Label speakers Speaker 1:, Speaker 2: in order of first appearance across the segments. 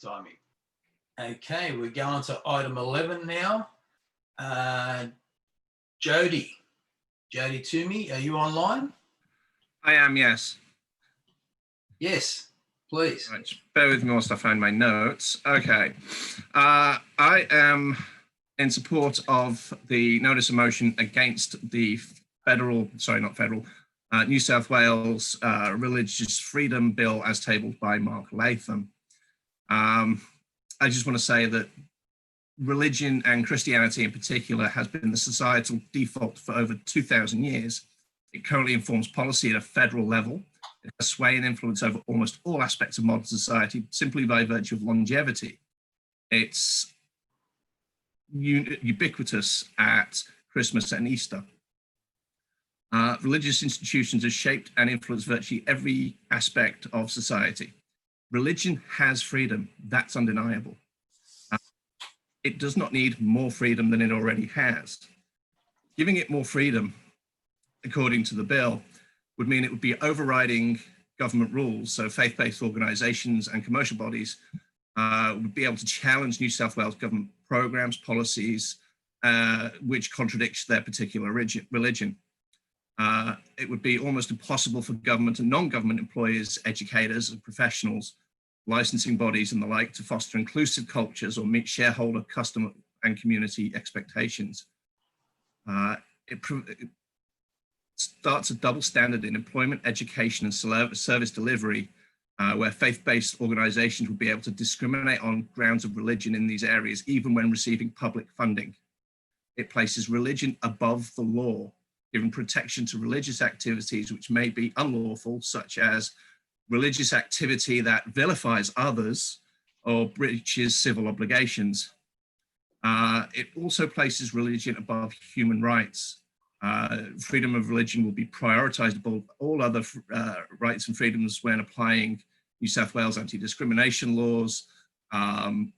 Speaker 1: timing. Okay, we're going to item 11 now. Jody Toomey, are you online?
Speaker 2: I am, yes.
Speaker 1: Yes, please.
Speaker 2: Right, bear with me whilst I find my notes. Okay. I am in support of the notice of motion against the New South Wales Religious Freedom Bill as tabled by Mark Latham. I just want to say that religion, and Christianity in particular, has been the societal default for over 2,000 years. It currently informs policy at a federal level. It has sway and influence over almost all aspects of modern society simply by virtue of longevity. It's ubiquitous at Christmas and Easter. Religious institutions have shaped and influenced virtually every aspect of society. Religion has freedom, that's undeniable. It does not need more freedom than it already has. Giving it more freedom, according to the bill, would mean it would be overriding government rules. So faith-based organisations and commercial bodies would be able to challenge New South Wales government programs, policies, which contradicts their particular religion. It would be almost impossible for government and non-government employers, educators and professionals, licensing bodies and the like to foster inclusive cultures or meet shareholder, customer and community expectations. It starts a double standard in employment, education and service delivery, where faith-based organisations would be able to discriminate on grounds of religion in these areas, even when receiving public funding. It places religion above the law, giving protection to religious activities which may be unlawful, such as religious activity that vilifies others or breaches civil obligations. It also places religion above human rights. Freedom of religion will be prioritised above all other rights and freedoms when applying New South Wales anti-discrimination laws,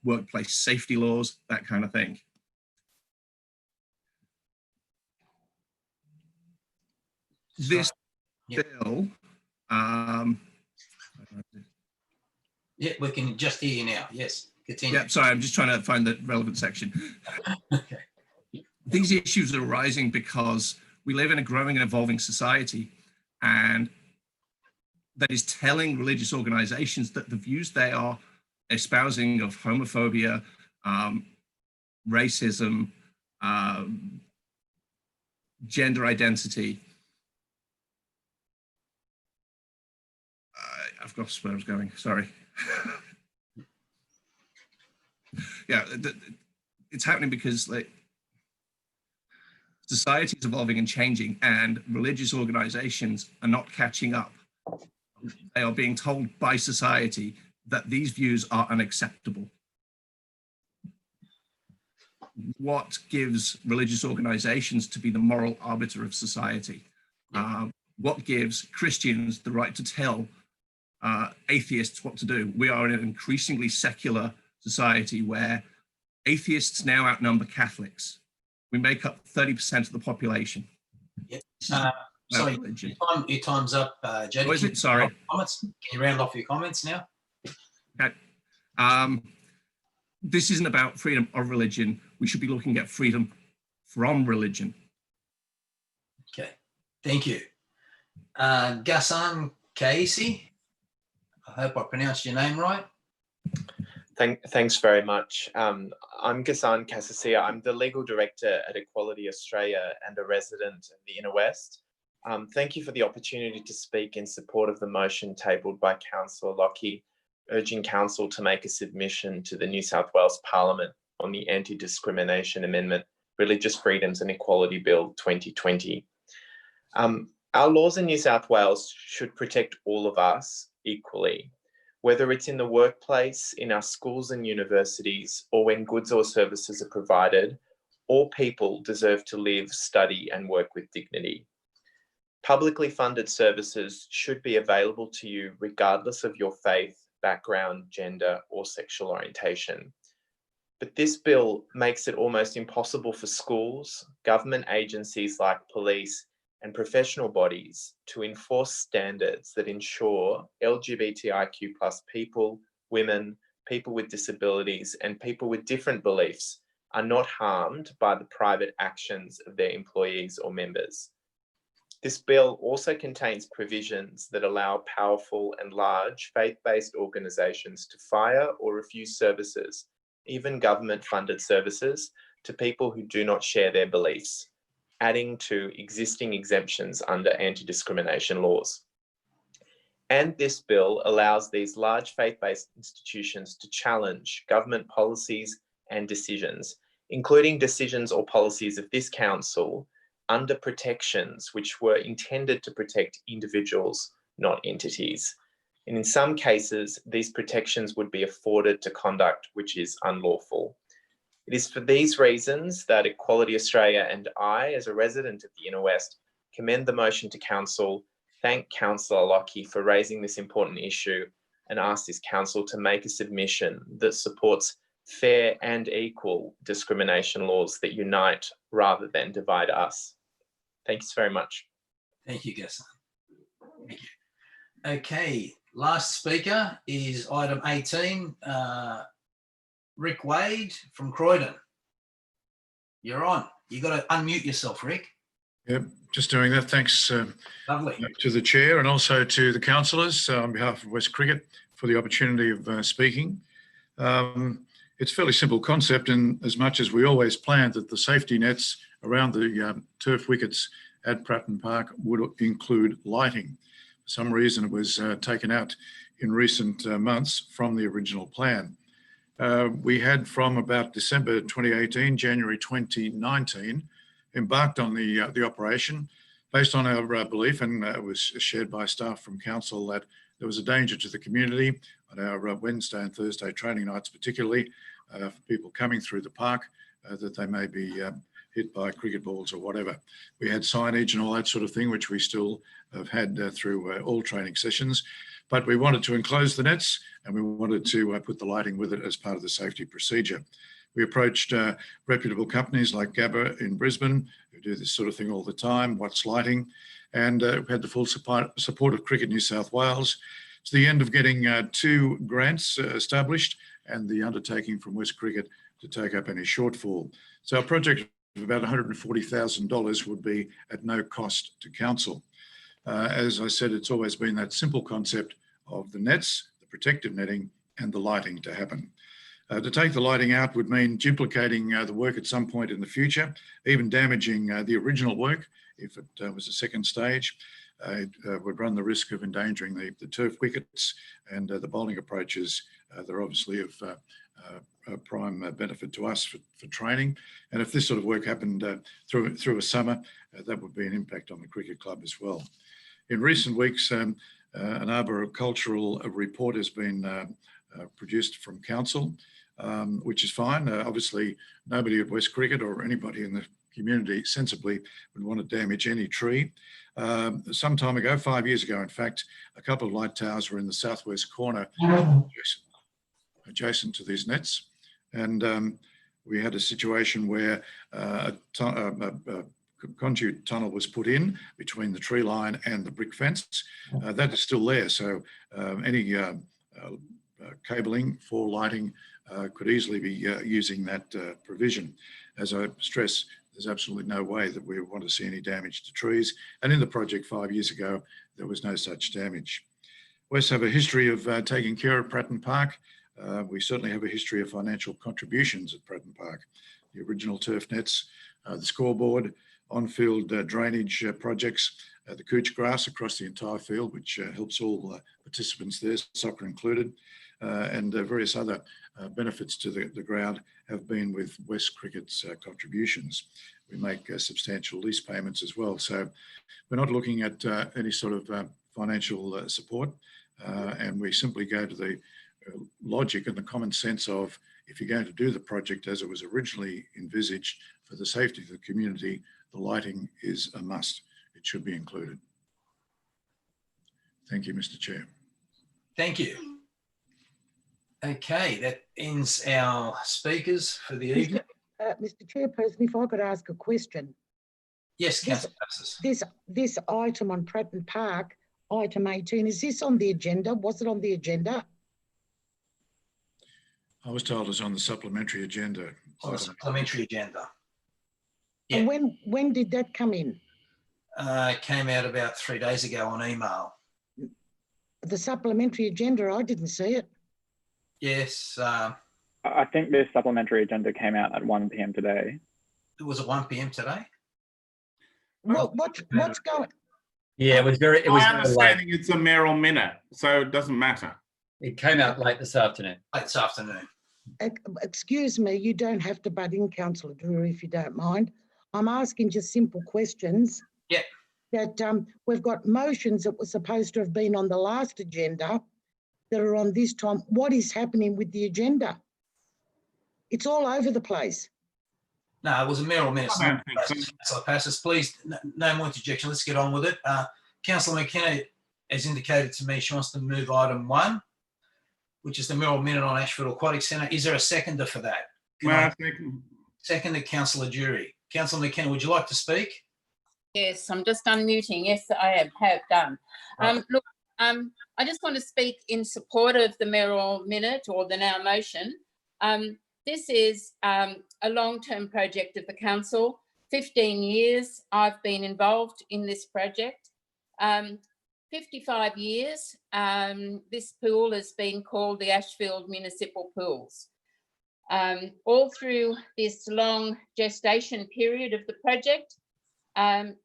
Speaker 2: workplace safety laws, that kind of thing. This bill,
Speaker 1: yeah, we can just hear you now. Yes, continue.
Speaker 2: Yeah, sorry, I'm just trying to find the relevant section.
Speaker 1: Okay.
Speaker 2: These issues are arising because we live in a growing and evolving society, and that is telling religious organizations that the views they are espousing of homophobia, racism, gender identity. I've got where I was going, sorry. Yeah, it's happening because society is evolving and changing, and religious organizations are not catching up. They are being told by society that these views are unacceptable. What gives religious organizations to be the moral arbiter of society? What gives Christians the right to tell atheists what to do? We are in an increasingly secular society where atheists now outnumber Catholics. We make up 30% of the population.
Speaker 1: Yep. Sorry, your time's up, Jody.
Speaker 2: Oh, is it? Sorry.
Speaker 1: Comments? Can you round off your comments now?
Speaker 2: Okay. This isn't about freedom of religion. We should be looking at freedom from religion.
Speaker 1: Okay, thank you. Gassan Casey, I hope I pronounced your name right.
Speaker 3: Thanks very much. I'm Gassan Cassia. I'm the Legal Director at Equality Australia and a resident of the Inner West. Thank you for the opportunity to speak in support of the motion tabled by Councillor Lockie, urging Council to make a submission to the New South Wales Parliament on the Anti-Discrimination Amendment, Religious Freedoms and Equality Bill 2020. Our laws in New South Wales should protect all of us equally, whether it's in the workplace, in our schools and universities, or when goods or services are provided. All people deserve to live, study and work with dignity. Publicly funded services should be available to you regardless of your faith, background, gender or sexual orientation. But this bill makes it almost impossible for schools, government agencies like police and professional bodies to enforce standards that ensure LGBTIQ+ people, women, people with disabilities, and people with different beliefs are not harmed by the private actions of their employees or members. This bill also contains provisions that allow powerful and large faith-based organisations to fire or refuse services, even government-funded services, to people who do not share their beliefs, adding to existing exemptions under anti-discrimination laws. And this bill allows these large faith-based institutions to challenge government policies and decisions, including decisions or policies of this council under protections which were intended to protect individuals, not entities. And in some cases, these protections would be afforded to conduct which is unlawful. It is for these reasons that Equality Australia and I, as a resident of the Inner West, commend the motion to Council, thank Councillor Lockie for raising this important issue, and ask this Council to make a submission that supports fair and equal discrimination laws that unite rather than divide us. Thanks very much.
Speaker 1: Thank you, Gaston. Thank you. Okay, last speaker is item 18, Rick Wade from Croydon. You're on. You got to unmute yourself, Rick.
Speaker 4: Yep, just doing that. Thanks
Speaker 1: Lovely.
Speaker 4: to the chair and also to the councillors on behalf of West Cricket for the opportunity of speaking. It's a fairly simple concept in as much as we always planned that the safety nets around the turf wickets at Pratten Park would include lighting. For some reason it was taken out in recent months from the original plan. We had from about December 2018, January 2019, embarked on the operation based on our belief, and it was shared by staff from council, that there was a danger to the community on our Wednesday and Thursday training nights, particularly for people coming through the park, that they may be hit by cricket balls or whatever. We had signage and all that sort of thing, which we still have had through all training sessions, but we wanted to enclose the nets and we wanted to put the lighting with it as part of the safety procedure. We approached reputable companies like Gabba in Brisbane, who do this sort of thing all the time, Watts Lighting, and we had the full support of Cricket New South Wales. To the end of getting 2 grants established and the undertaking from West Cricket to take up any shortfall. So our project of about $140,000 would be at no cost to council. As I said, it's always been that simple concept of the nets, the protective netting, and the lighting to happen. To take the lighting out would mean duplicating the work at some point in the future, even damaging the original work if it was a second stage. It would run the risk of endangering the turf wickets and the bowling approaches. They're obviously of prime benefit to us for training. And if this sort of work happened through a summer, that would be an impact on the cricket club as well. In recent weeks, an arboricultural report has been produced from council, which is fine. Obviously, nobody at West Cricket or anybody in the community sensibly would want to damage any tree. Some time ago, 5 years ago, in fact, a couple of light towers were in the southwest corner adjacent to these nets. And we had a situation where a conduit tunnel was put in between the tree line and the brick fence. That is still there. So any cabling for lighting could easily be using that provision. As I stress, there's absolutely no way that we want to see any damage to trees. And in the project 5 years ago, there was no such damage. West have a history of taking care of Pratten Park. We certainly have a history of financial contributions at Pratten Park. The original turf nets, the scoreboard, on-field drainage projects, the couch grass across the entire field, which helps all participants there, soccer included, and various other benefits to the ground have been with West Cricket's contributions. We make substantial lease payments as well. So we're not looking at any sort of financial support, and we simply go to the logic and the common sense of, if you're going to do the project as it was originally envisaged for the safety of the community, the lighting is a must. It should be included. Thank you, Mr. Chair.
Speaker 1: Thank you. Okay, that ends our speakers for the evening.
Speaker 5: Mr. Chairperson, if I could ask a question.
Speaker 1: Yes, Councillor Passes.
Speaker 5: This item on Pratten Park, item 18, is this on the agenda? Was it on the agenda?
Speaker 4: I was told it's on the supplementary agenda.
Speaker 1: On the supplementary agenda.
Speaker 5: And
Speaker 1: Yeah.
Speaker 5: when did that come in?
Speaker 1: It came out about 3 days ago on email.
Speaker 5: The supplementary agenda, I didn't see it.
Speaker 1: Yes,
Speaker 6: I think this supplementary agenda came out at 1 p.m. today.
Speaker 1: it was at 1 p.m. today.
Speaker 5: What's going?
Speaker 7: Yeah, it was
Speaker 8: My
Speaker 7: very late.
Speaker 8: understanding it's a mayoral minute, so it doesn't matter.
Speaker 7: It came out late this afternoon.
Speaker 1: Late this afternoon.
Speaker 5: Excuse me, you don't have to butt in, Councillor Drury, if you don't mind. I'm asking just simple questions.
Speaker 1: Yeah.
Speaker 5: That we've got motions that were supposed to have been on the last agenda that are on this time. What is happening with the agenda? It's all over the place.
Speaker 1: No, it was a mayoral minute.
Speaker 8: I don't think so.
Speaker 1: Councillor Passes, please, no more interjection. Let's get on with it. Councillor McKenna has indicated to me she wants to move item 1, which is the mayoral minute on Ashfield Aquatic Centre. Is there a seconder for that? Can
Speaker 8: Well,
Speaker 1: I
Speaker 8: I think
Speaker 1: second Councillor Jury? Councillor McKenna, would you like to speak?
Speaker 9: Yes, I'm just unmuting. Yes, I have done. Look, I just want to speak in support of the mayoral minute or the now motion. This is a long-term project of the council. 15 years I've been involved in this project. 55 years, this pool has been called the Ashfield Municipal Pools. All through this long gestation period of the project,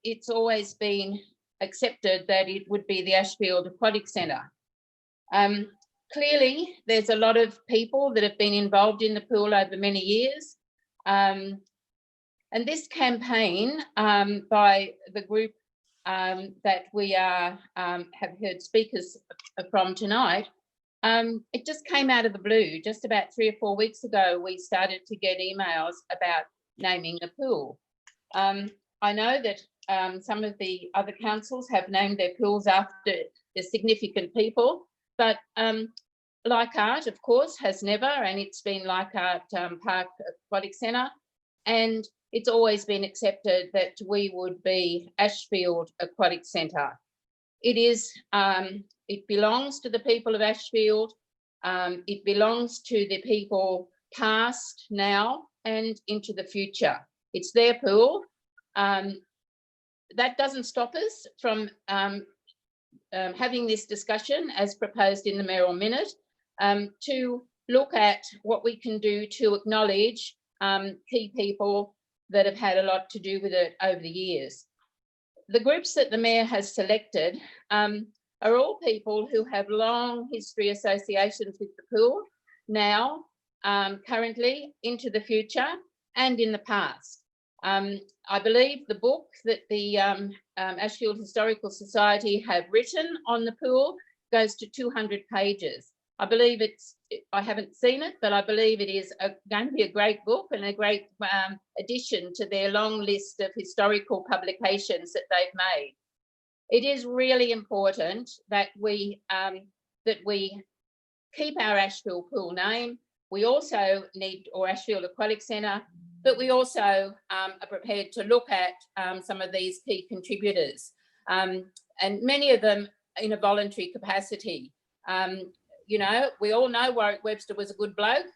Speaker 9: it's always been accepted that it would be the Ashfield Aquatic Centre. Clearly, there's a lot of people that have been involved in the pool over many years. And this campaign by the group that we have heard speakers from tonight, it just came out of the blue. Just about 3 or 4 weeks ago, we started to get emails about naming the pool. I know that some of the other councils have named their pools after the significant people, but Leichhardt, of course, has never, and it's been Leichhardt Park Aquatic Centre, and it's always been accepted that we would be Ashfield Aquatic Centre. It is, it belongs to the people of Ashfield. It belongs to the people past, now, and into the future. It's their pool. That doesn't stop us from having this discussion as proposed in the mayoral minute, to look at what we can do to acknowledge key people that have had a lot to do with it over the years. The groups that the mayor has selected are all people who have long history associations with the pool, now, currently, into the future, and in the past. I believe the book that the Ashfield Historical Society have written on the pool goes to 200 pages. I believe I haven't seen it, but I believe it is going to be a great book and a great addition to their long list of historical publications that they've made. It is really important that we keep our Ashfield pool name. We also need, or Ashfield Aquatic Centre, but we also are prepared to look at some of these key contributors, and many of them in a voluntary capacity. You know, we all know Warwick Webster was a good bloke.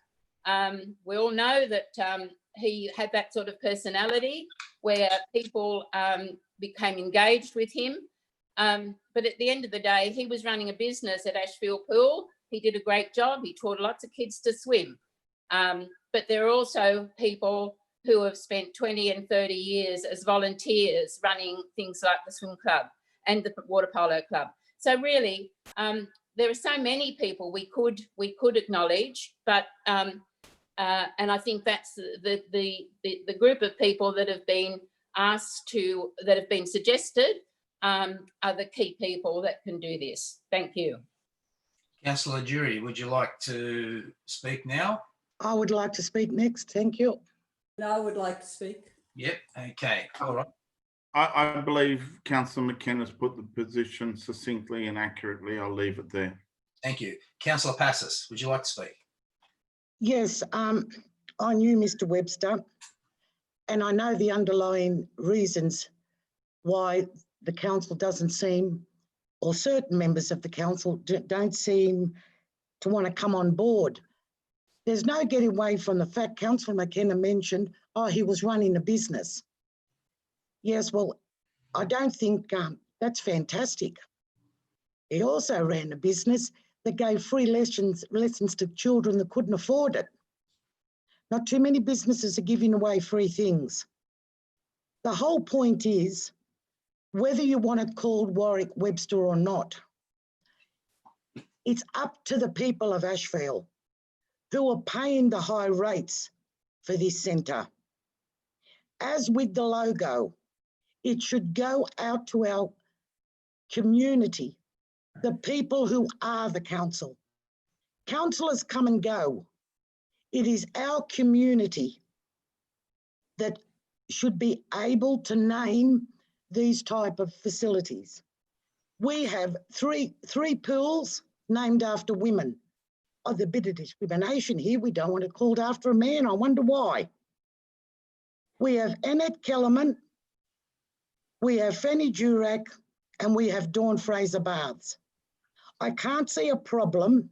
Speaker 9: We all know that he had that sort of personality where people became engaged with him. But at the end of the day, he was running a business at Ashfield Pool. He did a great job. He taught lots of kids to swim. But there are also people who have spent 20 and 30 years as volunteers running things like the swim club and the water polo club. So really, there are so many people we could acknowledge, but and I think that's the group of people that have been asked to, that have been suggested, are the key people that can do this. Thank you.
Speaker 1: Councillor Jury, would you like to speak now?
Speaker 5: I would like to speak next. Thank you.
Speaker 10: No, I would like to speak.
Speaker 1: Yep, okay, all right.
Speaker 8: I believe Councillor McKenna's put the position succinctly and accurately. I'll leave it there.
Speaker 1: Thank you. Councillor Passis, would you like to speak?
Speaker 5: Yes, I knew Mr. Webster, and I know the underlying reasons why the council doesn't seem, or certain members of the council don't seem to want to come on board. There's no getting away from the fact Councillor McKenna mentioned, oh, he was running a business. Yes, well, I don't think that's fantastic. He also ran a business that gave free lessons to children that couldn't afford it. Not too many businesses are giving away free things. The whole point is, whether you want it called Warwick Webster or not, it's up to the people of Ashfield who are paying the high rates for this centre. As with the logo, it should go out to our community, the people who are the council. Councillors come and go. It is our community that should be able to name these type of facilities. We have three pools named after women. Oh, there's a bit of discrimination here. We don't want it called after a man. I wonder why. We have Annette Kellerman, we have Fanny Durack, and we have Dawn Fraser Baths. I can't see a problem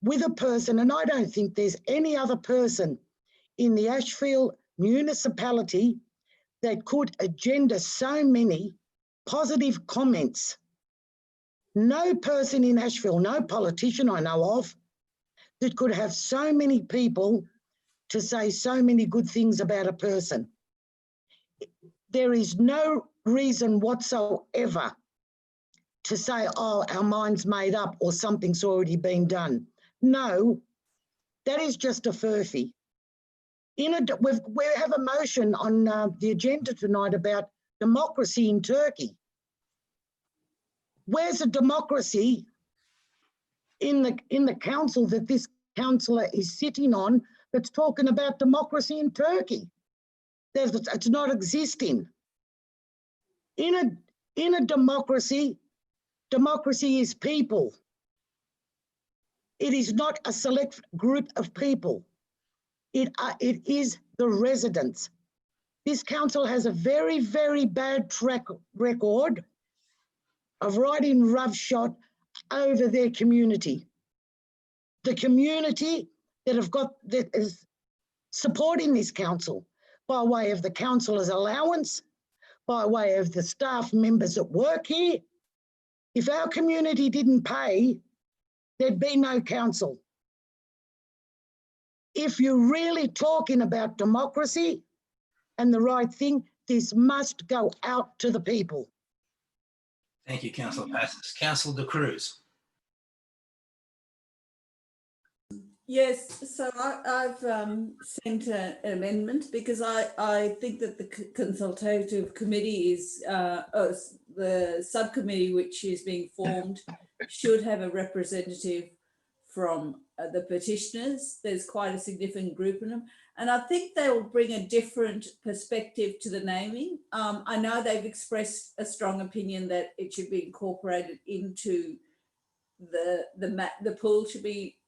Speaker 5: with a person, and I don't think there's any other person in the Ashfield municipality that could agenda so many positive comments. No person in Ashfield, no politician I know of, that could have so many people to say so many good things about a person. There is no reason whatsoever to say, oh, our mind's made up or something's already been done. No, that is just a furphy. We have a motion on the agenda tonight about democracy in Turkey. Where's the democracy in the council that this councillor is sitting on that's talking about democracy in Turkey? It's not existing. In a democracy, democracy is people. It is not a select group of people. It is the residents. This council has a very, very bad track record of riding roughshod over their community. The community that is supporting this council by way of the councillor's allowance, by way of the staff members that work here. If our community didn't pay, there'd be no council. If you're really talking about democracy and the right thing, this must go out to the people.
Speaker 1: Thank you, Councillor Passes. Councillor De Cruz.
Speaker 10: Yes, so I've sent an amendment because I think that the consultative committee is, the subcommittee which is being formed should have a representative from the petitioners. There's quite a significant group in them. And I think they will bring a different perspective to the naming. I know they've expressed a strong opinion that it should be incorporated into the pool should be,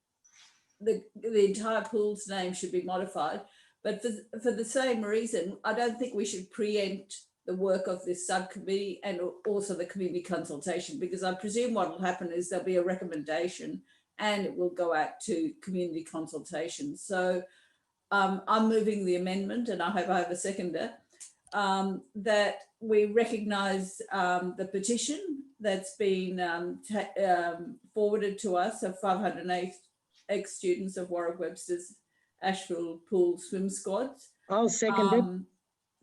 Speaker 10: the entire pool's name should be modified. But for the same reason, I don't think we should preempt the work of this subcommittee and also the community consultation, because I presume what will happen is there'll be a recommendation and it will go out to community consultation. So I'm moving the amendment, and I hope I have a seconder, that we recognise the petition that's been forwarded to us of 508 ex-students of Warwick Webster's Ashfield Pool Swim Squads.
Speaker 5: I'll second it.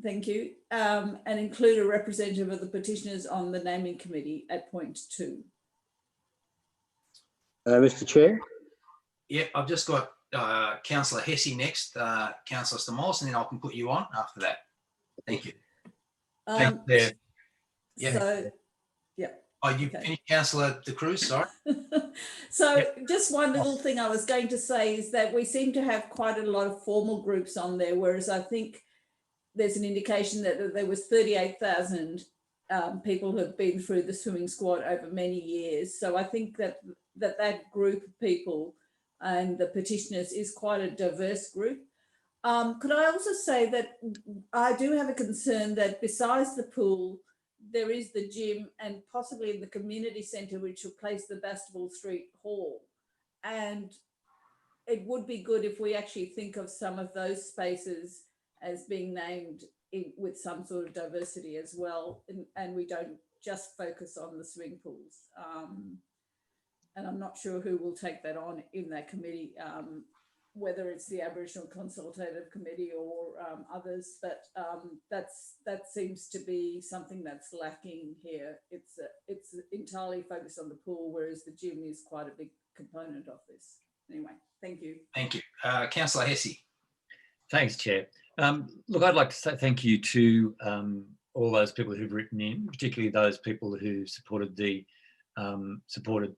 Speaker 10: Thank you. And include a representative of the petitioners on the naming committee at point 2.
Speaker 11: Mr. Chair?
Speaker 1: Yeah, I've just got Councillor Hesse next, Councillor Stamos, and then I can put you on after that. Thank you. Thank you. Yeah.
Speaker 10: So, yeah.
Speaker 1: Oh, you finished, Councillor De Cruz, sorry.
Speaker 10: So
Speaker 1: Yep.
Speaker 10: just one little thing I was going to say is that we seem to have quite a lot of formal groups on there, whereas I think there's an indication that there was 38,000 people who have been through the swimming squad over many years. So I think that group of people and the petitioners is quite a diverse group. Could I also say that I do have a concern that besides the pool, there is the gym and possibly in the community centre, which replaced the Bastable Street Hall. And it would be good if we actually think of some of those spaces as being named with some sort of diversity as well, and we don't just focus on the swimming pools. And I'm not sure who will take that on in that committee, whether it's the Aboriginal Consultative Committee or others, but that seems to be something that's lacking here. It's entirely focused on the pool, whereas the gym is quite a big component of this. Anyway, thank you.
Speaker 1: Thank you. Councillor Hesse.
Speaker 7: Thanks, Chair. Look, I'd like to say thank you to all those people who've written in, particularly those people who supported the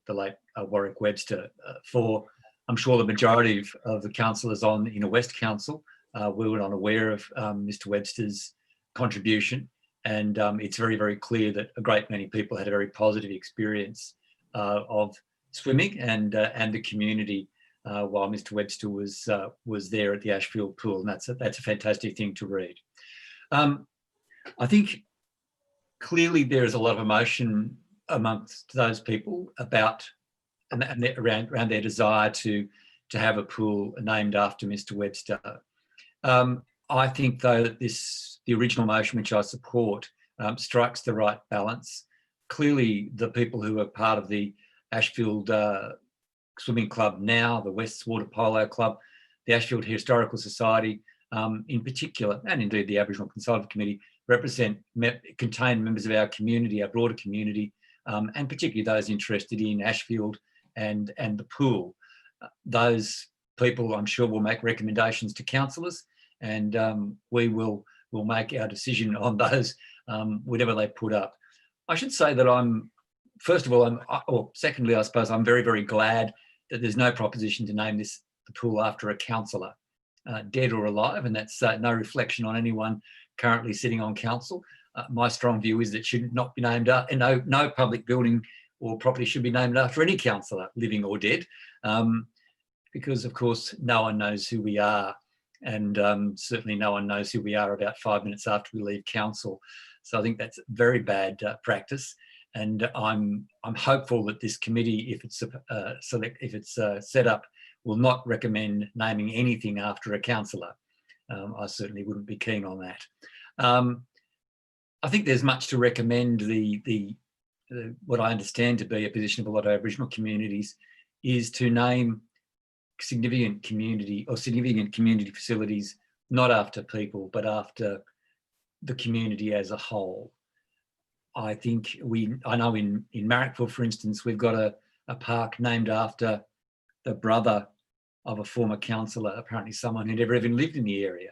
Speaker 7: late Warwick Webster. For I'm sure the majority of the councillors on the Inner West Council we were not aware of Mr. Webster's contribution, and it's very, very clear that a great many people had a very positive experience of swimming and the community while Mr. Webster was there at the Ashfield pool, and that's a fantastic thing to read. I think clearly there is a lot of emotion amongst those people about and around their desire to have a pool named after Mr. Webster. I think though that the original motion, which I support, strikes the right balance. Clearly, the people who are part of the Ashfield Swimming Club now, the West Water Polo Club, the Ashfield Historical Society in particular, and indeed the Aboriginal Consultative Committee, contain members of our community, our broader community, and particularly those interested in Ashfield and the pool. Those people, I'm sure, will make recommendations to councillors, and we will make our decision on those whatever they put up. I should say that secondly, I suppose I'm very, very glad that there's no proposition to name the pool after a councillor, dead or alive, and that's no reflection on anyone currently sitting on council. My strong view is that it should not be named after, no public building or property should be named after any councillor, living or dead, because of course no one knows who we are, and certainly no one knows who we are about 5 minutes after we leave council. So I think that's very bad practice, and I'm hopeful that this committee, if it's set up, will not recommend naming anything after a councillor. I certainly wouldn't be keen on that. I think there's much to recommend. What I understand to be a position of a lot of Aboriginal communities is to name significant community facilities not after people but after the community as a whole. I think I know in Marrickville, for instance, we've got a park named after the brother of a former councillor, apparently someone who never even lived in the area.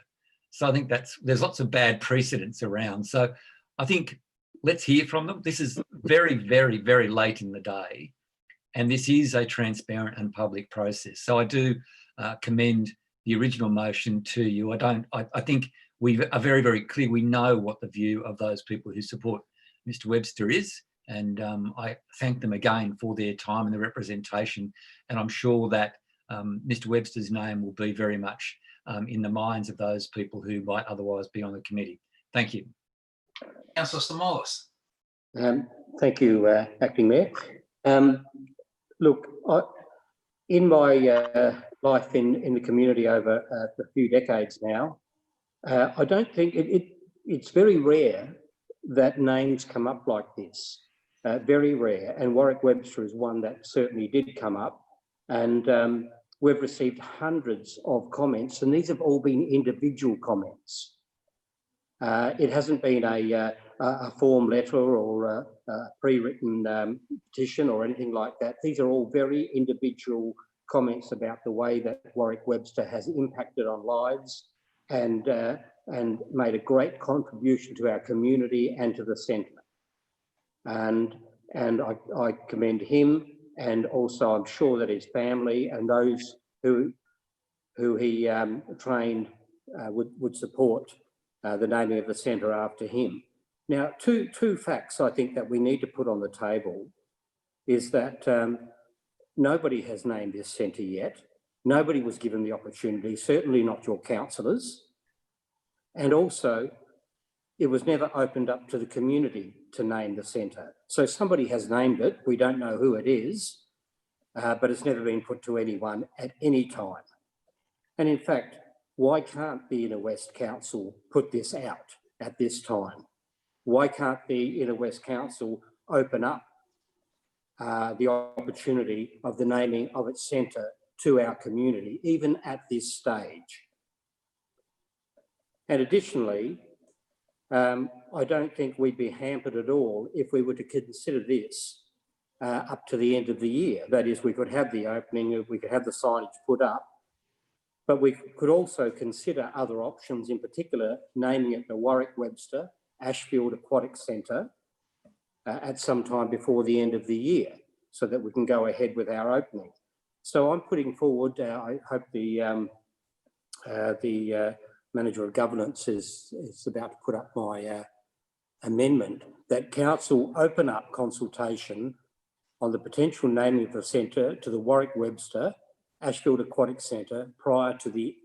Speaker 7: So I think there's lots of bad precedents around. So I think let's hear from them. This is very, very, very late in the day, and this is a transparent and public process. So I do commend the original motion to you. I think we are very, very clear. We know what the view of those people who support Mr. Webster is, and I thank them again for their time and their representation. And I'm sure that Mr. Webster's name will be very much in the minds of those people who might otherwise be on the committee. Thank you.
Speaker 1: Councillor Stamoulis.
Speaker 11: Thank you, Acting Mayor. Look, in my life in the community over a few decades now, I don't think it's very rare that names come up like this. Very rare, and Warwick Webster is one that certainly did come up, and we've received hundreds of comments, and these have all been individual comments. It hasn't been a form letter or a pre-written petition or anything like that. These are all very individual comments about the way that Warwick Webster has impacted on lives and made a great contribution to our community and to the centre. And I commend him, and also I'm sure that his family and those who he trained would support the naming of the centre after him. Now, two facts I think that we need to put on the table is that nobody has named this centre yet. Nobody was given the opportunity, certainly not your councillors. And also, it was never opened up to the community to name the centre. So somebody has named it. We don't know who it is. but it's never been put to anyone at any time. And in fact, why can't the Inner West Council put this out at this time? Why can't the Inner West Council open up the opportunity of the naming of its centre to our community, even at this stage? And additionally, I don't think we'd be hampered at all if we were to consider this up to the end of the year. That is, we could have the opening, we could have the signage put up, but we could also consider other options, in particular, naming it the Warwick Webster Ashfield Aquatic Centre at some time before the end of the year, so that we can go ahead with our opening. So I'm putting forward, I hope the Manager of Governance is about to put up my amendment, that Council open up consultation on the potential naming of the centre to the Warwick Webster Ashfield Aquatic Centre prior to the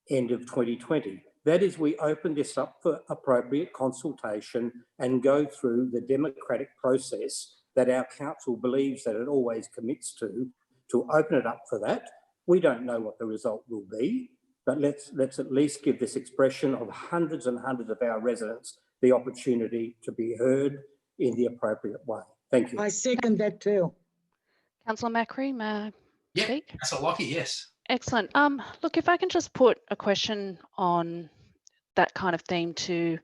Speaker 11: end of 2020. That is, we open this up for appropriate consultation and go through the democratic process that our council believes that it always commits to open it up for that. We don't know what the result will be, but let's at least give this expression of hundreds and hundreds of our residents the opportunity to be heard in the appropriate way. Thank you.
Speaker 5: I second that too.
Speaker 12: Councillor Macri, may I speak?
Speaker 1: Councillor Lockie, yes.
Speaker 12: Excellent. Look, if I can just put a question on that kind of theme to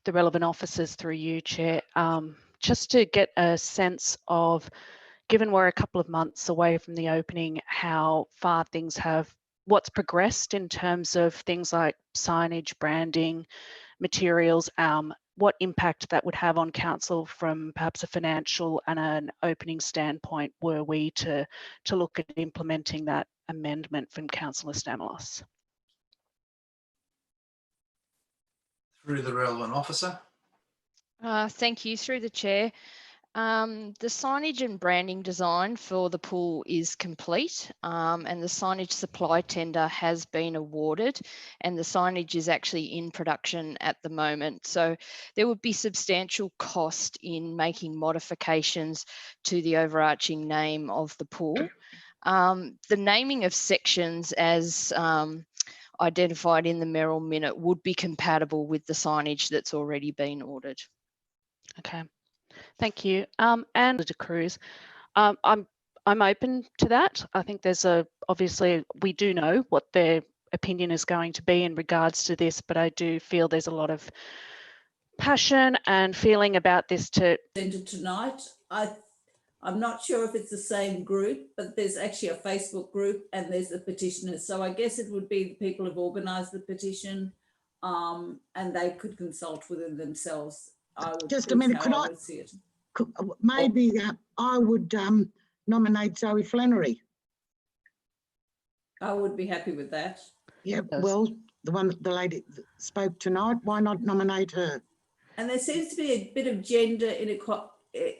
Speaker 12: the relevant officers through you, Chair, just to get a sense of, given we're a couple of months away from the opening, how far things have, what's progressed in terms of things like signage, branding, materials, what impact that would have on council from perhaps a financial and an opening standpoint were we to look at implementing that amendment from Councillor Stamalos.
Speaker 1: Through the relevant officer.
Speaker 13: Thank you, through the chair. The signage and branding design for the pool is complete, and the signage supply tender has been awarded, and the signage is actually in production at the moment. So there would be substantial cost in making modifications to the overarching name of the pool. The naming of sections as identified in the Mayoral minute would be compatible with the signage that's already been ordered.
Speaker 12: Okay. Thank you. And the Cruz, I'm open to that. I think there's obviously we do know what their opinion is going to be in regards to this, but I do feel there's a lot of passion and feeling about this
Speaker 10: tonight. I'm not sure if it's the same group, but there's actually a Facebook group and there's the petitioners. So I guess it would be the people who've organised the petition, and they could consult within themselves.
Speaker 5: Just a minute, could I see it? Maybe I would nominate Zoe Flannery.
Speaker 10: I would be happy with that.
Speaker 5: Yeah, well, the lady that spoke tonight, why not nominate her?
Speaker 10: And there seems to be a bit of gender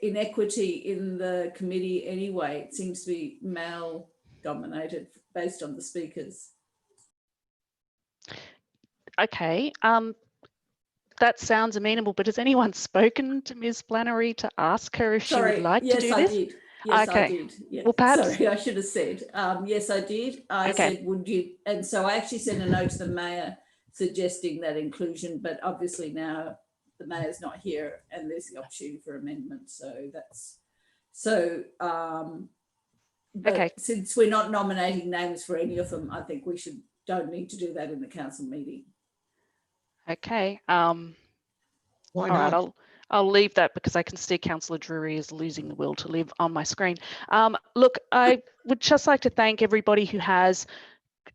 Speaker 10: inequity in the committee anyway. It seems to be male dominated based on the speakers.
Speaker 12: Okay. That sounds amenable, but has anyone spoken to Ms. Flannery to ask her if she would like to do this?
Speaker 10: Yes, I did. Yes,
Speaker 12: okay.
Speaker 10: I did. Yes.
Speaker 12: Well, perhaps.
Speaker 10: Sorry, I should have said. Yes, I did. I said, would you? And so I actually sent a note to the mayor suggesting that inclusion, but obviously now the mayor's not here and there's the opportunity for amendment. So that's, okay. Since we're not nominating names for any of them, I think we don't need to do that in the council meeting.
Speaker 12: Okay.
Speaker 5: Why
Speaker 12: all
Speaker 5: not?
Speaker 12: right, I'll leave that because I can see Councillor Drury is losing the will to live on my screen. Look, I would just like to thank everybody who has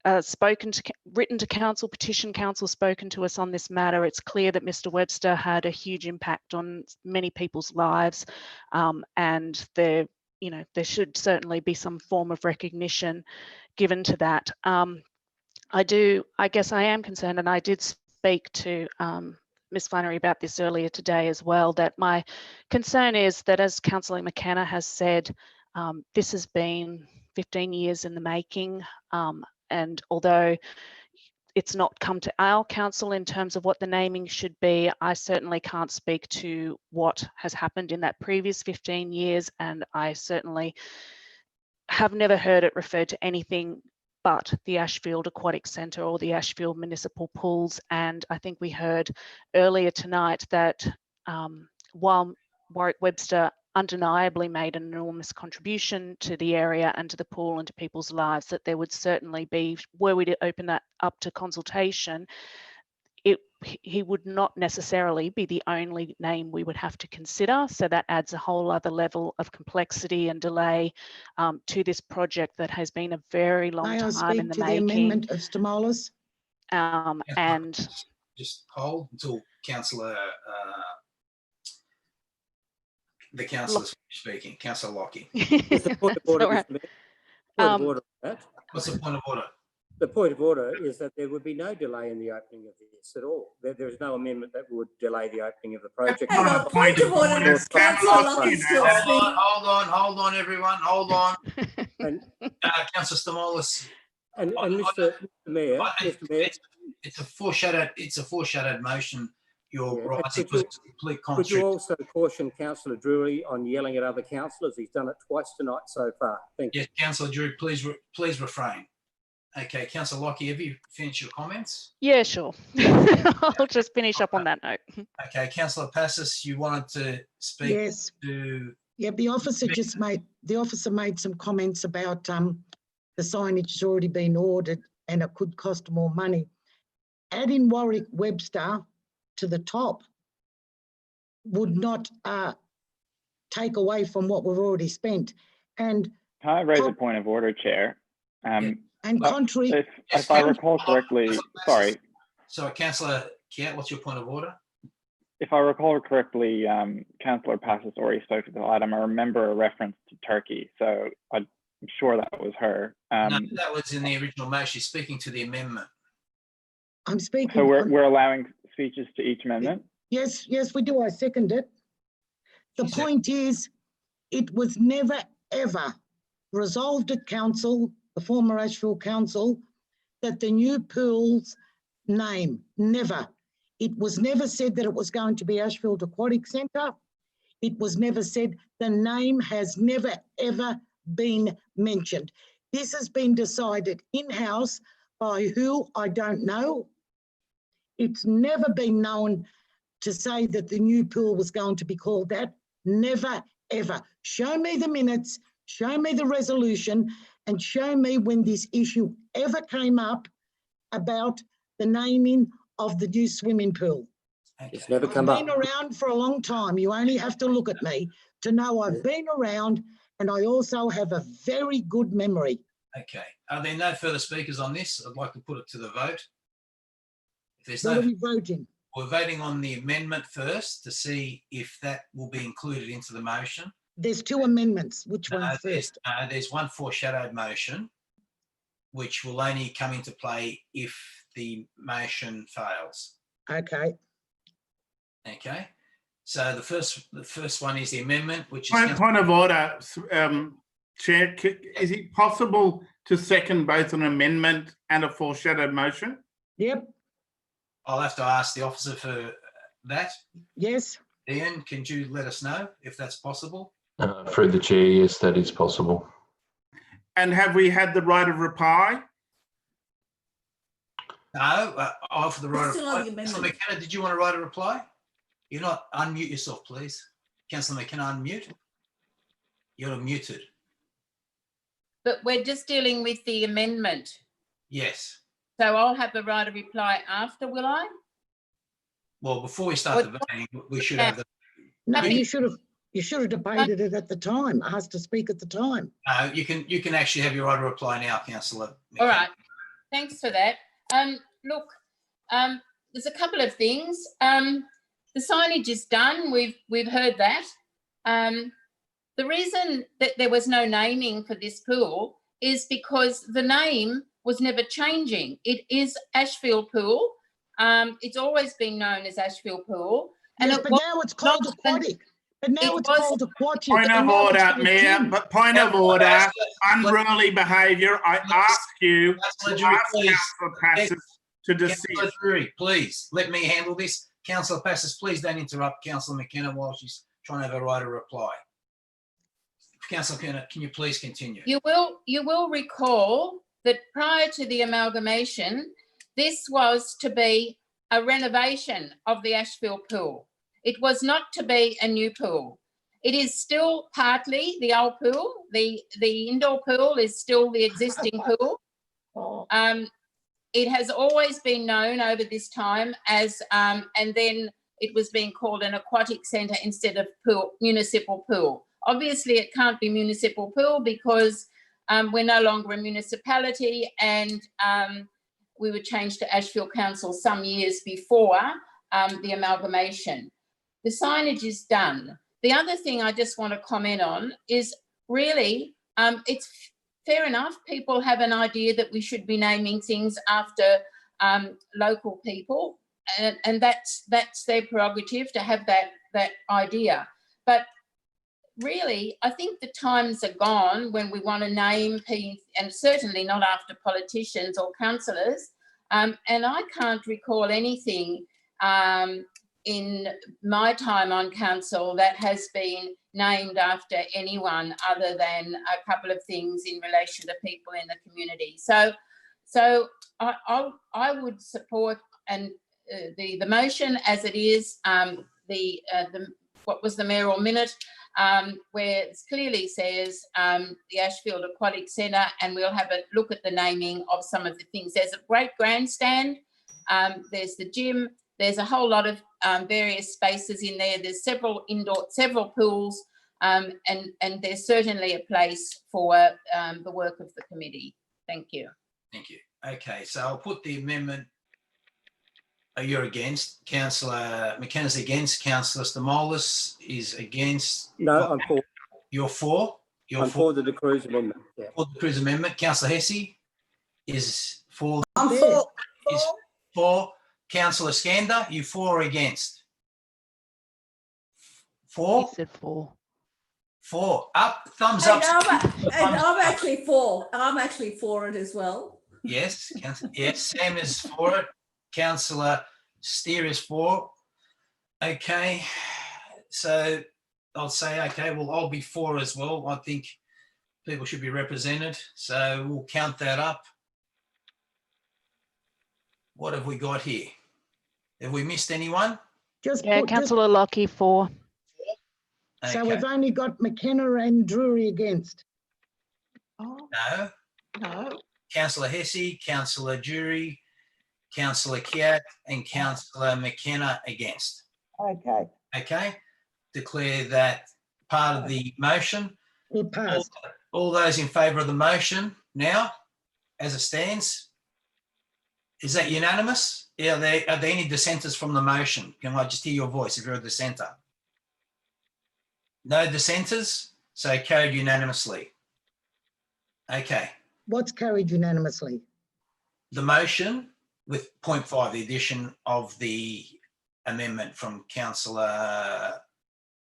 Speaker 12: written to council, petitioned council, spoken to us on this matter. It's clear that Mr. Webster had a huge impact on many people's lives, and there should certainly be some form of recognition given to that. I guess I am concerned, and I did speak to Ms. Flannery about this earlier today as well, that my concern is that, as Councillor McKenna has said, this has been 15 years in the making, and although it's not come to our council in terms of what the naming should be, I certainly can't speak to what has happened in that previous 15 years, and I certainly have never heard it referred to anything but the Ashfield Aquatic Centre or the Ashfield Municipal Pools. And I think we heard earlier tonight that while Warwick Webster undeniably made an enormous contribution to the area and to the pool and to people's lives, that there would certainly be, were we to open that up to consultation, he would not necessarily be the only name we would have to consider. So that adds a whole other level of complexity and delay to this project that has been a very long time in the making. May I speak to the amendment
Speaker 5: of Stamoulis?
Speaker 12: And
Speaker 1: just hold until the councillor's speaking. Councillor Lockie.
Speaker 11: What's the point of order, Mr. Mayor? Point of order,
Speaker 1: What's the point of order?
Speaker 11: The point of order is that there would be no delay in the opening of this at all. There is no amendment that would delay the opening of the project.
Speaker 10: Hang on, point of order. Councillor Lockie still speaking.
Speaker 1: Hold on, everyone. Hold on.
Speaker 11: And
Speaker 1: Councillor Stamoulis.
Speaker 11: And Mr. Mayor,
Speaker 1: it's a foreshadowed motion. You're right. It was a complete
Speaker 11: Could you
Speaker 1: contradiction.
Speaker 11: also caution Councillor Drury on yelling at other councillors? He's done it twice tonight so far. Thank you.
Speaker 1: Yes, Councillor Drury, please refrain. Okay, Councillor Lockie, have you finished your comments?
Speaker 12: Yeah, sure. I'll just finish up on that note.
Speaker 1: Okay, Councillor Passis, you wanted to speak.
Speaker 5: Yes. Yeah, the officer made some comments about the signage has already been ordered and it could cost more money. Adding Warwick Webster to the top would not take away from what we've already spent. And
Speaker 6: can I raise a point of order, Chair?
Speaker 5: Contrary,
Speaker 6: if I recall correctly, sorry.
Speaker 1: So, Councillor Kiat, what's your point of order?
Speaker 6: If I recall correctly, Councillor Passis already spoke to the item. I remember a reference to Turkey, so I'm sure that was her.
Speaker 1: No, that was in the original motion. She's speaking to the amendment.
Speaker 5: I'm speaking.
Speaker 6: So we're allowing speeches to each amendment?
Speaker 5: Yes, we do. I second it. The point is, it was never, ever resolved at council, the former Ashfield Council, that the new pool's name, never. It was never said that it was going to be Ashfield Aquatic Centre. It was never said, the name has never, ever been mentioned. This has been decided in-house by who, I don't know. It's never been known to say that the new pool was going to be called that. Never, ever. Show me the minutes, show me the resolution, and show me when this issue ever came up about the naming of the new swimming pool.
Speaker 11: It's never come up.
Speaker 5: I've been around for a long time. You only have to look at me to know I've been around, and I also have a very good memory.
Speaker 1: Okay. Are there no further speakers on this? I'd like to put it to the vote. If there's
Speaker 5: What
Speaker 1: no,
Speaker 5: are we voting?
Speaker 1: we're voting on the amendment first to see if that will be included into the motion.
Speaker 5: There's two amendments. Which one first?
Speaker 1: There's one foreshadowed motion, which will only come into play if the motion fails.
Speaker 5: Okay.
Speaker 1: Okay. So the first one is the amendment, which is
Speaker 8: Point of order, Chair. Is it possible to second both an amendment and a foreshadowed motion?
Speaker 5: Yep.
Speaker 1: I'll have to ask the officer for that.
Speaker 5: Yes.
Speaker 1: Ian, can you let us know if that's possible?
Speaker 14: Through the chair, yes, that is possible.
Speaker 8: And have we had the right of reply?
Speaker 1: No, I offer the right of
Speaker 10: Still on
Speaker 1: reply.
Speaker 10: the
Speaker 1: Councillor
Speaker 10: amendment.
Speaker 1: McKenna, did you want to write a reply? You're not, unmute yourself, please. Councillor McKenna, unmute. You're muted.
Speaker 9: But we're just dealing with the amendment.
Speaker 1: Yes.
Speaker 9: So I'll have a right of reply after, will I?
Speaker 1: Well, before we start the voting, we should have the.
Speaker 5: No, you should have debated it at the time, asked to speak at the time.
Speaker 1: You can actually have your right of reply now, Councillor.
Speaker 9: All right. Thanks for that. Look, there's a couple of things. The signage is done. We've heard that. The reason that there was no naming for this pool is because the name was never changing. It is Ashfield Pool. It's always been known as Ashfield Pool. And
Speaker 5: Yes, but now it's called Aquatic. But now it's called Aquatic.
Speaker 8: Point of order, Mayor. But point of order, unruly behaviour. I ask you to ask Councillor Passis to desist.
Speaker 1: Councillor Drury, please let me handle this. Councillor Passis, please don't interrupt Councillor McKenna while she's trying to have a right of reply. Councillor Kerner, can you please continue?
Speaker 9: You will recall that prior to the amalgamation, this was to be a renovation of the Ashfield pool. It was not to be a new pool. It is still partly the old pool. The indoor pool is still the existing pool. It has always been known over this time as, and then it was being called an aquatic centre instead of pool, municipal pool. Obviously, it can't be municipal pool because we're no longer a municipality, and we were changed to Ashfield Council some years before the amalgamation. The signage is done. The other thing I just want to comment on is really, it's fair enough. People have an idea that we should be naming things after local people, and that's their prerogative to have that idea. But really, I think the times are gone when we want to name people, and certainly not after politicians or councillors. And I can't recall anything in my time on council that has been named after anyone other than a couple of things in relation to people in the community. So I would support the motion as it is. What was the mayoral minute, where it clearly says the Ashfield Aquatic Centre, and we'll have a look at the naming of some of the things. There's a great grandstand, there's the gym, there's a whole lot of various spaces in there. There's several pools, and there's certainly a place for the work of the committee. Thank you.
Speaker 1: Thank you. Okay, so I'll put the amendment. You're against. Councillor McKenna's against. Councillor Stamoulis is against.
Speaker 11: No, I'm for.
Speaker 1: You're for?
Speaker 11: I'm for the De Cruz amendment. Yeah.
Speaker 1: For the Cruz amendment. Councillor Hesse is for.
Speaker 10: I'm for.
Speaker 1: Is for. Councillor Skander, you for or against? For?
Speaker 12: He said for.
Speaker 1: For. Up. Thumbs up.
Speaker 10: And I'm actually for. I'm actually for it as well.
Speaker 1: Yes. Yes. Sam is for it. Councillor Steer is for. Okay. So I'll say, okay, well, I'll be for as well. I think people should be represented. So we'll count that up. What have we got here? Have we missed anyone?
Speaker 12: Councillor Lockie for.
Speaker 5: So
Speaker 1: Okay.
Speaker 5: we've only got McKenna and Drury against.
Speaker 1: No.
Speaker 5: No.
Speaker 1: Councillor Hesse, Councillor Jury, Councillor Kiat and Councillor McKenna against.
Speaker 5: Okay.
Speaker 1: Okay. Declare that part of the motion.
Speaker 5: It passed.
Speaker 1: All those in favour of the motion now, as it stands, is that unanimous? Are there any dissenters from the motion? Can I just hear your voice if you're a dissenter? No dissenters? So carried unanimously. Okay.
Speaker 5: What's carried unanimously?
Speaker 1: The motion with 0.5, the addition of the amendment from Councillor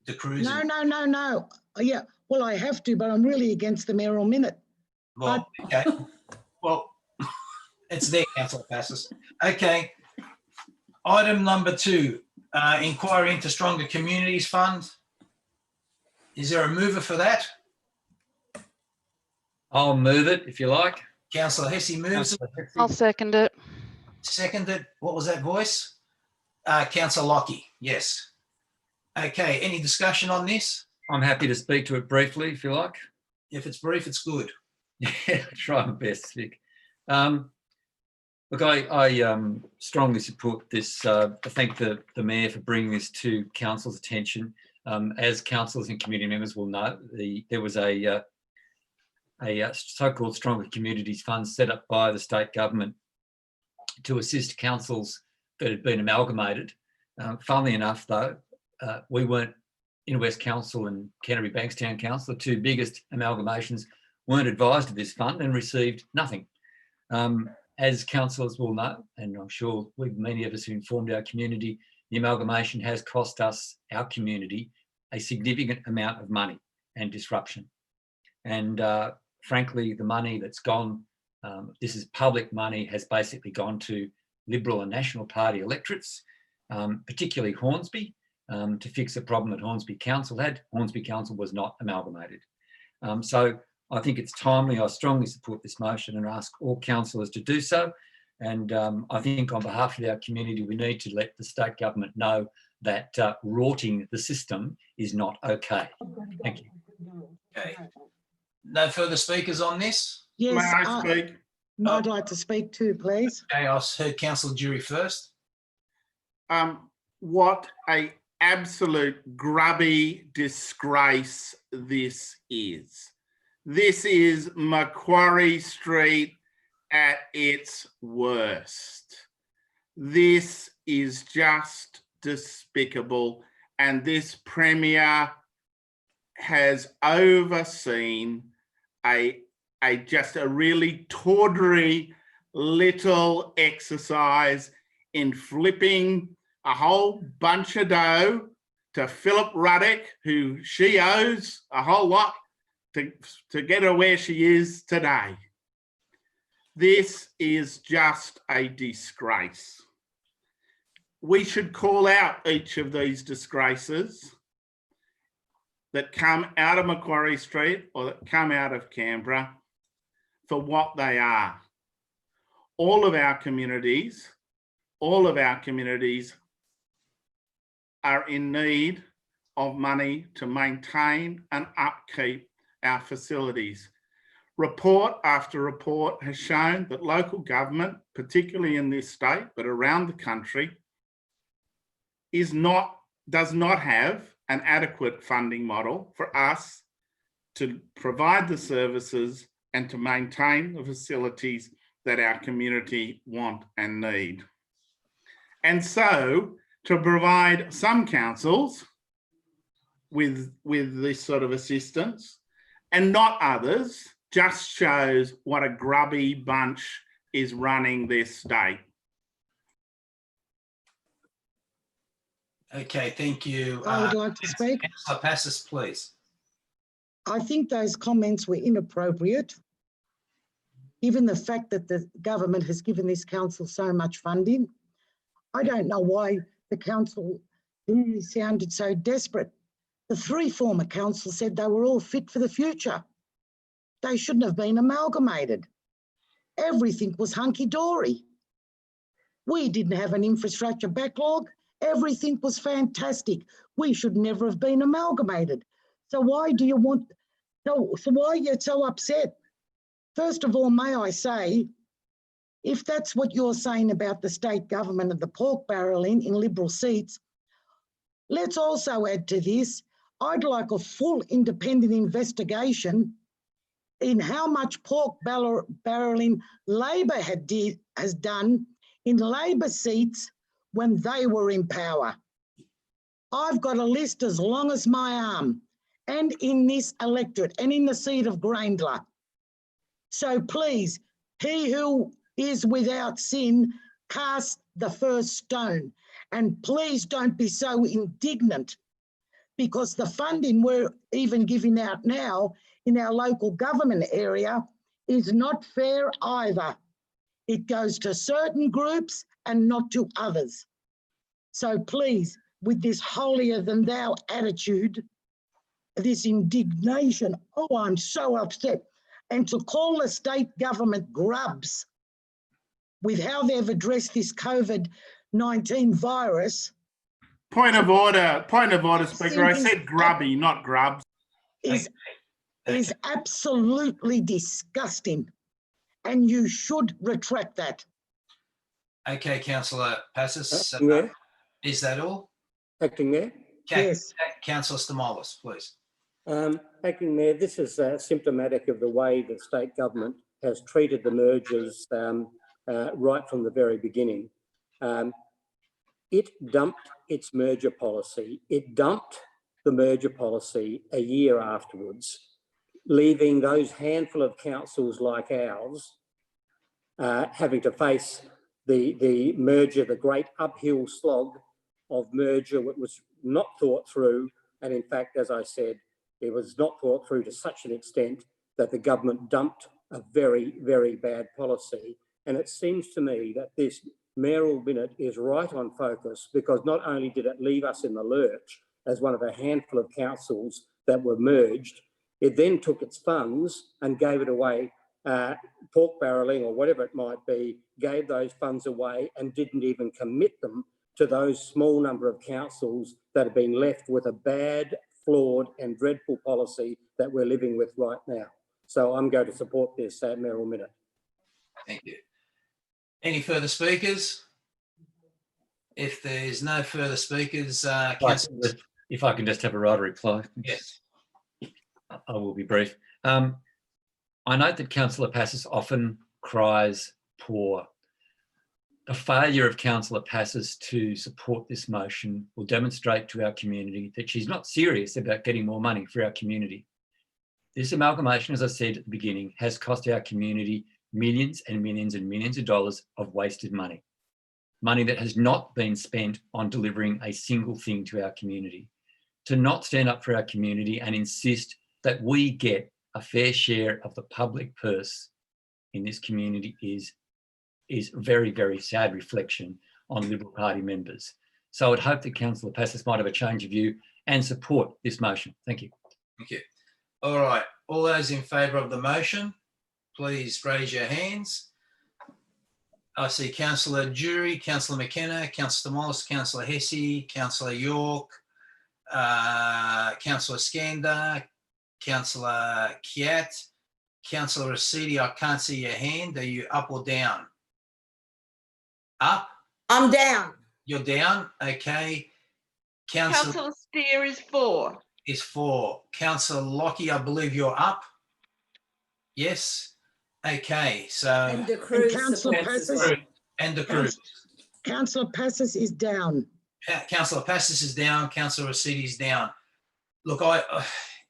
Speaker 1: De Cruz.
Speaker 5: No. Yeah, well, I have to, but I'm really against the mayoral minute.
Speaker 1: Well, okay. Well, it's there, Councillor Passos. Okay. Item number 2, inquiry into Stronger Communities Fund. Is there a mover for that?
Speaker 7: I'll move it if you like.
Speaker 1: Councillor Hesse moves it.
Speaker 12: I'll second it.
Speaker 1: Seconded. What was that voice? Councillor Lockie. Yes. Okay. Any discussion on this?
Speaker 7: I'm happy to speak to it briefly if you like.
Speaker 1: If it's brief, it's good.
Speaker 7: Yeah, try my best, Vic. Look, I strongly support this. I thank the Mayor for bringing this to Council's attention. As councillors and community members will know, there was a so-called Stronger Communities Fund set up by the state government to assist councils that had been amalgamated. Funnily enough, though, we weren't, Inner West Council and Canterbury Bankstown Council, the two biggest amalgamations, weren't advised of this fund and received nothing. As councillors will know, and I'm sure many of us who informed our community, the amalgamation has cost us, our community, a significant amount of money and disruption. And frankly, the money that's gone, this is public money, has basically gone to Liberal and National Party electorates, particularly Hornsby, to fix a problem that Hornsby Council had. Hornsby Council was not amalgamated. So I think it's timely. I strongly support this motion and ask all councillors to do so. And I think on behalf of our community, we need to let the state government know that rorting the system is not okay. Thank you.
Speaker 1: Okay. No further speakers on this?
Speaker 5: Yes,
Speaker 8: May I speak?
Speaker 5: I'd like to speak too, please.
Speaker 1: Okay, I heard Councillor Jury first.
Speaker 8: What a absolute grubby disgrace this is. This is Macquarie Street at its worst. This is just despicable, and this Premier has overseen just a really tawdry little exercise in flipping a whole bunch of dough to Philip Ruddock, who she owes a whole lot to get her where she is today. This is just a disgrace. We should call out each of these disgraces that come out of Macquarie Street or that come out of Canberra for what they are. All of our communities are in need of money to maintain and upkeep our facilities. Report after report has shown that local government, particularly in this state, but around the country, does not have an adequate funding model for us to provide the services and to maintain the facilities that our community want and need. And so to provide some councils with this sort of assistance and not others just shows what a grubby bunch is running this state.
Speaker 1: Okay, thank you.
Speaker 5: I would like to speak.
Speaker 1: Councillor Passis, please.
Speaker 5: I think those comments were inappropriate, given the fact that the government has given this council so much funding. I don't know why the council really sounded so desperate. The three former councils said they were all fit for the future. They shouldn't have been amalgamated. Everything was hunky-dory. We didn't have an infrastructure backlog. Everything was fantastic. We should never have been amalgamated. So why do you want, so why are you so upset? First of all, may I say, if that's what you're saying about the state government and the pork barrelling in Liberal seats, let's also add to this, I'd like a full independent investigation in how much pork barrelling Labor has done in Labor seats when they were in power. I've got a list as long as my arm, and in this electorate and in the seat of Grayndler. So please, he who is without sin, cast the first stone. And please don't be so indignant, because the funding we're even giving out now in our local government area is not fair either. It goes to certain groups and not to others. So please, with this holier than thou attitude, this indignation, oh, I'm so upset. And to call the state government grubs with how they've addressed this COVID-19 virus.
Speaker 8: Point of order, Speaker. I said grubby, not grubs.
Speaker 5: Is absolutely disgusting, and you should retract that.
Speaker 1: Okay, Councillor Passis, is that all?
Speaker 11: Acting Mayor?
Speaker 5: Yes.
Speaker 1: Councillor Stamoulis, please.
Speaker 11: Acting Mayor, this is symptomatic of the way the state government has treated the mergers right from the very beginning. It dumped its merger policy. It dumped the merger policy a year afterwards, leaving those handful of councils like ours having to face the merger, the great uphill slog of merger, which was not thought through. And in fact, as I said, it was not thought through to such an extent that the government dumped a very, very bad policy. And it seems to me that this mayoral minute is right on focus, because not only did it leave us in the lurch as one of a handful of councils that were merged, It then took its funds and gave it away, pork barrelling or whatever it might be, gave those funds away and didn't even commit them to those small number of councils that have been left with a bad, flawed and dreadful policy that we're living with right now. So I'm going to support this Mayoral Minute.
Speaker 1: Thank you. Any further speakers? If there's no further speakers, Councillor.
Speaker 7: If I can just have a right reply.
Speaker 1: Yes.
Speaker 7: I will be brief. I note that Councillor Passis often cries poor. The failure of Councillor Passis to support this motion will demonstrate to our community that she's not serious about getting more money for our community. This amalgamation, as I said at the beginning, has cost our community millions and millions and millions of dollars of wasted money. Money that has not been spent on delivering a single thing to our community. To not stand up for our community and insist that we get a fair share of the public purse in this community is very, very sad reflection on Liberal Party members. So I'd hope that Councillor Passis might have a change of view and support this motion. Thank you.
Speaker 1: Thank you. All right, all those in favour of the motion, please raise your hands. I see Councillor Jury, Councillor McKenna, Councillor Mollis, Councillor Hesse, Councillor York, Councillor Skander, Councillor Kiat, Councillor Rasidi. I can't see your hand. Are you up or down? Up?
Speaker 15: I'm down.
Speaker 1: You're down? Okay.
Speaker 15: Councillor Steer is for.
Speaker 1: Is for. Councillor Lockie, I believe you're up. Yes. Okay. So.
Speaker 10: And the Cruz
Speaker 5: Councillor Passis.
Speaker 1: And the Cruz.
Speaker 5: Councillor Passis is down.
Speaker 1: Councillor Passis is down. Councillor Rasidi is down. Look,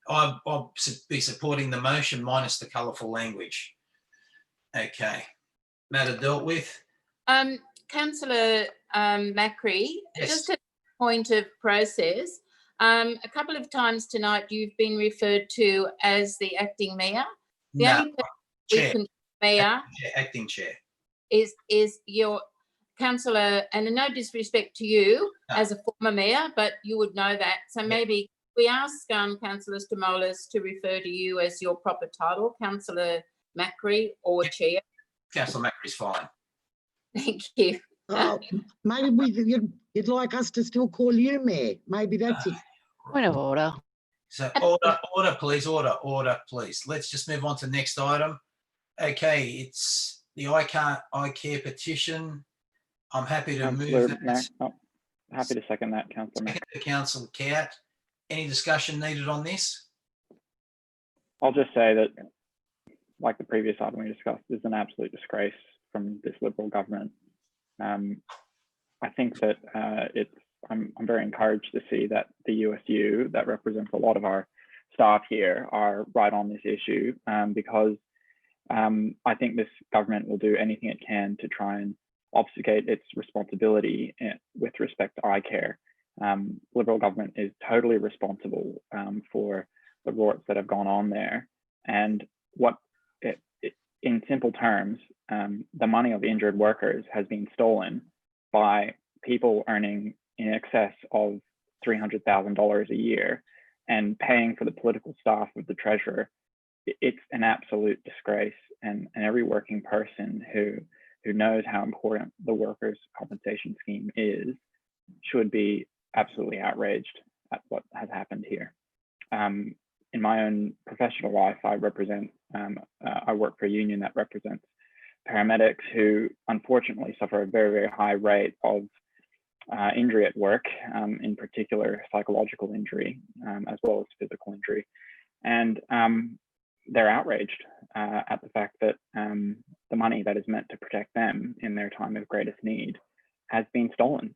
Speaker 1: I'll be supporting the motion minus the colourful language. Okay. Matter dealt with.
Speaker 9: Councillor Macri,
Speaker 1: Yes.
Speaker 9: just a point of process. A couple of times tonight you've been referred to as the acting mayor. The
Speaker 1: No,
Speaker 9: only person
Speaker 1: chair.
Speaker 9: mayor
Speaker 1: Acting chair.
Speaker 9: is your councillor, and no disrespect to you
Speaker 1: No.
Speaker 9: as a former mayor, but you would know that. So maybe we ask Councillor Stamolis to refer to you as your proper title, Councillor Macri or chair.
Speaker 1: Councillor Macri's fine.
Speaker 9: Thank you.
Speaker 5: Oh, maybe you'd like us to still call you mayor. Maybe that's it.
Speaker 12: Point of order.
Speaker 1: So order, please, order, please. Let's just move on to the next item. Okay, it's the ICARE petition. I'm happy to move that.
Speaker 6: Happy to second that, Councillor.
Speaker 1: Councillor Cat. Any discussion needed on this?
Speaker 6: I'll just say that, like the previous item we discussed, is an absolute disgrace from this Liberal government. I think that I'm very encouraged to see that the USU, that represents a lot of our staff here, are right on this issue, because I think this government will do anything it can to try and obfuscate its responsibility with respect to ICARE. Liberal government is totally responsible for the rorts that have gone on there, and in simple terms, the money of injured workers has been stolen by people earning in excess of $300,000 a year and paying for the political staff of the treasurer. It's an absolute disgrace, and every working person who knows how important the workers' compensation scheme is should be absolutely outraged at what has happened here. In my own professional life, I work for a union that represents paramedics who unfortunately suffer a very, very high rate of injury at work, in particular psychological injury, as well as physical injury. And they're outraged at the fact that the money that is meant to protect them in their time of greatest need has been stolen.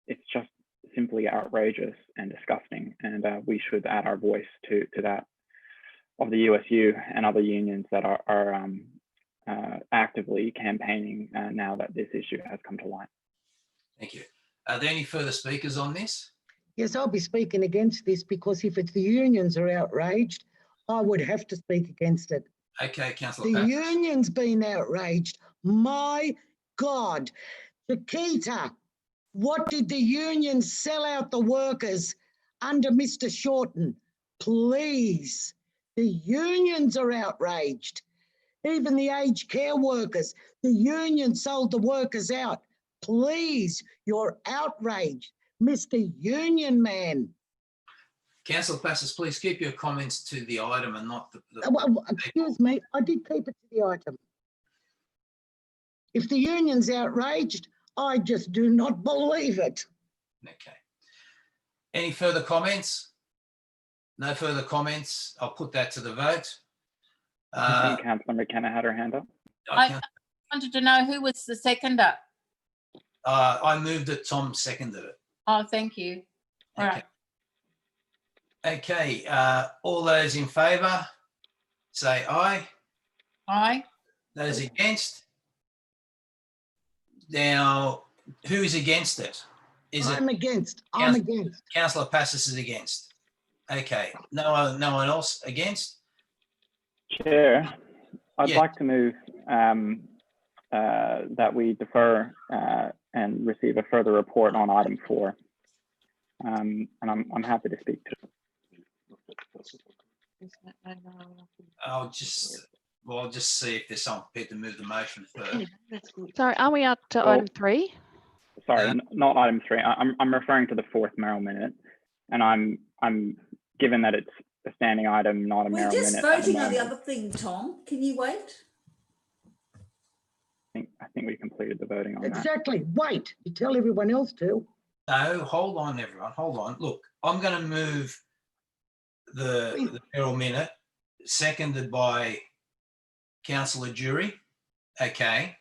Speaker 6: It's just simply outrageous and disgusting, and we should add our voice to that of the USU and other unions that are actively campaigning now that this issue has come to light.
Speaker 1: Thank you. Are there any further speakers on this?
Speaker 5: Yes, I'll be speaking against this, because if it's the unions are outraged, I would have to speak against it.
Speaker 1: Okay, Councillor
Speaker 5: The
Speaker 1: Passis.
Speaker 5: union's been outraged. My God. Chiquita, what did the union sell out the workers under Mr. Shorten? please. The unions are outraged. Even the aged care workers, the union sold the workers out. Please, you're outraged, Mr. Union Man.
Speaker 1: Councillor Passes, please keep your comments to the item and not the
Speaker 5: Excuse me, I did keep it to the item. If the union's outraged, I just do not believe it.
Speaker 1: Okay. Any further comments? No further comments. I'll put that to the vote.
Speaker 6: I think Councillor McKenna had her hand up.
Speaker 9: I wanted to know who was the seconder.
Speaker 1: I moved it. Tom seconded it.
Speaker 9: Oh, thank you. All right.
Speaker 1: Okay. All those in favour, say aye.
Speaker 9: Aye.
Speaker 1: Those against? Now, who's against it?
Speaker 5: I'm against. I'm against.
Speaker 1: Councillor Passes is against. Okay. No one else against?
Speaker 6: Chair, I'd like to move that we defer and receive a further report on item 4. And I'm happy to speak to it.
Speaker 1: I'll just see if there's someone prepared to move the motion first.
Speaker 12: Sorry, are we up to item 3?
Speaker 6: Sorry, not item 3. I'm referring to the 4th mayoral minute, and I'm given that it's a standing item, not a mayoral minute.
Speaker 10: We're just voting on the other thing, Tom. Can you wait?
Speaker 6: I think we completed the voting on that.
Speaker 5: Exactly. Wait. You tell everyone else to.
Speaker 1: No, hold on, everyone. Hold on. Look, I'm going to move the mayoral minute, seconded by Councillor Jury. Okay.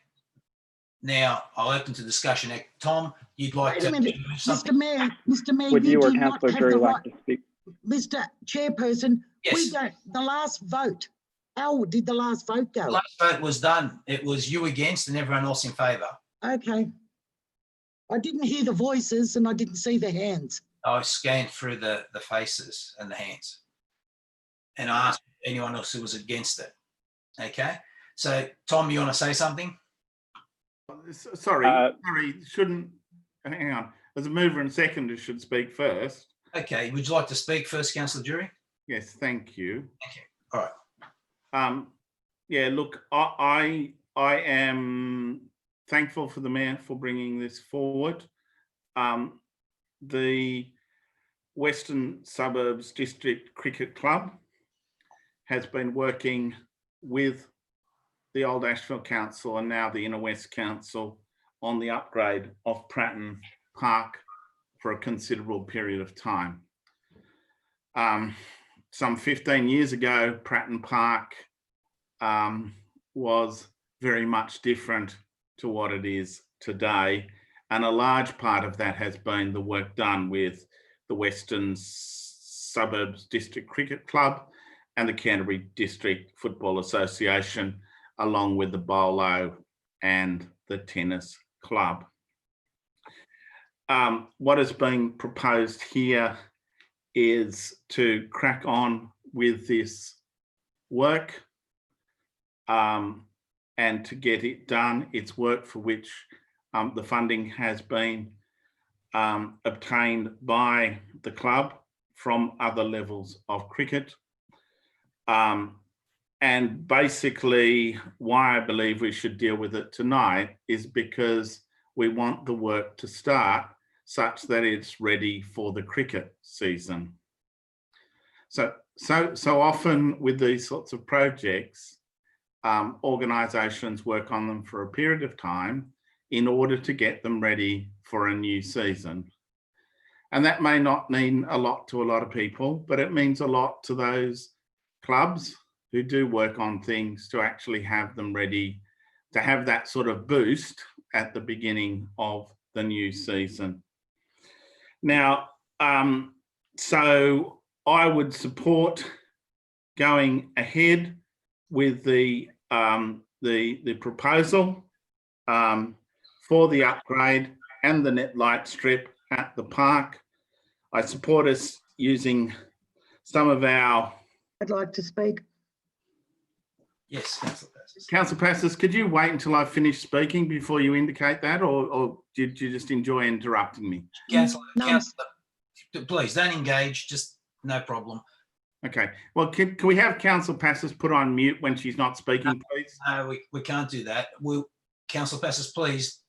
Speaker 1: Now I'll open to discussion. Tom, you'd like to move something?
Speaker 5: Mr. Mayor,
Speaker 6: Would you or
Speaker 5: do not
Speaker 6: Councillor
Speaker 5: have
Speaker 6: Jury
Speaker 5: the
Speaker 6: like
Speaker 5: right.
Speaker 6: to speak?
Speaker 5: Mr. Chairperson,
Speaker 1: Yes.
Speaker 5: we don't. The last vote. How did the last vote go?
Speaker 1: The last vote was done. It was you against and everyone else in favour.
Speaker 5: Okay. I didn't hear the voices and I didn't see the hands.
Speaker 1: I scanned through the faces and the hands, and I asked anyone else who was against it. Okay. So, Tom, you want to say something?
Speaker 8: Sorry, shouldn't, hang on. As a mover and seconder should speak first.
Speaker 1: Okay. Would you like to speak first, Councillor Jury?
Speaker 8: Yes, thank you.
Speaker 1: Thank you. All right.
Speaker 8: Yeah, look, I am thankful for the Mayor for bringing this forward. The Western Suburbs District Cricket Club has been working with the Old Ashfield Council and now the Inner West Council on the upgrade of Pratten Park for a considerable period of time. Some 15 years ago, Pratten Park was very much different to what it is today. And a large part of that has been the work done with the Western Suburbs District Cricket Club and the Canterbury District Football Association, along with the Bolo and the Tennis Club. What is being proposed here is to crack on with this work and to get it done. It's work for which the funding has been obtained by the club from other levels of cricket. And basically why I believe we should deal with it tonight is because we want the work to start such that it's ready for the cricket season. So often with these sorts of projects, organisations work on them for a period of time in order to get them ready for a new season. And that may not mean a lot to a lot of people, but it means a lot to those clubs who do work on things to actually have them ready to have that sort of boost at the beginning of the new season. Now, so I would support going ahead with the proposal for the upgrade and the net light strip at the park. I support us using some of our...
Speaker 5: I'd like to speak.
Speaker 1: Yes, Councillor Passes.
Speaker 8: Councillor Passes, could you wait until I finish speaking before you indicate that, or did you just enjoy interrupting me?
Speaker 1: Councillor, please don't engage, just no problem.
Speaker 8: Okay. Well, can we have Councillor Passes put on mute when she's not speaking, please?
Speaker 1: No, we can't do that. Councillor Passes, please,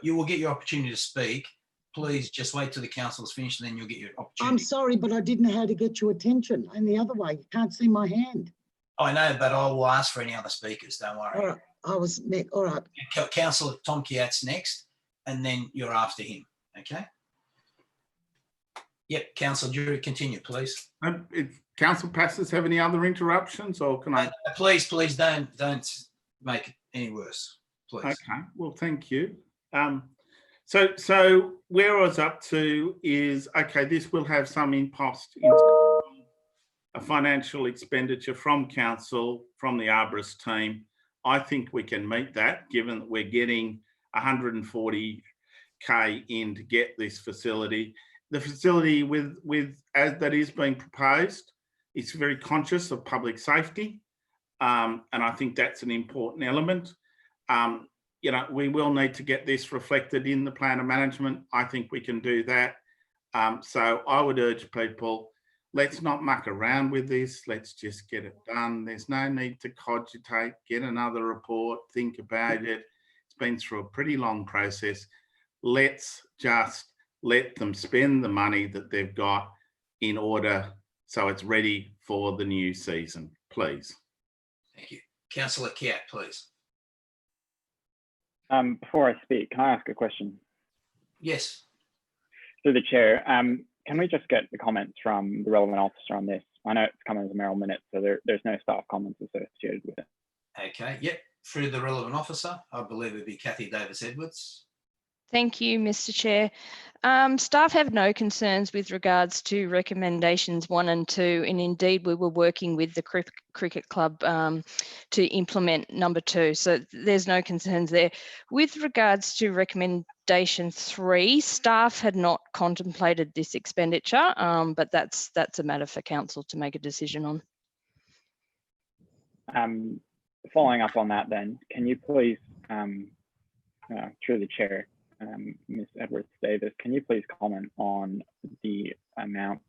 Speaker 1: you will get your opportunity to speak. Please just wait till the council's finished and then you'll get your opportunity.
Speaker 5: I'm sorry, but I didn't know how to get your attention. And the other way, you can't see my hand.
Speaker 1: I know, but I will ask for any other speakers, don't worry.
Speaker 5: All right, I was next. All right.
Speaker 1: Councillor Tom Kiat's next, and then you're after him, okay? Yep, Councillor Jury, continue, please.
Speaker 8: If Council Passes have any other interruptions, or can I?
Speaker 1: Please don't make it any worse, please.
Speaker 8: Okay, well, thank you. So where I was up to is, okay, this will have some impost into a financial expenditure from council, from the arborist team. I think we can meet that, given that we're getting 140K in to get this facility. The facility as that is being proposed, it's very conscious of public safety, and I think that's an important element. You know, we will need to get this reflected in the plan of management. I think we can do that. So I would urge people, let's not muck around with this. Let's just get it done. There's no need to cogitate, get another report, think about it. It's been through a pretty long process. Let's just let them spend the money that they've got in order so it's ready for the new season, please.
Speaker 1: Thank you. Councillor Kiat, please.
Speaker 6: Before I speak, can I ask a question?
Speaker 1: Yes.
Speaker 6: Through the chair, can we just get the comments from the relevant officer on this? I know it's coming as a mayoral minute, so there's no staff comments associated with it.
Speaker 1: Okay, yep. Through the relevant officer, I believe it'd be Kathy Davis-Edwards.
Speaker 13: Thank you, Mr. Chair. Staff have no concerns with regards to recommendations 1 and 2, and indeed we were working with the cricket club to implement number 2, so there's no concerns there. With regards to recommendation 3, staff had not contemplated this expenditure, but that's a matter for council to make a decision on.
Speaker 6: Following up on that then, can you please, through the chair, Ms. Edwards-Davis, can you please comment on the amount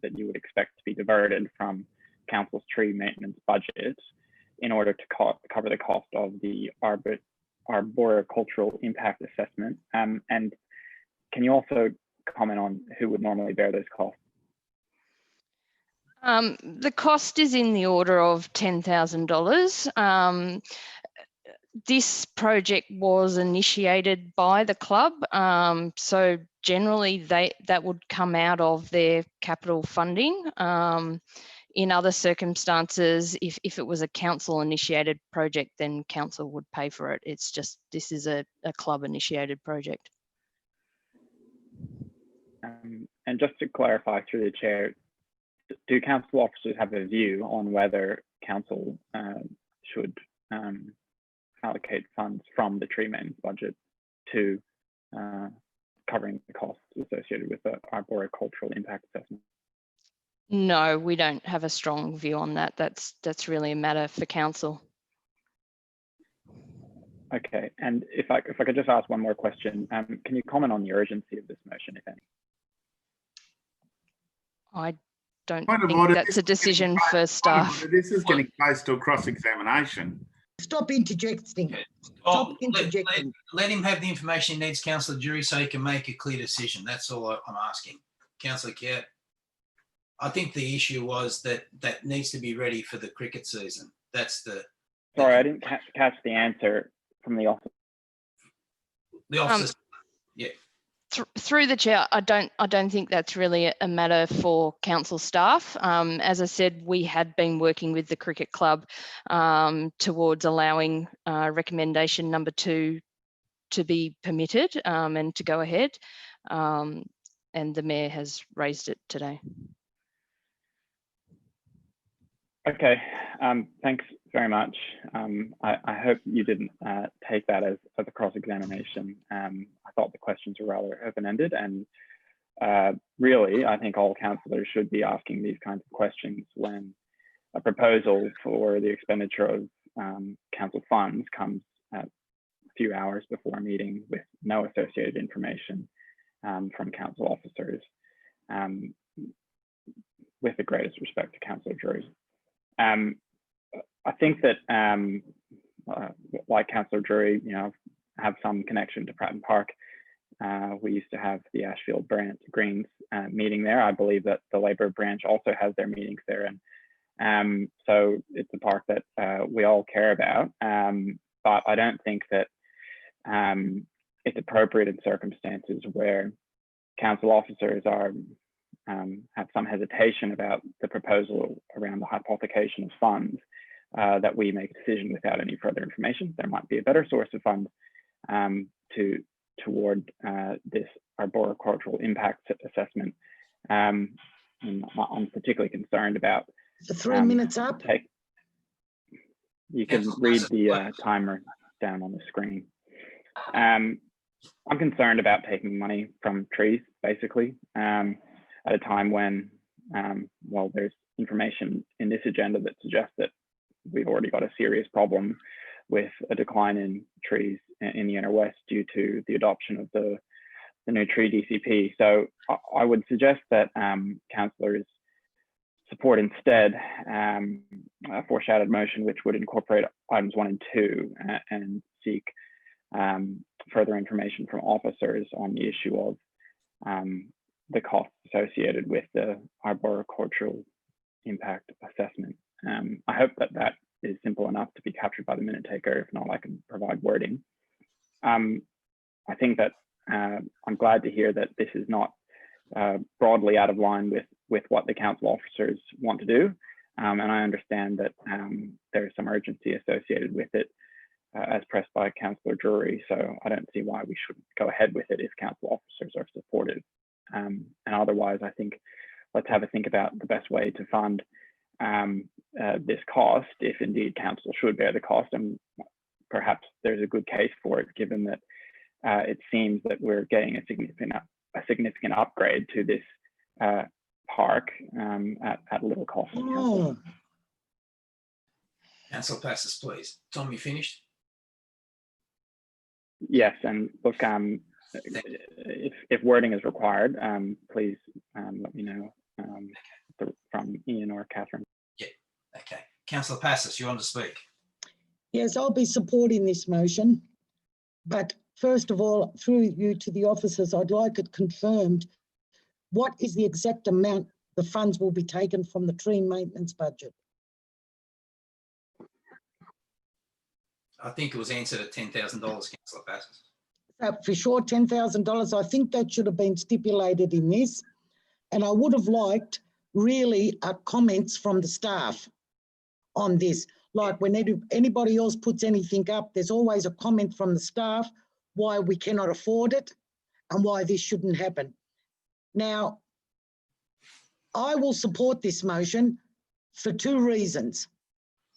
Speaker 6: that you would expect to be diverted from council's tree maintenance budget in order to cover the cost of the arboricultural impact assessment? And can you also comment on who would normally bear those costs?
Speaker 13: The cost is in the order of $10,000. This project was initiated by the club, so generally that would come out of their capital funding. In other circumstances, if it was a council initiated project, then council would pay for it. It's just, this is a club initiated project.
Speaker 6: And just to clarify through the chair, do council officers have a view on whether council should allocate funds from the tree maintenance budget to covering the costs associated with the arboricultural impact assessment?
Speaker 13: No, we don't have a strong view on that. That's really a matter for council.
Speaker 6: Okay, and if I could just ask one more question, can you comment on the urgency of this motion, if any?
Speaker 13: I don't think that's a decision for staff.
Speaker 8: This is getting close to a cross-examination.
Speaker 5: Stop interjecting. Stop interjecting.
Speaker 1: Let him have the information he needs, Councillor Jury, so he can make a clear decision. That's all I'm asking. Councillor Kiat, I think the issue was that needs to be ready for the cricket season. That's the...
Speaker 6: Sorry, I didn't catch the answer from the officer.
Speaker 1: The officer, yeah.
Speaker 13: Through the chair, I don't think that's really a matter for council staff. As I said, we had been working with the cricket club towards allowing recommendation number 2 to be permitted and to go ahead. And the mayor has raised it today.
Speaker 6: Okay, thanks very much. I hope you didn't take that as a cross-examination. I thought the questions were rather open-ended, and really, I think all councillors should be asking these kinds of questions when a proposal for the expenditure of council funds comes a few hours before a meeting with no associated information from council officers. with the greatest respect to Councillor Drury. I think that, like Councillor Drury, have some connection to Pratten Park. We used to have the Ashfield branch Greens meeting there. I believe that the Labor branch also has their meetings there, and so it's a park that we all care about. But I don't think that it's appropriate in circumstances where council officers have some hesitation about the proposal around the hypothecation of funds, that we make a decision without any further information. There might be a better source of funds toward this arboricultural impact assessment. I'm particularly concerned about.
Speaker 5: The 3 minutes up.
Speaker 6: You can read the timer down on the screen. I'm concerned about taking money from trees, basically, at a time when, well, there's information in this agenda that suggests that we've already got a serious problem with a decline in trees in the inner west due to the adoption of the new tree DCP. So I would suggest that councillors support instead a foreshadowed motion which would incorporate items 1 and 2 and seek further information from officers on the issue of the costs associated with the arboricultural impact assessment. I hope that that is simple enough to be captured by the minute taker. If not, I can provide wording. I think that I'm glad to hear that this is not broadly out of line with what the council officers want to do. And I understand that there's some urgency associated with it as pressed by Councillor Drury. So I don't see why we shouldn't go ahead with it if council officers are supportive. And otherwise, I think let's have a think about the best way to fund this cost, if indeed council should bear the cost. And perhaps there's a good case for it, given that it seems that we're getting a significant upgrade to this park at little cost.
Speaker 1: Council passes, please. Tom, you finished?
Speaker 6: Yes, and look, if wording is required, please let me know from Ian or Catherine.
Speaker 1: Yeah, okay. Councillor Passis, you want to speak?
Speaker 5: Yes, I'll be supporting this motion, but first of all, through you to the officers, I'd like it confirmed what is the exact amount the funds will be taken from the tree maintenance budget.
Speaker 1: I think it was answered at $10,000, Councillor Passis.
Speaker 5: For sure, $10,000. I think that should have been stipulated in this. And I would have liked really comments from the staff on this. Like when anybody else puts anything up, there's always a comment from the staff why we cannot afford it and why this shouldn't happen. Now, I will support this motion for 2 reasons.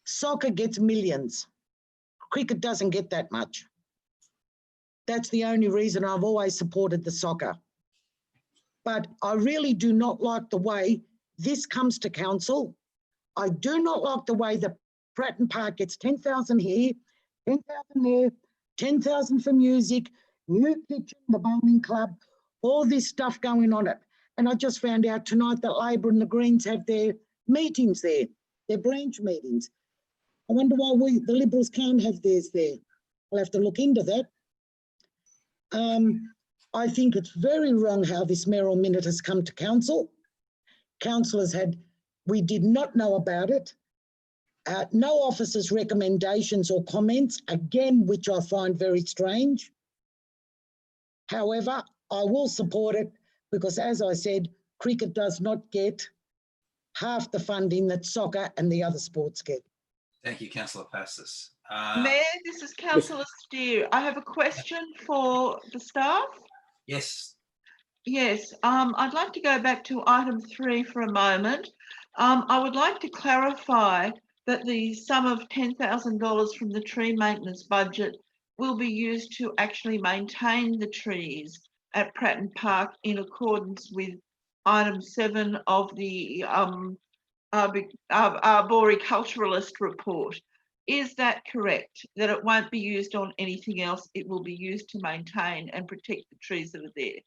Speaker 5: Soccer gets millions. Cricket doesn't get that much. That's the only reason I've always supported the soccer. But I really do not like the way this comes to council. I do not like the way that Pratten Park gets 10,000 here, 10,000 there, 10,000 for music, new kitchen, the bowling club, all this stuff going on it. And I just found out tonight that Labor and the Greens have their meetings there, their branch meetings. I wonder why the Liberals can't have theirs there. I'll have to look into that. I think it's very wrong how this mayoral minute has come to council. Councillors we did not know about it. No officers' recommendations or comments, again, which I find very strange. However, I will support it because, as I said, cricket does not get half the funding that soccer and the other sports get.
Speaker 1: Thank you, Councillor Passis.
Speaker 15: Mayor, this is Councillor Steer. I have a question for the staff.
Speaker 1: Yes.
Speaker 15: Yes, I'd like to go back to item 3 for a moment. I would like to clarify that the sum of $10,000 from the tree maintenance budget will be used to actually maintain the trees at Pratten Park in accordance with item 7 of the arboriculturalist report. Is that correct? That it won't be used on anything else? It will be used to maintain and protect the trees that are there?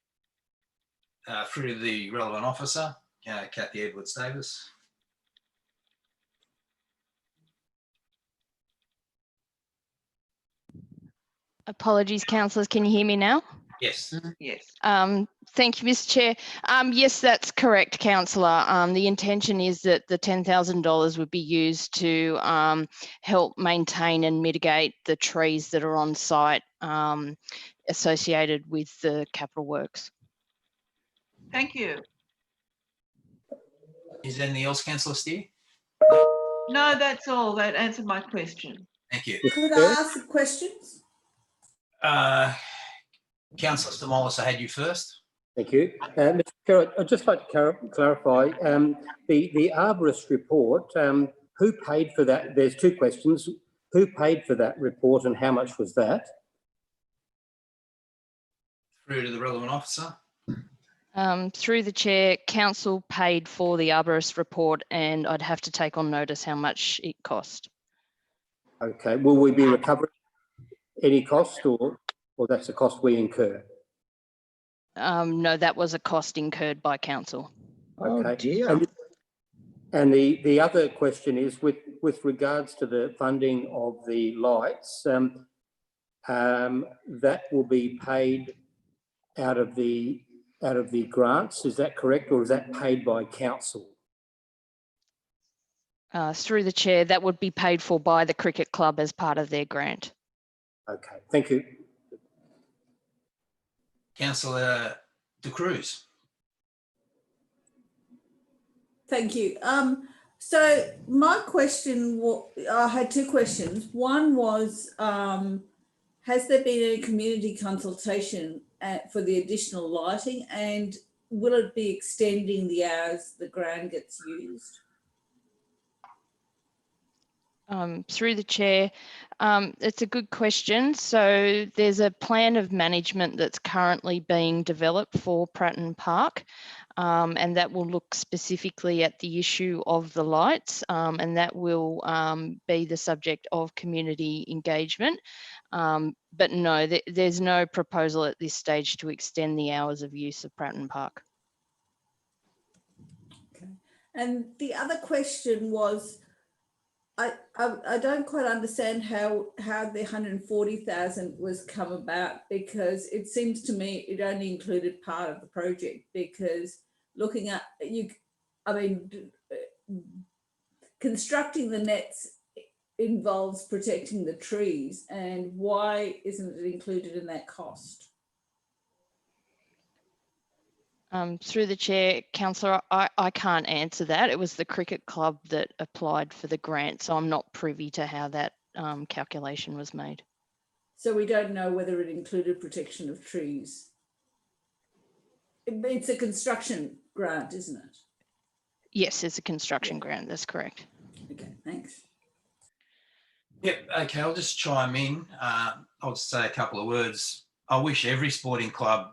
Speaker 1: Through the relevant officer. Kathy Edwards-Davis.
Speaker 13: Apologies, councillors. Can you hear me now?
Speaker 1: Yes.
Speaker 15: Yes.
Speaker 13: Thank you, Mr. Chair. Yes, that's correct, councillor. The intention is that the $10,000 would be used to help maintain and mitigate the trees that are on site associated with the capital works.
Speaker 15: Thank you.
Speaker 1: Is there anything else, Councillor Steer?
Speaker 15: No, that's all. That answered my question.
Speaker 1: Thank you.
Speaker 10: Could I ask the questions?
Speaker 1: Councillor Stamoulis, I had you first.
Speaker 11: Thank you. Mr. Chair, I'd just like to clarify the arborist report, who paid for that? There's two questions. Who paid for that report and how much was that?
Speaker 1: Through to the relevant officer.
Speaker 13: Through the chair, council paid for the arborist report and I'd have to take on notice how much it cost.
Speaker 11: Okay, will we be recovering any cost or that's a cost we incur?
Speaker 13: No, that was a cost incurred by council.
Speaker 11: Okay.
Speaker 5: Oh dear.
Speaker 11: And the other question is with regards to the funding of the lights, that will be paid out of the grants, is that correct, or is that paid by council?
Speaker 13: Through the chair, that would be paid for by the cricket club as part of their grant.
Speaker 11: Okay, thank you.
Speaker 1: Councillor De Cruz.
Speaker 10: Thank you. So my question, I had two questions. One was, has there been any community consultation for the additional lighting, and will it be extending the hours the ground gets used?
Speaker 13: Through the chair, it's a good question. So there's a plan of management that's currently being developed for Pratten Park, and that will look specifically at the issue of the lights, and that will be the subject of community engagement. But no, there's no proposal at this stage to extend the hours of use of Pratten Park.
Speaker 10: Okay. And the other question was, I don't quite understand how the 140,000 was come about, because it seems to me it only included part of the project, because looking at constructing the nets involves protecting the trees, and why isn't it included in that cost?
Speaker 13: Through the chair, councillor, I can't answer that. It was the cricket club that applied for the grant, so I'm not privy to how that calculation was made.
Speaker 10: So we don't know whether it included protection of trees. It's a construction grant, isn't it?
Speaker 13: Yes, it's a construction grant, that's correct.
Speaker 10: Okay, thanks.
Speaker 1: Yep, okay, I'll just chime in. I'll just say a couple of words. I wish every sporting club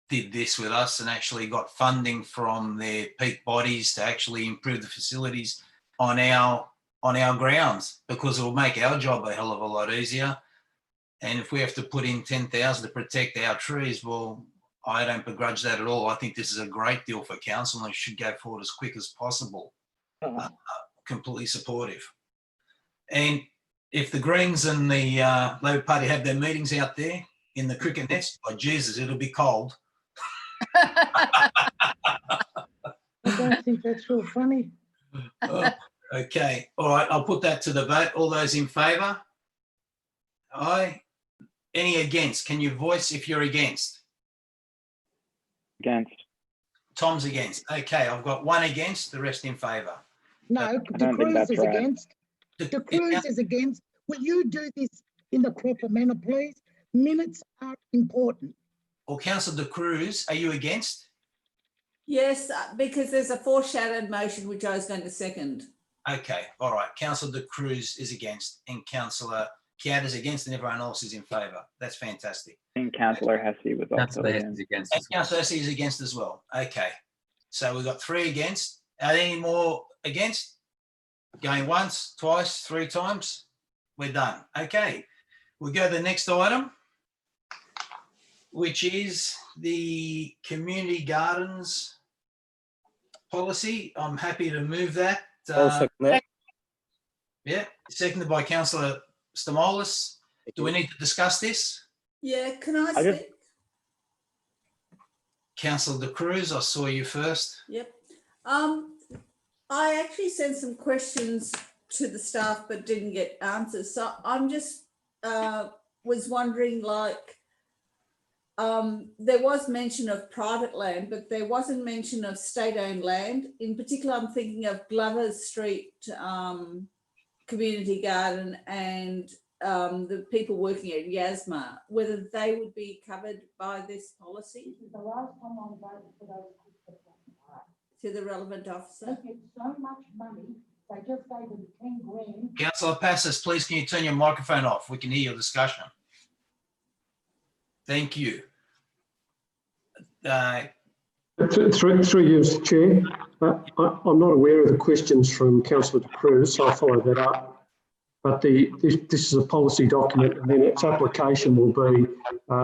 Speaker 1: did this with us and actually got funding from their peak bodies to actually improve the facilities on our grounds, because it will make our job a hell of a lot easier. And if we have to put in 10,000 to protect our trees, well, I don't begrudge that at all. I think this is a great deal for council and it should go forward as quick as possible. Completely supportive. And if the Greens and the Labor Party have their meetings out there in the cricket nets, oh Jesus, it'll be cold.
Speaker 5: I don't think that's real funny.
Speaker 1: Okay, all right, I'll put that to the vote. All those in favour? Aye. Any against? Can you voice if you're against?
Speaker 6: Against.
Speaker 1: Tom's against. Okay, I've got one against, the rest in favour.
Speaker 5: No, De Cruz is against. De Cruz is against. Will you do this in the proper manner, please? Minutes are important.
Speaker 1: Or Councillor De Cruz, are you against?
Speaker 10: Yes, because there's a foreshadowed motion which I was going to second.
Speaker 1: Okay, all right. Councillor De Cruz is against and Councillor Chiat is against and everyone else is in favour. That's fantastic.
Speaker 6: And Councillor Hesse was also
Speaker 1: against. And Councillor Hesse is against as well. Okay, so we've got 3 against. Are there any more against? Going once, twice, 3 times? We're done. Okay, we'll go to the next item, which is the community gardens policy. I'm happy to move that.
Speaker 11: I'll second that.
Speaker 1: Yeah, seconded by Councillor Stamoulis. Do we need to discuss this?
Speaker 10: Yeah, can I
Speaker 11: I just-
Speaker 10: speak?
Speaker 1: Councillor De Cruz, I saw you first.
Speaker 10: Yep. I actually sent some questions to the staff but didn't get answers. So I'm just was wondering, like, there was mention of private land, but there wasn't mention of state-owned land. In particular, I'm thinking of Glover Street Community Garden and the people working at Yasma, whether they would be covered by this policy.
Speaker 5: The last time I voted for those
Speaker 10: To the relevant officer.
Speaker 5: they get so much money, they just gave them 10 grand.
Speaker 1: Councillor Passos, please can you turn your microphone off? We can hear your discussion. Thank you.
Speaker 16: Through you, Mr. Chair. I'm not aware of the questions from Councillor De Cruz, so I'll follow that up. But this is a policy document, and then its application will be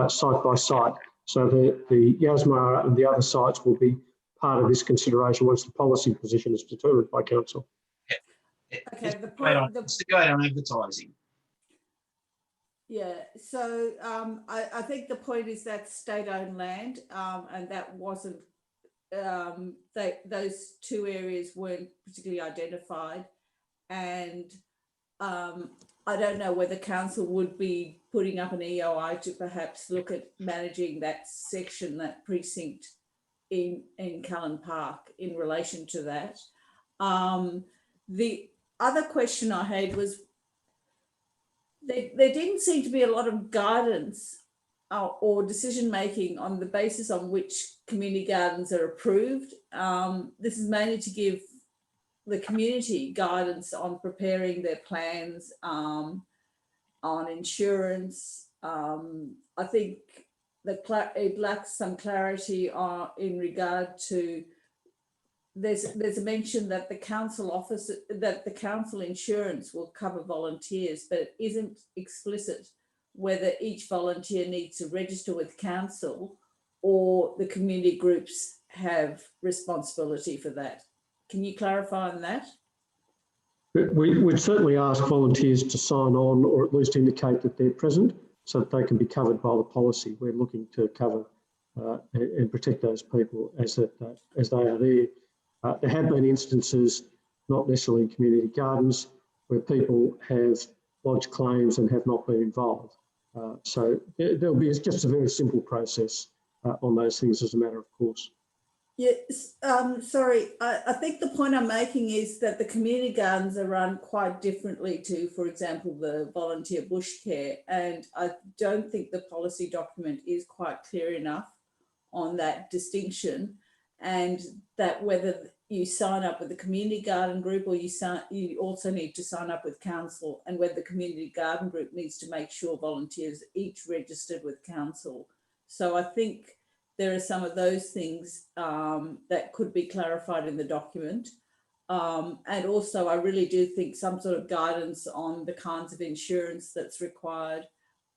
Speaker 16: site by site. So the Yasma and the other sites will be part of this consideration once the policy position is determined by council.
Speaker 10: Okay,
Speaker 1: It's the guide on advertising.
Speaker 10: Yeah, so I think the point is that state-owned land, and that wasn't, those two areas weren't particularly identified. And I don't know whether council would be putting up an EOI to perhaps look at managing that section, that precinct in Cullen Park in relation to that. The other question I had was, there didn't seem to be a lot of guidance or decision making on the basis on which community gardens are approved. This is mainly to give the community guidance on preparing their plans, on insurance. I think that it lacks some clarity in regard to, there's a mention that the council office, that the council insurance will cover volunteers, but it isn't explicit whether each volunteer needs to register with council or the community groups have responsibility for that. Can you clarify on that?
Speaker 16: We'd certainly ask volunteers to sign on, or at least indicate that they're present, so that they can be covered by the policy. We're looking to cover and protect those people as they are there. There have been instances, not necessarily in community gardens, where people have lodged claims and have not been involved. So there'll be just a very simple process on those things as a matter of course.
Speaker 10: Yes, sorry, I think the point I'm making is that the community gardens are run quite differently to, for example, the volunteer bush care, and I don't think the policy document is quite clear enough on that distinction, and that whether you sign up with the community garden group or you also need to sign up with council, and whether the community garden group needs to make sure volunteers each registered with council. So I think there are some of those things that could be clarified in the document. And also I really do think some sort of guidance on the kinds of insurance that's required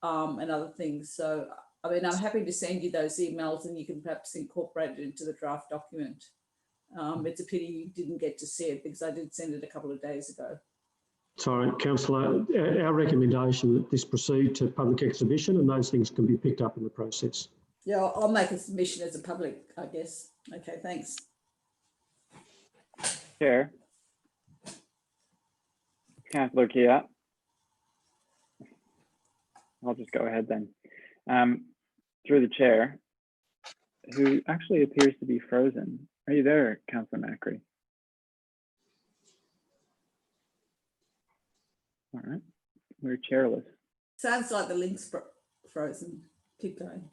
Speaker 10: and other things. So, I mean, I'm happy to send you those emails and you can perhaps incorporate it into the draft document. It's a pity you didn't get to see it because I did send it a couple of days ago.
Speaker 16: Sorry, Councillor, our recommendation that this proceed to public exhibition and those things can be picked up in the process.
Speaker 10: Yeah, I'll make a submission as a public, I guess. Okay, thanks.
Speaker 6: Chair. Councillor Kia. I'll just go ahead then. Through the chair, who actually appears to be frozen. Are you there, Councillor Macri? All right, we're chairless.
Speaker 10: Sounds like the link's frozen. Keep going.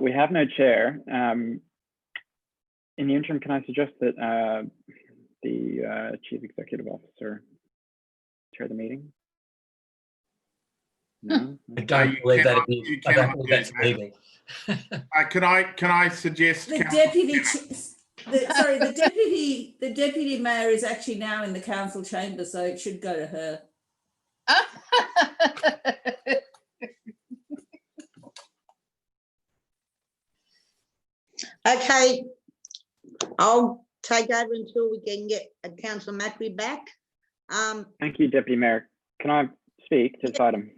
Speaker 6: We have no chair. In the interim, can I suggest that the Chief Executive Officer chair the meeting? No?
Speaker 7: I don't believe that I don't believe that's legal.
Speaker 8: Can I suggest
Speaker 10: the deputy? Sorry, the deputy mayor is actually now in the council chamber, so it should go to her.
Speaker 17: Okay, I'll take over until we can get Councillor Macri back.
Speaker 6: Thank you, Deputy Mayor. Can I speak to this item?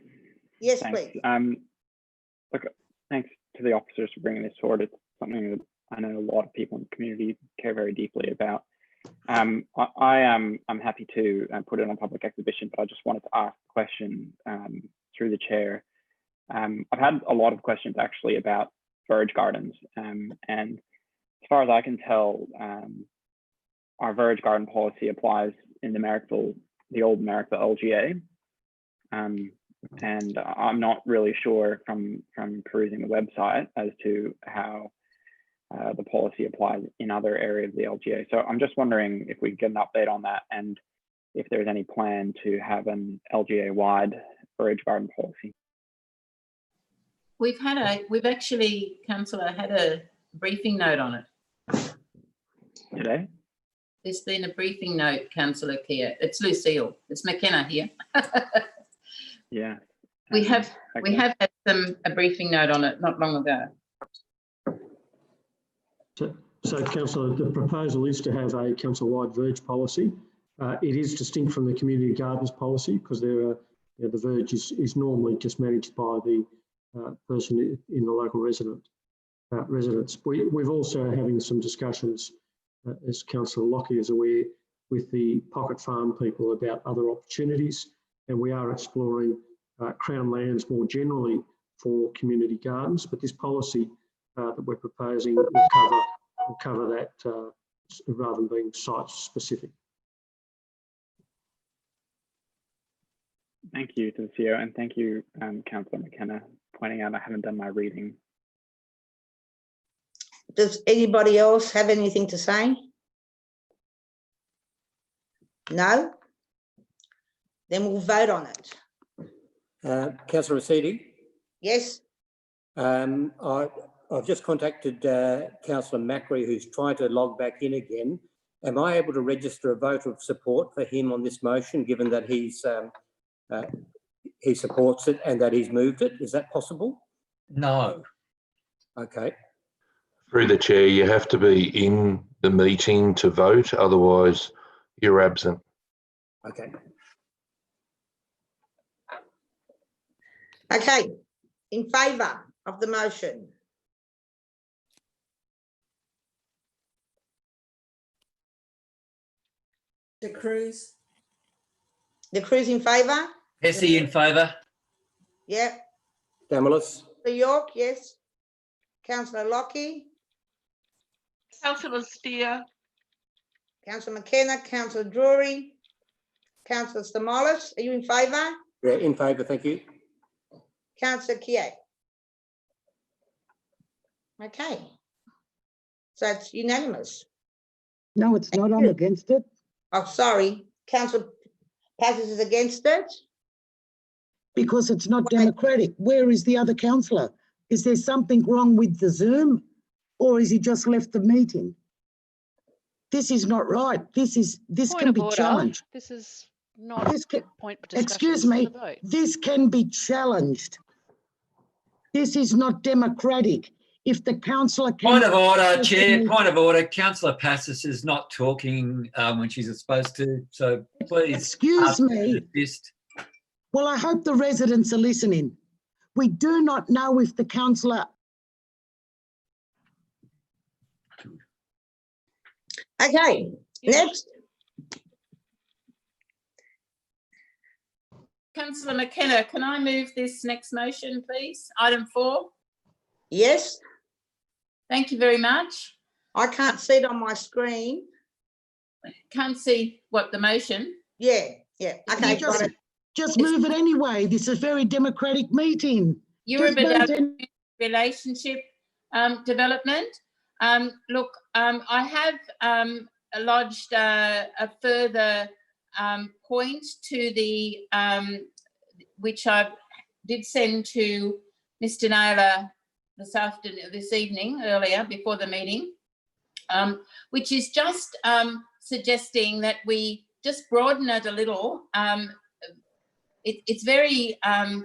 Speaker 17: Yes,
Speaker 6: Thanks.
Speaker 17: please.
Speaker 6: Look, thanks to the officers for bringing this forward. It's something that I know a lot of people in the community care very deeply about. I'm happy to put it on public exhibition, but I just wanted to ask a question through the chair. I've had a lot of questions actually about verge gardens, and as far as I can tell, our verge garden policy applies in the old Marrickville LGA, and I'm not really sure from perusing the website as to how the policy applies in other areas of the LGA. So I'm just wondering if we could get an update on that, and if there's any plan to have an LGA-wide verge garden policy.
Speaker 9: We've actually, Councillor, had a briefing note on it.
Speaker 6: Today?
Speaker 9: There's been a briefing note, Councillor Keir. It's Lucille. It's McKenna here.
Speaker 6: Yeah.
Speaker 9: We have
Speaker 6: Okay.
Speaker 9: had a briefing note on it not long ago.
Speaker 16: So Councillor, the proposal is to have a council-wide verge policy. It is distinct from the community gardens policy because the verge is normally just managed by the person in the local residence. We've also having some discussions, as Councillor Lockie is aware, with the pocket farm people about other opportunities, and we are exploring Crown lands more generally for community gardens, but this policy that we're proposing will cover that rather than being site specific.
Speaker 6: Thank you to the CEO, and thank you, Councillor McKenna, pointing out I haven't done my reading.
Speaker 17: Does anybody else have anything to say? No? Then we'll vote on it.
Speaker 11: Councillor Rescind?
Speaker 17: Yes?
Speaker 11: I've just contacted Councillor Macri, who's tried to log back in again. Am I able to register a vote of support for him on this motion, given that he supports it and that he's moved it? Is that possible?
Speaker 7: No.
Speaker 11: Okay.
Speaker 14: Through the chair, you have to be in the meeting to vote, otherwise you're absent.
Speaker 11: Okay.
Speaker 17: Okay. In favour of the motion?
Speaker 10: De Cruz.
Speaker 17: De Cruz in favour?
Speaker 7: Hesse in favour.
Speaker 17: Yeah.
Speaker 11: Damalis?
Speaker 17: The York, yes. Councillor Lockie?
Speaker 15: Councillor Steer.
Speaker 17: Councillor McKenna, Councillor Drury, Councillor Stamalis, are you in favour?
Speaker 11: Yeah, in favour, thank you.
Speaker 17: Councillor Keir? Okay. So it's unanimous.
Speaker 5: No, it's not. I'm against it.
Speaker 17: Oh, sorry. Councillor Passes is against it?
Speaker 5: Because it's not democratic. Where is the other councillor? Is there something wrong with the Zoom, or is he just left the meeting? This is not right. This can be challenged.
Speaker 12: This is not a point for discussion.
Speaker 5: Excuse me, this can be challenged. This is not democratic. If the councillor can...
Speaker 7: Point of order, Chair, point of order. Councillor Passis is not talking when she's supposed to, so please...
Speaker 5: Excuse me. Well, I hope the residents are listening. We do not know if the councillor...
Speaker 17: Okay, next.
Speaker 9: Councillor McKenna, can I move this next motion, please? Item 4.
Speaker 17: Yes.
Speaker 9: Thank you very much.
Speaker 17: I can't see it on my screen.
Speaker 9: Can't see what the motion?
Speaker 17: Yeah. Okay,
Speaker 5: just move it anyway. This is a very democratic meeting.
Speaker 9: Eurobodalla relationship development. Look, I have lodged a further point to the which I did send to Mr. Naylor this evening, earlier before the meeting, which is just suggesting that we just broaden it a little. It's very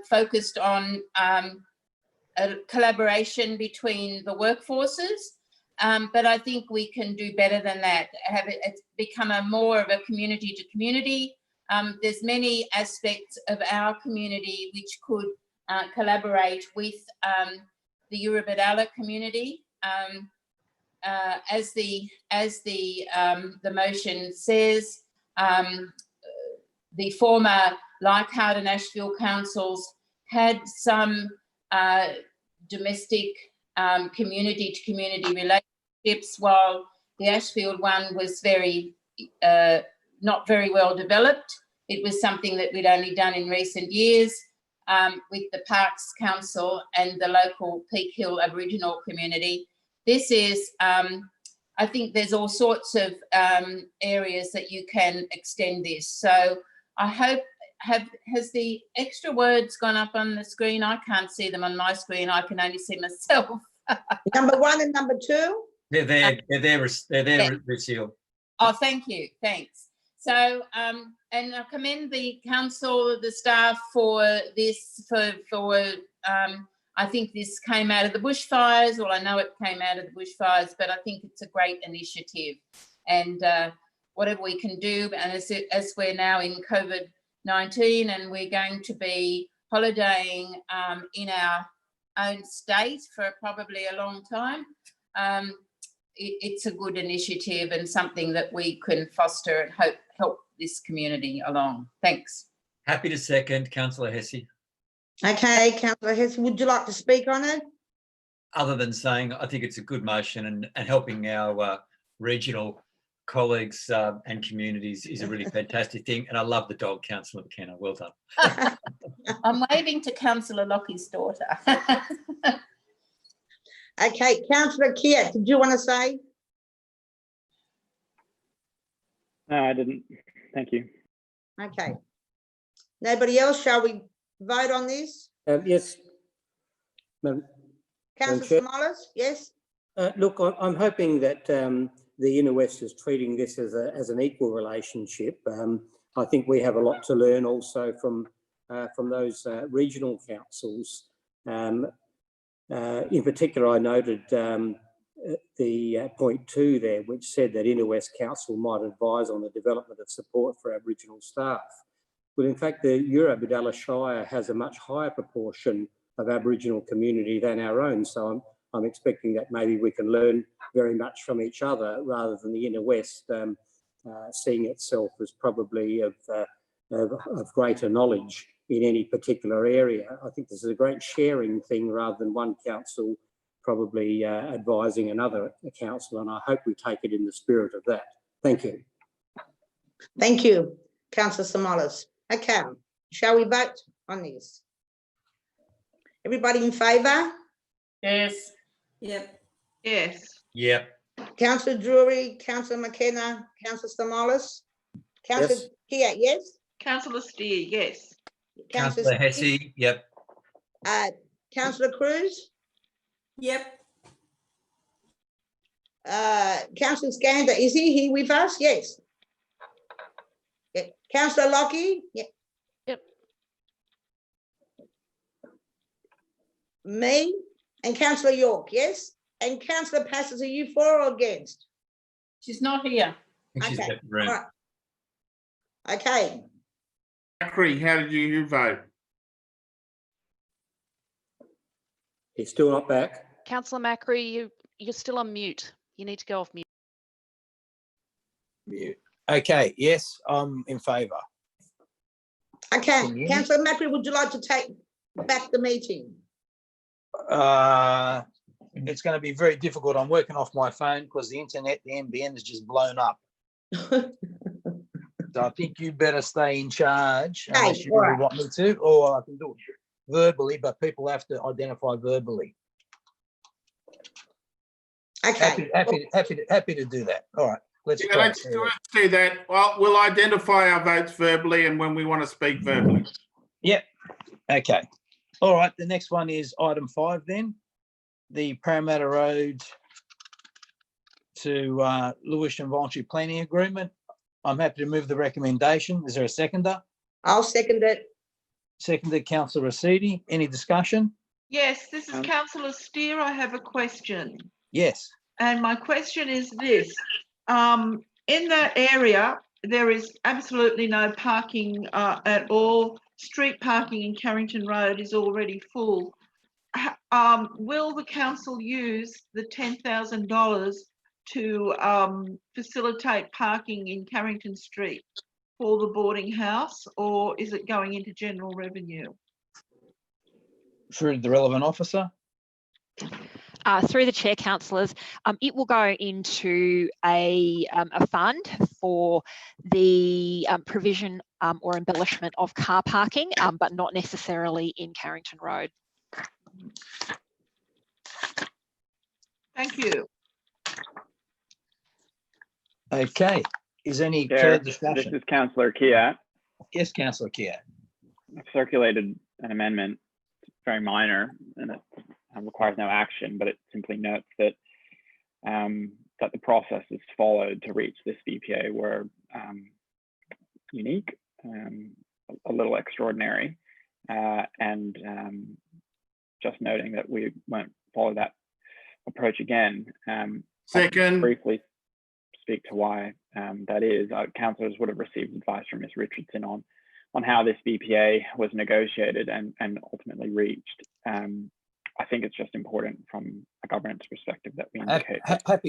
Speaker 9: focused on a collaboration between the workforces, but I think we can do better than that. It's become more of a community to community. There's many aspects of our community which could collaborate with the Eurobodalla community. As the motion says, the former Leichhardt and Ashfield councils had some domestic community-to-community relationships, while the Ashfield one was not very well developed. It was something that we'd only done in recent years with the Parks Council and the local Peak Hill Aboriginal community. This is, I think there's all sorts of areas that you can extend this. So I hope, has the extra words gone up on the screen? I can't see them on my screen. I can only see myself.
Speaker 17: Number 1 and number 2?
Speaker 7: They're there, Rescind.
Speaker 9: Oh, thank you, thanks. So, and I commend the council, the staff for this, I think this came out of the bushfires. Well, I know it came out of the bushfires, but I think it's a great initiative. And whatever we can do, and as we're now in COVID-19 and we're going to be holidaying in our own state for probably a long time, it's a good initiative and something that we can foster and help this community along. Thanks.
Speaker 7: Happy to second, Councillor Hesse.
Speaker 17: Okay, Councillor Hesse, would you like to speak on it?
Speaker 7: Other than saying I think it's a good motion and helping our regional colleagues and communities is a really fantastic thing. And I love the dog, Councillor McKenna. Well done.
Speaker 9: I'm waving to Councillor Lockie's daughter.
Speaker 17: Okay, Councillor Kiat, did you want to say?
Speaker 6: No, I didn't. Thank you.
Speaker 17: Okay. Nobody else? Shall we vote on this?
Speaker 11: Yes. Madam
Speaker 17: Councillor
Speaker 11: Chair.
Speaker 17: Smollett, yes?
Speaker 11: Look, I'm hoping that the Inner West is treating this as an equal relationship. I think we have a lot to learn also from those regional councils. In particular, I noted the point 2 there, which said that Inner West Council might advise on the development of support for Aboriginal staff. Well, in fact, the Eurobodalla Shire has a much higher proportion of Aboriginal community than our own. So I'm expecting that maybe we can learn very much from each other rather than the Inner West seeing itself as probably of greater knowledge in any particular area. I think this is a great sharing thing rather than one council probably advising another council, and I hope we take it in the spirit of that. Thank you.
Speaker 17: Thank you, Councillor Smollett. Okay, shall we vote on this? Everybody in favour?
Speaker 9: Yes.
Speaker 10: Yep.
Speaker 15: Yes.
Speaker 7: Yep.
Speaker 17: Councillor Drury, Councillor McKenna, Councillor Smollett, Councillor Kiat, yes?
Speaker 15: Councillor Steer, yes.
Speaker 7: Councillor Hesse, yep.
Speaker 17: Councillor Cruz?
Speaker 10: Yep.
Speaker 17: Councillor Skander, is he here with us? Yes. Yeah. Councillor Lockie? Yep.
Speaker 12: Yep.
Speaker 17: Me and Councillor York, yes? And Councillor Passes, are you for or against?
Speaker 9: She's not here.
Speaker 7: I think she's
Speaker 17: Okay.
Speaker 7: got the room.
Speaker 17: All right. Okay.
Speaker 8: Macri, how did you vote?
Speaker 11: He's still not back.
Speaker 12: Councillor Macri, you're still on mute. You need to go off mute.
Speaker 1: Mute. Okay, yes, I'm in favour.
Speaker 17: Okay, Councillor Macri, would you like to take back the meeting?
Speaker 1: It's going to be very difficult. I'm working off my phone because the internet, the NBN has just blown up. So I think you better stay in charge unless you really want me to, or I can do it verbally, but people have to identify verbally.
Speaker 17: Okay.
Speaker 1: Happy to do that. All right. Let's
Speaker 8: do that. Well, we'll identify our votes verbally and when we want to speak verbally.
Speaker 1: Yep. Okay. All right. The next one is item 5 then. The Parramatta Road to Lewisham Voluntary Planning Agreement. I'm happy to move the recommendation. Is there a seconder?
Speaker 17: I'll second it.
Speaker 1: Seconded, Councillor Rescind. Any discussion?
Speaker 15: Yes, this is Councillor Steer. I have a question.
Speaker 1: Yes.
Speaker 15: And my question is this, in that area, there is absolutely no parking at all. Street parking in Carrington Road is already full. Will the council use the $10,000 to facilitate parking in Carrington Street for the boarding house, or is it going into general revenue?
Speaker 18: Through the relevant officer.
Speaker 19: Through the chair, councillors, it will go into a fund for the provision or embellishment of car parking, but not necessarily in Carrington Road.
Speaker 15: Thank you.
Speaker 18: Okay. Is any
Speaker 6: Chair,
Speaker 18: further discussion?
Speaker 6: this is Councillor Kia.
Speaker 18: Yes, Councillor Kia.
Speaker 6: I've circulated an amendment, very minor, and it requires no action, but it simply notes that that the processes followed to reach this VPA were unique, a little extraordinary, and just noting that we won't follow that approach again.
Speaker 8: Second.
Speaker 6: I'll briefly speak to why that is. Councillors would have received advice from Ms. Richardson on how this VPA was negotiated and ultimately reached. I think it's just important from a governance perspective that we indicate.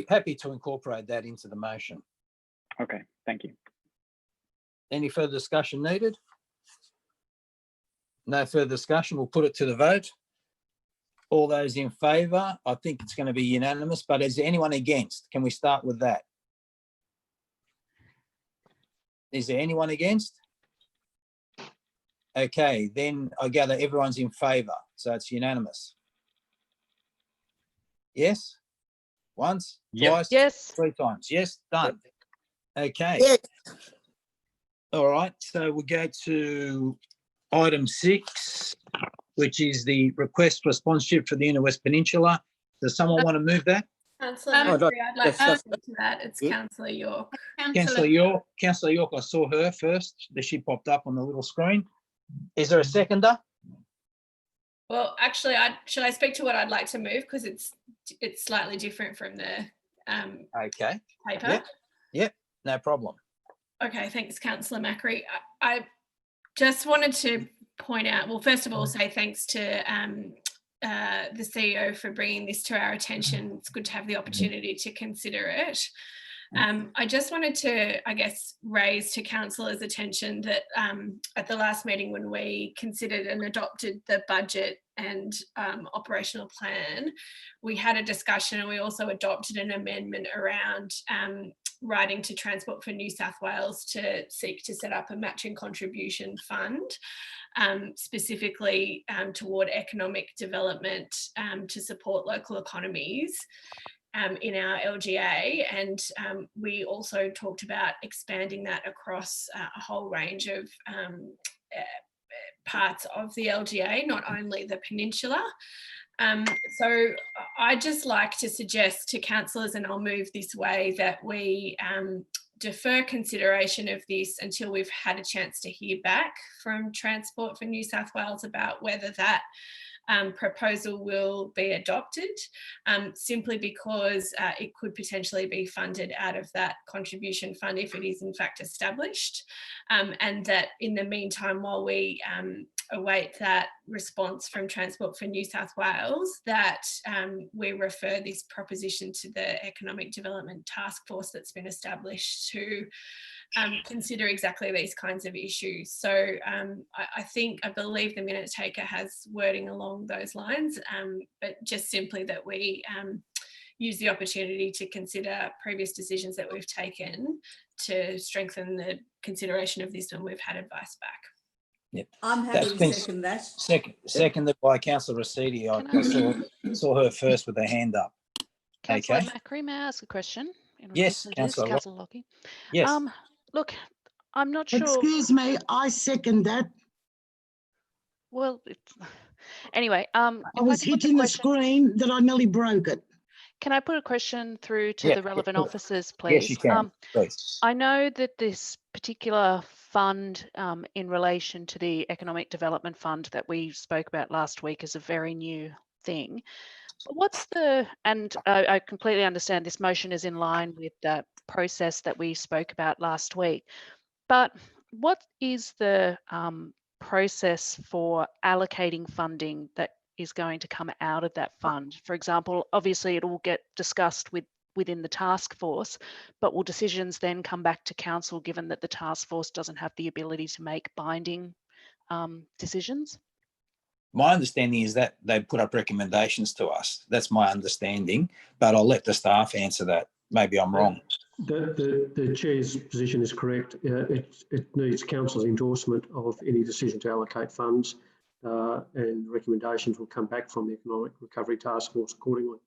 Speaker 18: Happy to incorporate that into the motion.
Speaker 6: Okay, thank you.
Speaker 18: Any further discussion needed? No further discussion. We'll put it to the vote. All those in favour, I think it's going to be unanimous, but is there anyone against? Can we start with that? Is there anyone against? Okay, then I gather everyone's in favour, so it's unanimous. Yes? Once, twice,
Speaker 12: yes,
Speaker 18: 3 times. Yes, done. Okay.
Speaker 17: Yes.
Speaker 18: All right, so we'll go to item 6, which is the request for sponsorship for the Inner West Peninsula. Does someone want to move that?
Speaker 20: Councillor Macri, I'd like to speak to that. It's Councillor York.
Speaker 18: Councillor York, I saw her first. She popped up on the little screen. Is there a seconder?
Speaker 20: Well, actually, should I speak to what I'd like to move, because it's slightly different from the
Speaker 18: okay
Speaker 20: paper.
Speaker 18: Yep, no problem.
Speaker 20: Okay, thanks, Councillor Macri. I just wanted to point out, well, first of all, say thanks to the CEO for bringing this to our attention. It's good to have the opportunity to consider it. I just wanted to, I guess, raise to councillors' attention that at the last meeting when we considered and adopted the budget and operational plan, we had a discussion and we also adopted an amendment around writing to Transport for New South Wales to seek to set up a matching contribution fund, specifically toward economic development to support local economies in our LGA. And we also talked about expanding that across a whole range of parts of the LGA, not only the Peninsula. So I'd just like to suggest to councillors, and I'll move this way, that we defer consideration of this until we've had a chance to hear back from Transport for New South Wales about whether that proposal will be adopted, simply because it could potentially be funded out of that contribution fund if it is in fact established, and that in the meantime, while we await that response from Transport for New South Wales, that we refer this proposition to the Economic Development Task Force that's been established to consider exactly these kinds of issues. So I believe the minute taker has wording along those lines, but just simply that we use the opportunity to consider previous decisions that we've taken to strengthen the consideration of this when we've had advice back.
Speaker 18: Yep.
Speaker 10: I'm happy to second that.
Speaker 18: Seconded by Councillor Rescind. I saw her first with her hand up.
Speaker 12: Councillor
Speaker 18: Okay.
Speaker 12: Macri, may I ask a question?
Speaker 18: Yes, Councillor.
Speaker 12: Councillor Lockie.
Speaker 18: Yes.
Speaker 12: Look, I'm not sure.
Speaker 5: Excuse me, I second that.
Speaker 12: Well, anyway,
Speaker 5: I was hitting the screen that I nearly broke it.
Speaker 12: Can I put a question through to
Speaker 18: Yeah,
Speaker 12: the relevant
Speaker 18: sure.
Speaker 12: officers, please?
Speaker 18: Yes, you can. Please.
Speaker 12: I know that this particular fund in relation to the Economic Development Fund that we spoke about last week is a very new thing. What's the, and I completely understand this motion is in line with the process that we spoke about last week, but what is the process for allocating funding that is going to come out of that fund? For example, obviously it will get discussed within the task force, but will decisions then come back to council given that the task force doesn't have the ability to make binding decisions?
Speaker 18: My understanding is that they put up recommendations to us. That's my understanding, but I'll let the staff answer that. Maybe I'm wrong.
Speaker 16: The chair's position is correct. It needs council's endorsement of any decision to allocate funds, and recommendations will come back from the Economic Recovery Task Force accordingly.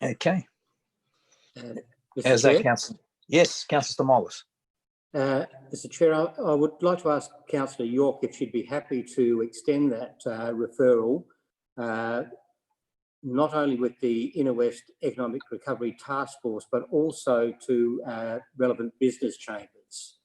Speaker 18: Okay.
Speaker 11: Mr.
Speaker 18: How's that,
Speaker 11: Chair?
Speaker 18: Councillor? Yes, Councillor Stamoulis.
Speaker 11: Mr. Chair, I would like to ask Councillor York if she'd be happy to extend that referral, not only with the Inner West Economic Recovery Task Force, but also to relevant business chambers.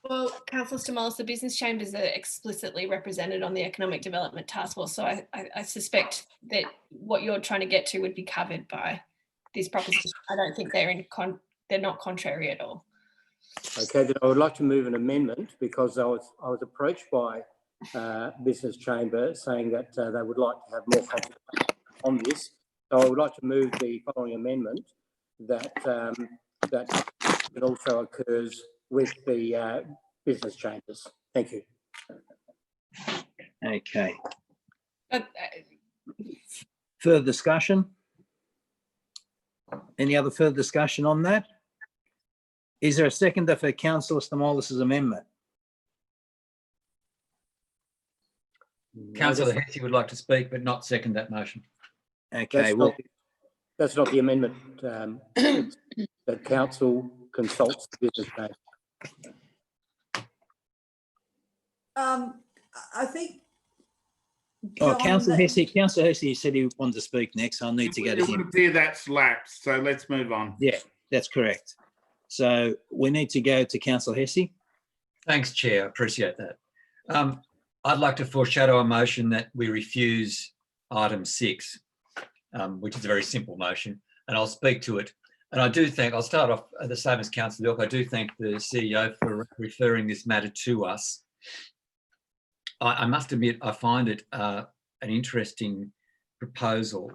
Speaker 20: Well, Councillor Stamoulis, the business chambers are explicitly represented on the Economic Development Task Force, so I suspect that what you're trying to get to would be covered by this proposition. I don't think they're not contrary at all.
Speaker 11: Okay, then I would like to move an amendment because I was approached by business chamber saying that they would like to have more consultation on this. So I would like to move the following amendment that that it also occurs with the business chambers. Thank you.
Speaker 18: Okay. Further discussion? Any other further discussion on that? Is there a seconder for Councillor Stamoulis' amendment?
Speaker 7: Councillor Hesse would like to speak, but not second that motion.
Speaker 18: Okay,
Speaker 11: That's not the amendment. It's that council consults the business chamber.
Speaker 10: I think.
Speaker 18: Councillor Hesse said he wanted to speak next. So I need to go to him.
Speaker 8: It would appear that's lapsed, so let's move on.
Speaker 18: Yeah, that's correct. So we need to go to Councillor Hesse.
Speaker 7: Thanks, Chair. I appreciate that. I'd like to foreshadow a motion that we refuse item 6, which is a very simple motion, and I'll speak to it. And I do think, I'll start off the same as Councillor York. I do thank the CEO for referring this matter to us. I must admit, I find it an interesting proposal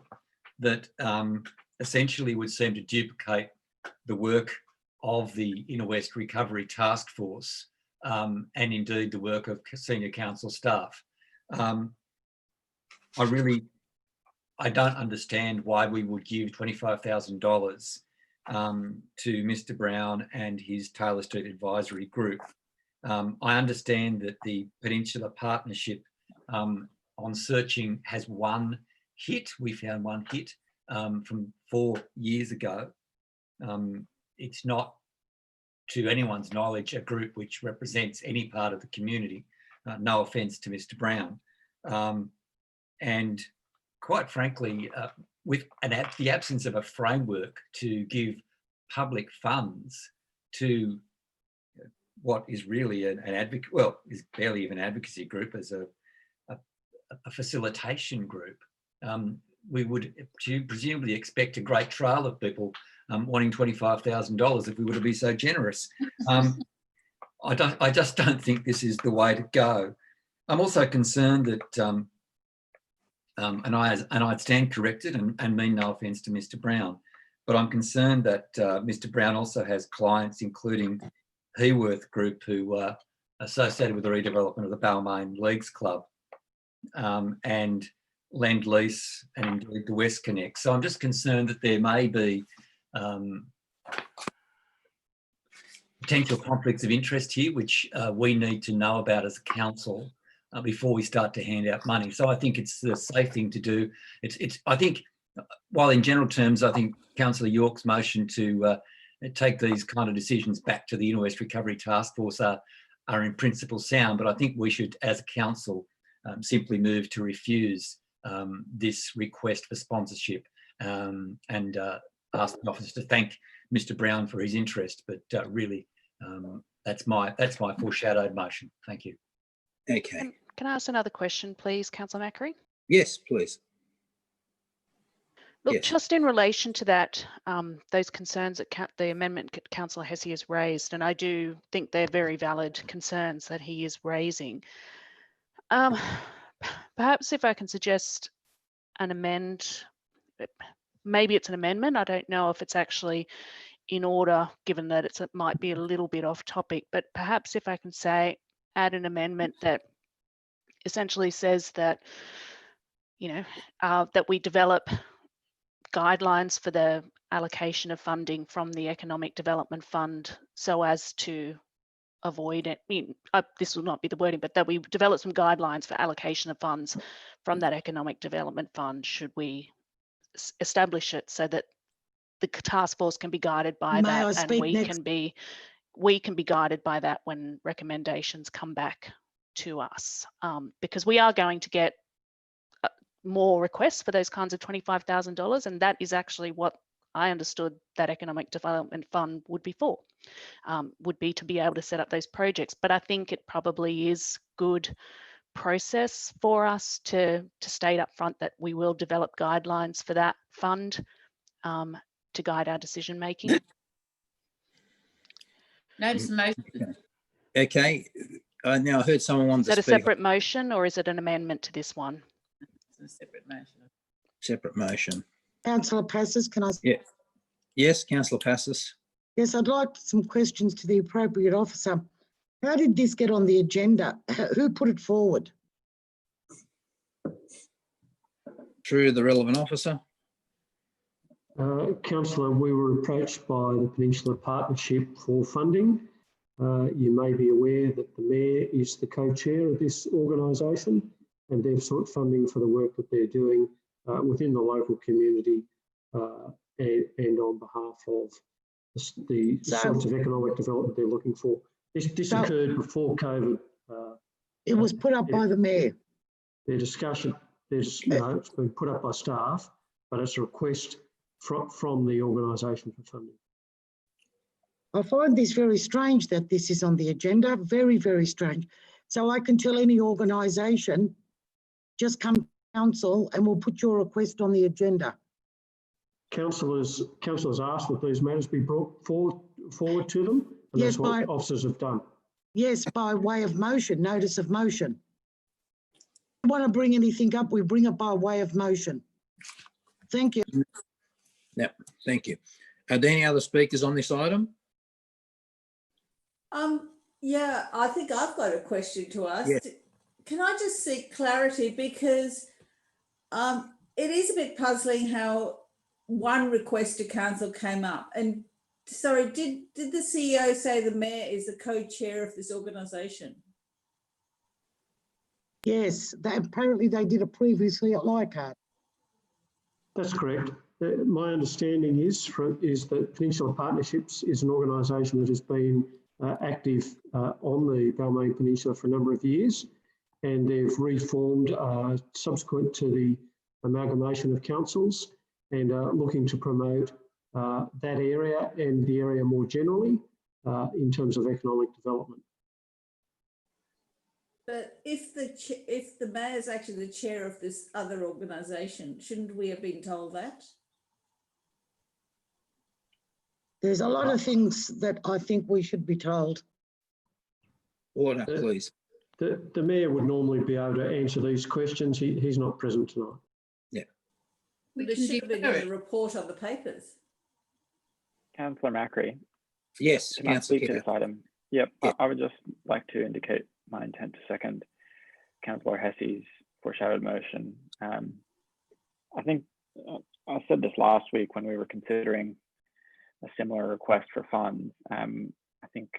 Speaker 7: that essentially would seem to duplicate the work of the Inner West Recovery Task Force and indeed the work of senior council staff. I don't understand why we would give $25,000 to Mr. Brown and his Taylor Street Advisory Group. I understand that the Peninsula Partnership on searching has one hit. We found one hit from 4 years ago. It's not, to anyone's knowledge, a group which represents any part of the community. No offence to Mr. Brown. And quite frankly, with the absence of a framework to give public funds to what is really an advocate, well, is barely even an advocacy group, as a facilitation group, we would presumably expect a great trail of people wanting $25,000 if we were to be so generous. I just don't think this is the way to go. I'm also concerned that, and I stand corrected and mean no offence to Mr. Brown, but I'm concerned that Mr. Brown also has clients, including Heworth Group, who are associated with the redevelopment of the Balmain Leagues Club, and Lend Lease, and indeed the West Connect. So I'm just concerned that there may be potential conflicts of interest here, which we need to know about as a council before we start to hand out money. So I think it's the safe thing to do. I think, while in general terms, I think Councillor York's motion to take these kind of decisions back to the Inner West Recovery Task Force are in principle sound, but I think we should, as a council, simply move to refuse this request for sponsorship and ask the office to thank Mr. Brown for his interest. But really, that's my foreshadowed motion. Thank you.
Speaker 18: Okay.
Speaker 12: can I ask another question, please, Councillor Macri?
Speaker 18: Yes, please.
Speaker 12: Look,
Speaker 18: Yes.
Speaker 12: just in relation to that, those concerns that the amendment Councillor Hesse has raised, and I do think they're very valid concerns that he is raising. Perhaps if I can suggest an amend, maybe it's an amendment. I don't know if it's actually in order, given that it might be a little bit off topic, but perhaps if I can say, add an amendment that essentially says that, that we develop guidelines for the allocation of funding from the Economic Development Fund so as to avoid it. This will not be the wording, but that we develop some guidelines for allocation of funds from that Economic Development Fund should we establish it, so that the task force can be guided by that, and we can be guided by that when recommendations come back to us, because we are going to get more requests for those kinds of $25,000, and that is actually what I understood that Economic Development Fund would be for, would be to be able to set up those projects. But I think it probably is good process for us to state up front that we will develop guidelines for that fund to guide our decision making.
Speaker 21: Notice the motion.
Speaker 18: Okay. Now I heard someone wanted to
Speaker 12: Is that a
Speaker 18: speak.
Speaker 12: separate motion or is it an amendment to this one?
Speaker 21: It's a separate motion.
Speaker 18: Separate motion.
Speaker 5: Councillor Passes, can I?
Speaker 18: Yeah. Yes, Councillor Passes.
Speaker 5: Yes, I'd like some questions to the appropriate officer. How did this get on the agenda? Who put it forward?
Speaker 18: Through the relevant officer.
Speaker 16: Councillor, we were approached by the Peninsula Partnership for funding. You may be aware that the Mayor is the co-chair of this organisation, and they've sought funding for the work that they're doing within the local community and on behalf of the sorts of economic development they're looking for. This occurred before COVID.
Speaker 5: It was put up by the Mayor.
Speaker 16: Their discussion, it's been put up by staff, but it's a request from the organisation for funding.
Speaker 5: I find this very strange that this is on the agenda, very, very strange. So I can tell any organisation, just come to council and we'll put your request on the agenda.
Speaker 16: Councillors asked that these matters be brought forward to them, and
Speaker 5: yes,
Speaker 16: that's what officers have done.
Speaker 5: Yes, by way of motion, notice of motion. If we want to bring anything up, we bring it by way of motion. Thank you.
Speaker 18: Yeah, thank you. Are there any other speakers on this item?
Speaker 10: Yeah, I think I've got a question to ask.
Speaker 18: Yes.
Speaker 10: Can I just seek clarity, because it is a bit puzzling how one request to council came up. And sorry, did the CEO say the Mayor is the co-chair of this organisation?
Speaker 5: Yes, apparently they did it previously at ICARE.
Speaker 16: That's correct. My understanding is that Peninsula Partnerships is an organisation that has been active on the Balmain Peninsula for a number of years, and they've reformed subsequent to the amalgamation of councils, and looking to promote that area and the area more generally in terms of economic development.
Speaker 10: But if the Mayor is actually the chair of this other organisation, shouldn't we have been told that?
Speaker 5: There's a lot of things that I think we should be told.
Speaker 18: Order, please.
Speaker 16: The Mayor would normally be able to answer these questions. He's not present tonight.
Speaker 18: Yeah.
Speaker 10: There should have been a report on the papers.
Speaker 6: Councillor Macri.
Speaker 18: Yes,
Speaker 6: can I speak to this item? Yep, yeah. I would just like to indicate my intent to second Councillor Hesse's foreshadowed motion. I think I said this last week when we were considering a similar request for funds. I think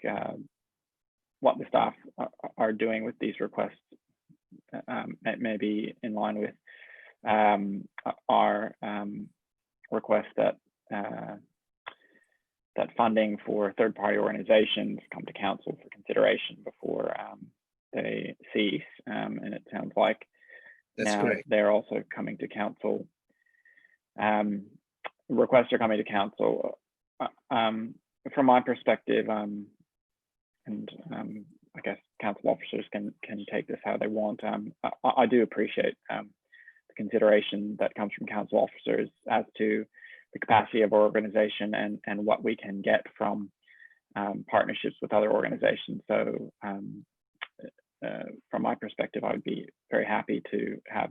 Speaker 6: what the staff are doing with these requests may be in line with our request that that funding for third-party organizations come to council for consideration before they cease. And it sounds like
Speaker 18: that's
Speaker 6: now
Speaker 18: correct.
Speaker 6: They're also coming to council. Requests are coming to council. From my perspective, and I guess council officers can take this how they want. I do appreciate the consideration that comes from council officers as to the capacity of our organisation and what we can get from partnerships with other organisations. So from my perspective, I would be very happy to have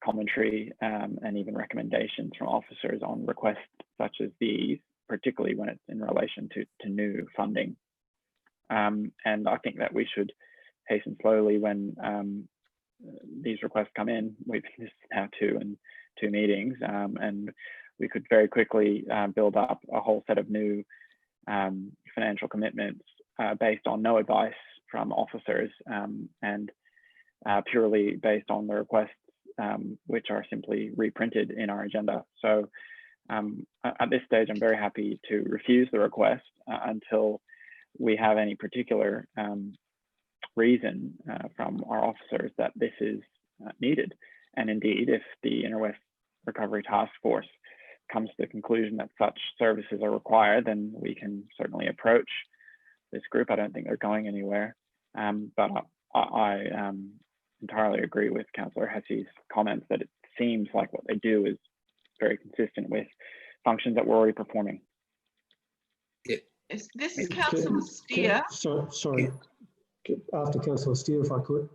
Speaker 6: commentary and even recommendations from officers on requests such as these, particularly when it's in relation to new funding. And I think that we should hasten slowly when these requests come in. We've now two meetings, and we could very quickly build up a whole set of new financial commitments based on no advice from officers and purely based on the requests which are simply reprinted in our agenda. So at this stage, I'm very happy to refuse the request until we have any particular reason from our officers that this is needed. And indeed, if the Inner West Recovery Task Force comes to the conclusion that such services are required, then we can certainly approach this group. I don't think they're going anywhere. But I entirely agree with Councillor Hesse's comments that it seems like what they do is very consistent with functions that we're already performing.
Speaker 15: This is Councillor Steer.
Speaker 16: Sorry, after Councillor Steer, if I could.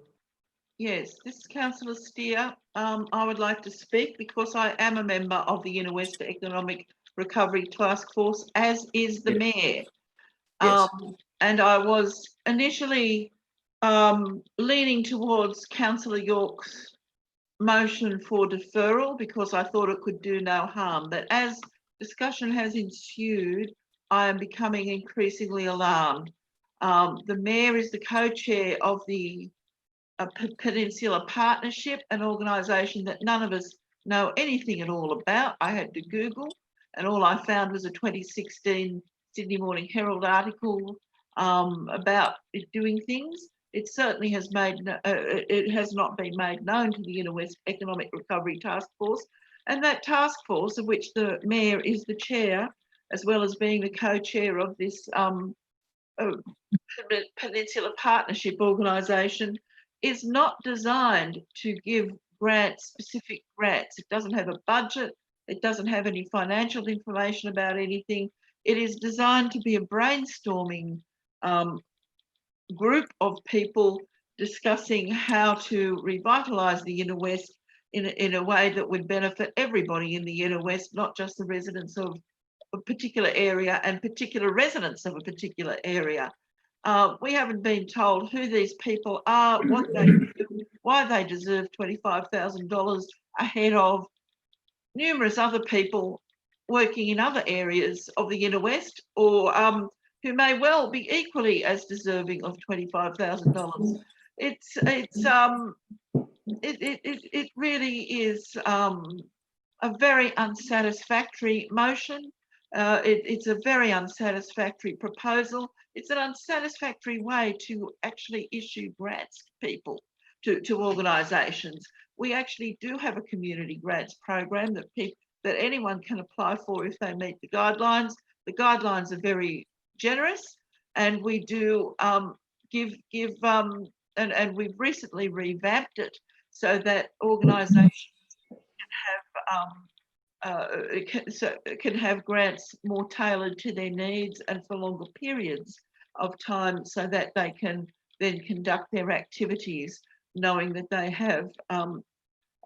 Speaker 15: Yes, this is Councillor Steer. I would like to speak because I am a member of the Inner West Economic Recovery Task Force, as is the Mayor.
Speaker 18: Yes.
Speaker 15: And I was initially leaning towards Councillor York's motion for deferral because I thought it could do no harm. But as discussion has ensued, I am becoming increasingly alarmed. The Mayor is the co-chair of the Peninsula Partnership, an organisation that none of us know anything at all about. I had to Google, and all I found was a 2016 Sydney Morning Herald article about it doing things. It certainly has it has not been made known to the Inner West Economic Recovery Task Force, and that task force, of which the Mayor is the chair, as well as being the co-chair of this Peninsula Partnership organisation, is not designed to give grants, specific grants. It doesn't have a budget. It doesn't have any financial information about anything. It is designed to be a brainstorming group of people discussing how to revitalise the Inner West in a way that would benefit everybody in the Inner West, not just the residents of a particular area and particular residents of a particular area. We haven't been told who these people are, what they do, why they deserve $25,000 ahead of numerous other people working in other areas of the Inner West, or who may well be equally as deserving of $25,000. It really is a very unsatisfactory motion. It's a very unsatisfactory proposal. It's an unsatisfactory way to actually issue grants to people, to organisations. We actually do have a community grants program that anyone can apply for if they meet the guidelines. The guidelines are very generous, and we do and we've recently revamped it so that organisations can have grants more tailored to their needs and for longer periods of time, so that they can then conduct their activities knowing that they have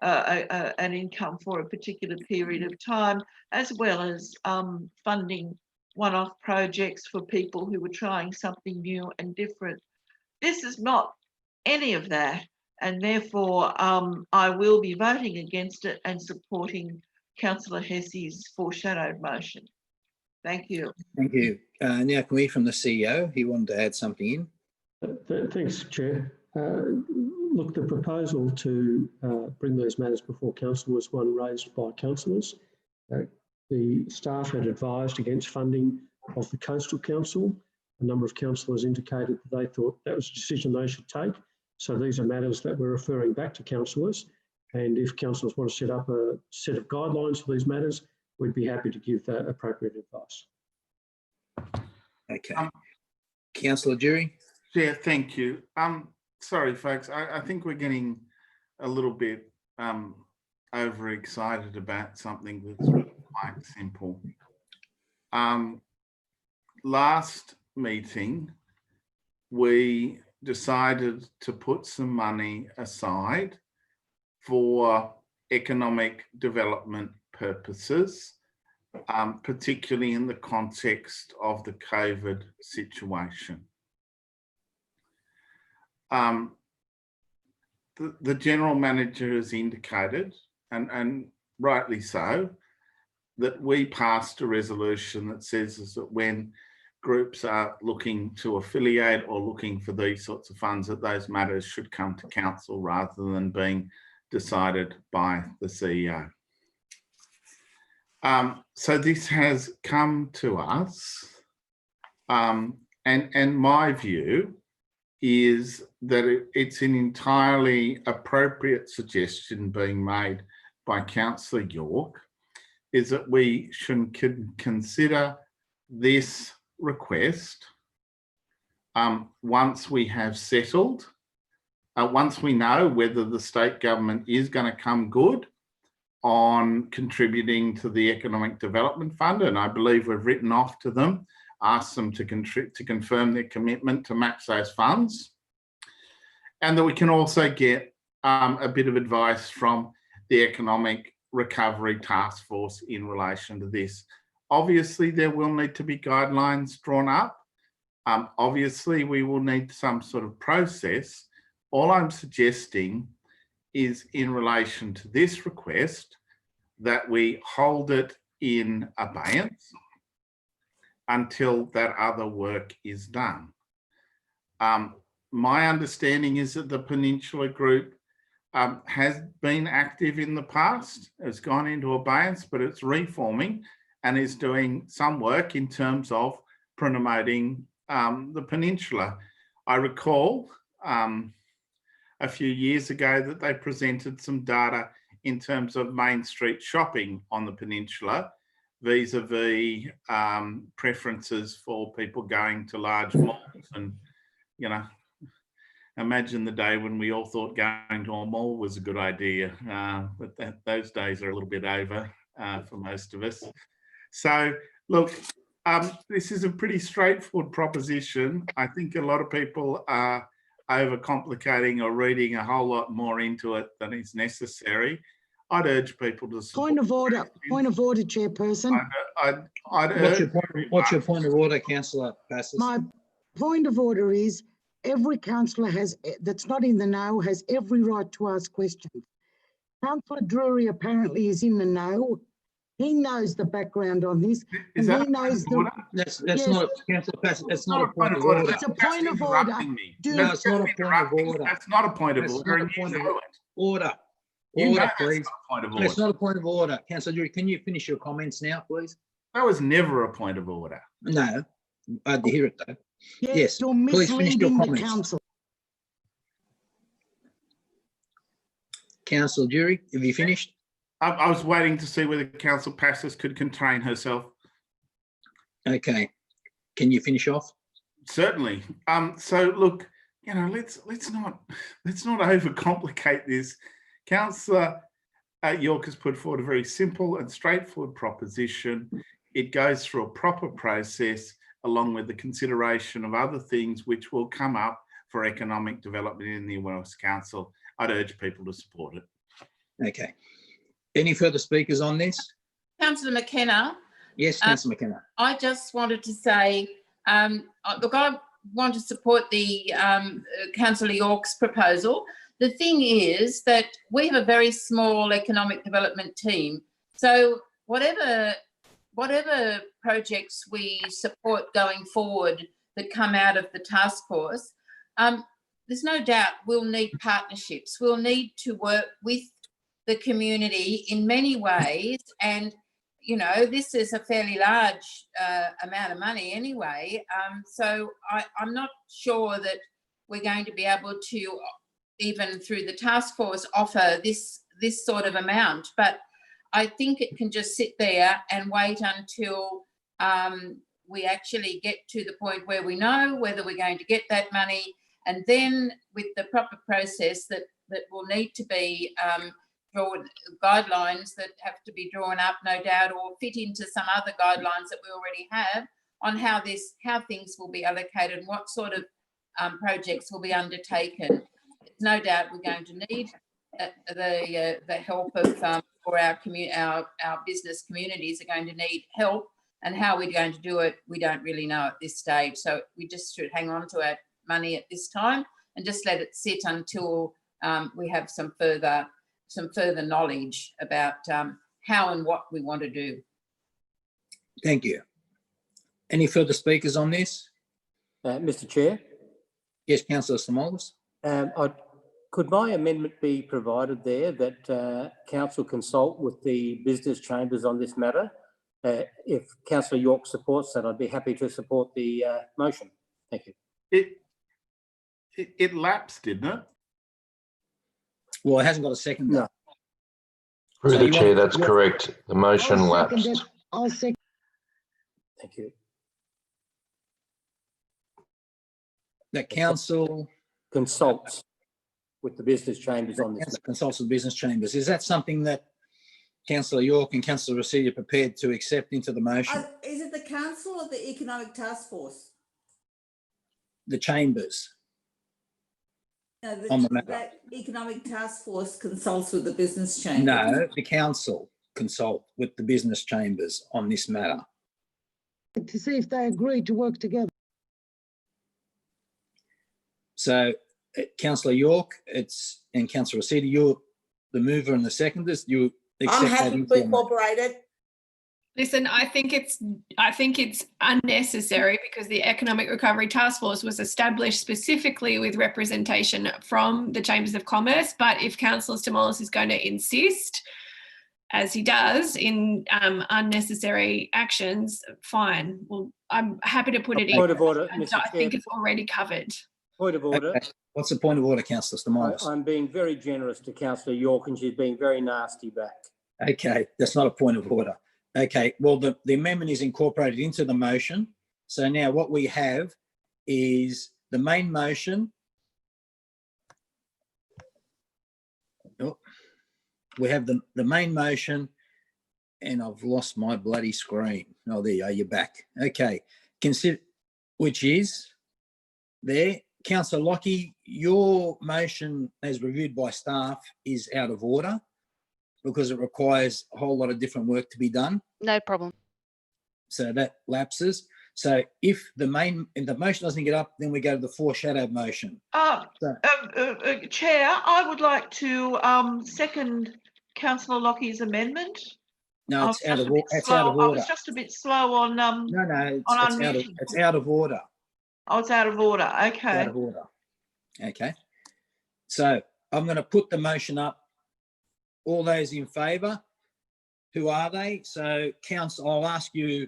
Speaker 15: an income for a particular period of time, as well as funding one-off projects for people who were trying something new and different. This is not any of that, and therefore I will be voting against it and supporting Councillor Hesse's foreshadowed motion. Thank you.
Speaker 18: Thank you. Now can we from the CEO? He wanted to add something in.
Speaker 16: Thanks, Chair. Look, the proposal to bring these matters before Council was one raised by councillors. The staff had advised against funding of the Coastal Council. A number of councillors indicated that they thought that was a decision they should take. So these are matters that we're referring back to councillors. And if councillors want to set up a set of guidelines for these matters, we'd be happy to give appropriate advice.
Speaker 18: Okay. Councillor Jury.
Speaker 8: Yeah, thank you. Sorry, folks, I think we're getting a little bit overexcited about something that's really quite simple. Last meeting, we decided to put some money aside for economic development purposes, particularly in the context of the COVID situation. The General Manager has indicated, and rightly so, that we passed a resolution that says that when groups are looking to affiliate or looking for these sorts of funds, that those matters should come to council rather than being decided by the CEO. So this has come to us, and my view is that it's an entirely appropriate suggestion being made by Councillor York, is that we should consider this request once we have settled, once we know whether the state government is going to come good on contributing to the Economic Development Fund, and I believe we've written off to them, asked them to confirm their commitment to match those funds, and that we can also get a bit of advice from the Economic Recovery Task Force in relation to this. Obviously, there will need to be guidelines drawn up. Obviously, we will need some sort of process. All I'm suggesting is in relation to this request that we hold it in abeyance until that other work is done. My understanding is that the Peninsula Group has been active in the past, has gone into abeyance, but it's reforming and is doing some work in terms of promoting the Peninsula. I recall a few years ago that they presented some data in terms of Main Street shopping on the Peninsula, vis-a-vis preferences for people going to large malls. And, you know, imagine the day when we all thought going to a mall was a good idea, but those days are a little bit over for most of us. So, look, this is a pretty straightforward proposition. I think a lot of people are overcomplicating or reading a whole lot more into it than is necessary. I'd urge people to support.
Speaker 5: Point of order, Chairperson.
Speaker 18: What's your point of order, Councillor Passes?
Speaker 5: My point of order is every councillor that's not in the know has every right to ask questions. Councillor Drury apparently is in the know. He knows the background on this.
Speaker 18: Is
Speaker 5: and
Speaker 18: that
Speaker 5: he knows the.
Speaker 18: That's
Speaker 5: Yes.
Speaker 18: not, Councillor Passes, that's not a point of order.
Speaker 5: It's a point of order.
Speaker 18: No, it's not a point of order.
Speaker 8: That's not a point of
Speaker 18: That's
Speaker 8: order.
Speaker 18: not a
Speaker 8: And you
Speaker 18: point of
Speaker 8: know it.
Speaker 18: order.
Speaker 8: You know
Speaker 18: Order,
Speaker 8: that's
Speaker 18: please.
Speaker 8: not a point of order.
Speaker 18: It's not a point of order. Councillor Drury, can you finish your comments now, please?
Speaker 8: That was never a point of order.
Speaker 18: No, I'd hear it though.
Speaker 5: Yes, you're
Speaker 18: please finish your
Speaker 5: misleading the
Speaker 18: comments.
Speaker 5: council.
Speaker 18: Councillor Drury, have you finished?
Speaker 8: I was waiting to see whether Councillor Passes could contain herself.
Speaker 18: Okay, can you finish off?
Speaker 8: Certainly. So look, you know, let's not overcomplicate this. Councillor York has put forward a very simple and straightforward proposition. It goes through a proper process along with the consideration of other things which will come up for economic development in the West Council. I'd urge people to support it.
Speaker 18: Okay. Any further speakers on this?
Speaker 9: Councillor McKenna.
Speaker 18: Yes, Councillor McKenna.
Speaker 9: I just wanted to say, look, I want to support the Councillor York's proposal. The thing is that we have a very small economic development team. So whatever projects we support going forward that come out of the task force, there's no doubt we'll need partnerships. We'll need to work with the community in many ways. And, you know, this is a fairly large amount of money anyway. So I'm not sure that we're going to be able to, even through the task force, offer this sort of amount. But I think it can just sit there and wait until we actually get to the point where we know whether we're going to get that money, and then with the proper process that will need to be drawn, guidelines that have to be drawn up, no doubt, or fit into some other guidelines that we already have on how things will be allocated and what sort of projects will be undertaken. No doubt we're going to need the help of or our business communities are going to need help, and how we're going to do it, we don't really know at this stage. So we just should hang on to our money at this time and just let it sit until we have some further knowledge about how and what we want to do.
Speaker 18: Thank you. Any further speakers on this?
Speaker 11: Mr. Chair?
Speaker 18: Yes, Councillor Simolis.
Speaker 11: Could my amendment be provided there that council consult with the business chambers on this matter? If Councillor York supports that, I'd be happy to support the motion. Thank you.
Speaker 8: It lapsed, didn't it?
Speaker 18: Well, it hasn't got a second.
Speaker 11: No.
Speaker 14: Through the chair, that's correct. The motion lapsed.
Speaker 5: I'll second.
Speaker 11: Thank you.
Speaker 18: The council
Speaker 11: consults with the business chambers on this.
Speaker 18: Consults with business chambers. Is that something that Councillor York and Councillor Rescind are prepared to accept into the motion?
Speaker 10: Is it the council or the economic task force?
Speaker 18: The chambers.
Speaker 10: No,
Speaker 18: On the matter.
Speaker 10: that economic task force consults with the business chambers.
Speaker 18: No, the council consult with the business chambers on this matter.
Speaker 5: To see if they agree to work together.
Speaker 18: So, Councillor York, and Councillor Rescind, you're the mover and the seconders. You accept
Speaker 17: I'm happy to incorporate it.
Speaker 20: Listen, I think it's unnecessary because the Economic Recovery Task Force was established specifically with representation from the Chambers of Commerce. But if Councillor Simolis is going to insist, as he does, in unnecessary actions, fine. Well, I'm happy to put it in.
Speaker 11: Point of order,
Speaker 20: I
Speaker 11: Mr.
Speaker 20: think
Speaker 11: Chair.
Speaker 20: it's already covered.
Speaker 11: Point of order.
Speaker 18: Okay. What's the point of order, Councillor Simolis?
Speaker 11: I'm being very generous to Councillor York and she's being very nasty back.
Speaker 18: Okay, that's not a point of order. Okay, well, the amendment is incorporated into the motion. So now what we have is the main motion. Oh, we have the main motion, and I've lost my bloody screen. Oh, there you are, you're back. Okay, consider, which is there. Councillor Lockie, your motion as reviewed by staff is out of order because it requires a whole lot of different work to be done.
Speaker 12: No problem.
Speaker 18: So that lapses. So if the motion doesn't get up, then we go to the foreshadowed motion.
Speaker 15: Chair, I would like to second Councillor Lockie's amendment.
Speaker 18: No, it's out of order.
Speaker 15: I was just a bit slow on.
Speaker 18: No, it's out of order.
Speaker 15: Oh, it's out of order. Okay.
Speaker 18: It's out of order. Okay. So I'm going to put the motion up. All those in favour, who are they? So, I'll ask you,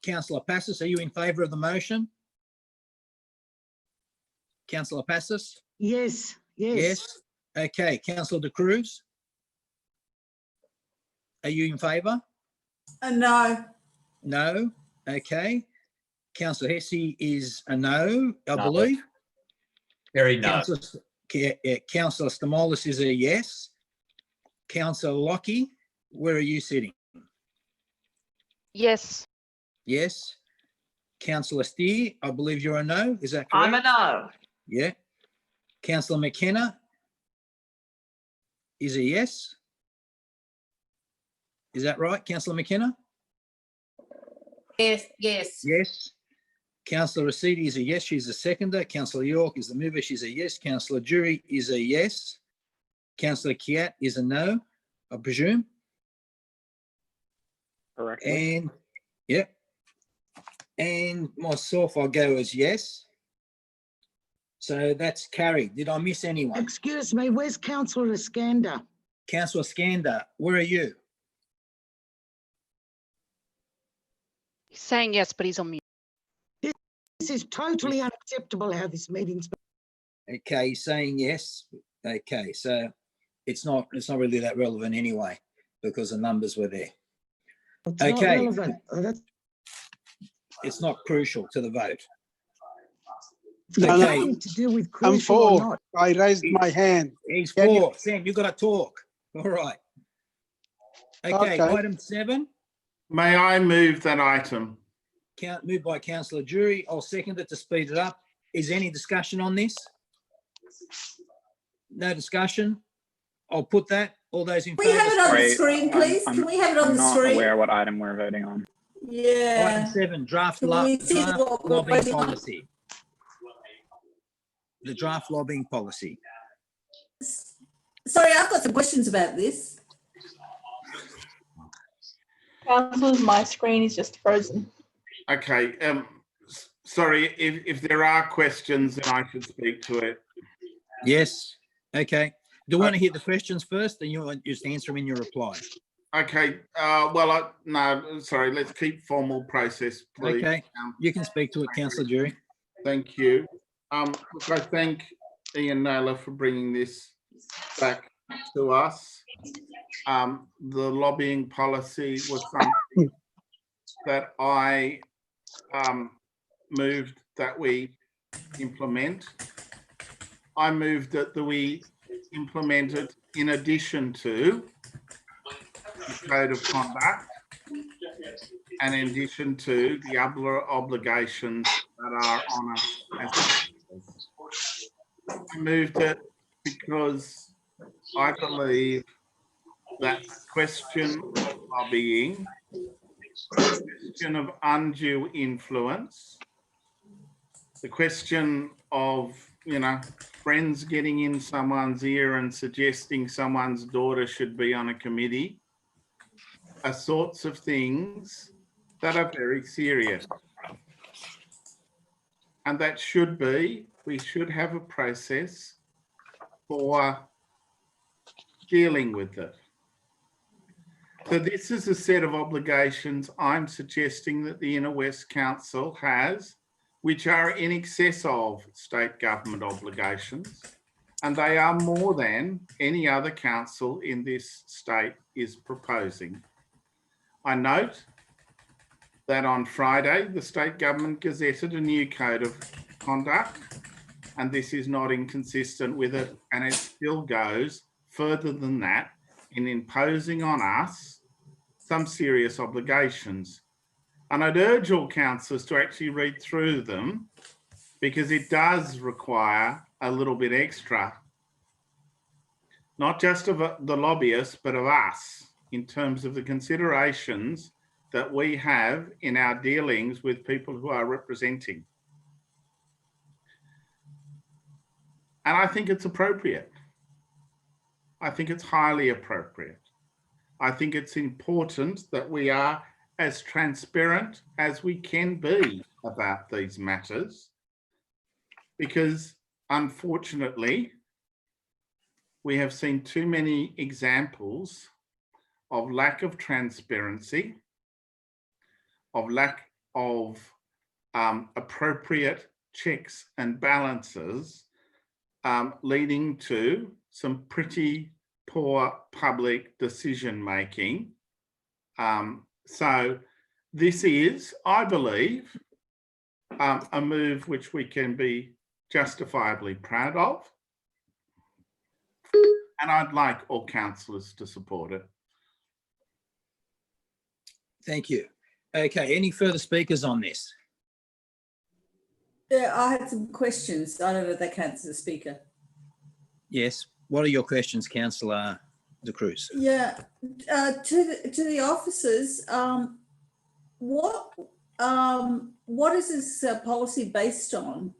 Speaker 18: Councillor Passis, are you in favour of the motion? Councillor Passis?
Speaker 5: Yes.
Speaker 18: Yes. Okay. Councillor De Cruz? Are you in favour?
Speaker 10: No.
Speaker 18: No. Okay. Councillor Hesse is a no, I believe.
Speaker 7: Very no.
Speaker 18: Councillor Simolis is a yes. Councillor Lockie, where are you sitting?
Speaker 12: Yes.
Speaker 18: Yes. Councillor Steer, I believe you're a no. Is that correct?
Speaker 15: I'm a no.
Speaker 18: Yeah. Councillor McKenna is a yes. Is that right, Councillor McKenna?
Speaker 9: Yes.
Speaker 18: Yes. Councillor Rescind is a yes, she's a seconder. Councillor York is the mover, she's a yes. Councillor Jury is a yes. Councillor Kiat is a no, I presume.
Speaker 6: Correct.
Speaker 18: And, yeah. And myself, I'll go as yes. So that's carried. Did I miss anyone?
Speaker 5: Excuse me, where's Councillor Iskander?
Speaker 18: Councillor Iskander, where are you?
Speaker 12: He's saying yes, but he's on mute.
Speaker 5: This is totally unacceptable how this meeting's been.
Speaker 18: Okay, he's saying yes. Okay, so it's not really that relevant anyway because the numbers were there.
Speaker 5: It's not relevant.
Speaker 18: It's not crucial to the vote.
Speaker 5: It's
Speaker 18: Okay.
Speaker 5: nothing to do with
Speaker 2: I'm
Speaker 5: crucial or
Speaker 2: for.
Speaker 5: not.
Speaker 2: I raised my hand.
Speaker 18: He's
Speaker 2: Can you-
Speaker 18: for. Sam, you've got to talk. All right. Okay,
Speaker 2: Okay.
Speaker 18: item 7,
Speaker 8: May I move that item?
Speaker 18: moved by Councillor Drury. I'll second it to speed it up. Is any discussion on this? No discussion? I'll put that. All those in
Speaker 10: Can we
Speaker 18: favour?
Speaker 10: have it on the
Speaker 6: Sorry,
Speaker 10: screen, please? Can we have it on
Speaker 6: I'm
Speaker 10: the
Speaker 6: not
Speaker 10: screen?
Speaker 6: aware what item we're voting on.
Speaker 10: Yeah.
Speaker 18: Item 7, draft
Speaker 10: Can we see what we're
Speaker 18: lobbying
Speaker 10: voting on?
Speaker 18: policy. The draft lobbying policy.
Speaker 10: Sorry, I've got some questions about this.
Speaker 22: Councillors, my screen is just frozen.
Speaker 8: Okay, sorry, if there are questions, then I should speak to it.
Speaker 18: Yes. Okay. Do you want to hear the questions first, and you'll just answer them in your reply?
Speaker 8: Okay, no, sorry, let's keep formal process, please.
Speaker 18: Okay. You can speak to it, Councillor Drury.
Speaker 8: Thank you. Look, I thank Ian Naylor for bringing this back to us. The lobbying policy was something that I moved that we implement. I moved that we implement it in addition to the code of conduct and in addition to the other obligations that are on us as I moved it because I believe that the question of lobbying, the question of undue influence, the question of, you know, friends getting in someone's ear and suggesting someone's daughter should be on a committee are sorts of things that are very serious. And that should be, we should have a process for dealing with it. So this is a set of obligations I'm suggesting that the Inner West Council has, which are in excess of state government obligations, and they are more than any other council in this state is proposing. I note that on Friday, the state government gazetted a new code of conduct, and this is not inconsistent with it, and it still goes further than that in imposing on us some serious obligations. And I'd urge all councillors to actually read through them because it does require a little bit extra, not just of the lobbyists, but of us in terms of the considerations that we have in our dealings with people who are representing. And I think it's appropriate. I think it's highly appropriate. I think it's important that we are as transparent as we can be about these matters, because unfortunately, we have seen too many examples of lack of transparency, of lack of appropriate checks and balances, leading to some pretty poor public decision making. So this is, I believe, a move which we can be justifiably proud of. And I'd like all councillors to support it.
Speaker 18: Thank you. Okay, any further speakers on this?
Speaker 10: Yeah, I had some questions. I don't know if that counts as a speaker.
Speaker 18: Yes. What are your questions, Councillor De Cruz?
Speaker 10: Yeah, to the officers, what is this policy based on?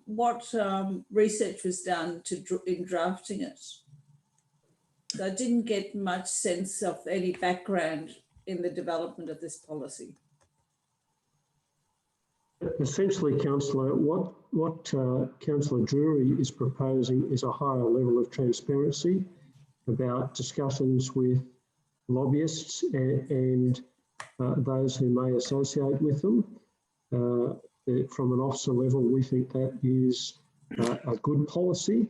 Speaker 10: What research was done in drafting it? So I didn't get much sense of any background in the development of this policy.
Speaker 16: Essentially, Councillor, what Councillor Drury is proposing is a higher level of transparency about discussions with lobbyists and those who may associate with them. From an officer level, we think that is a good policy.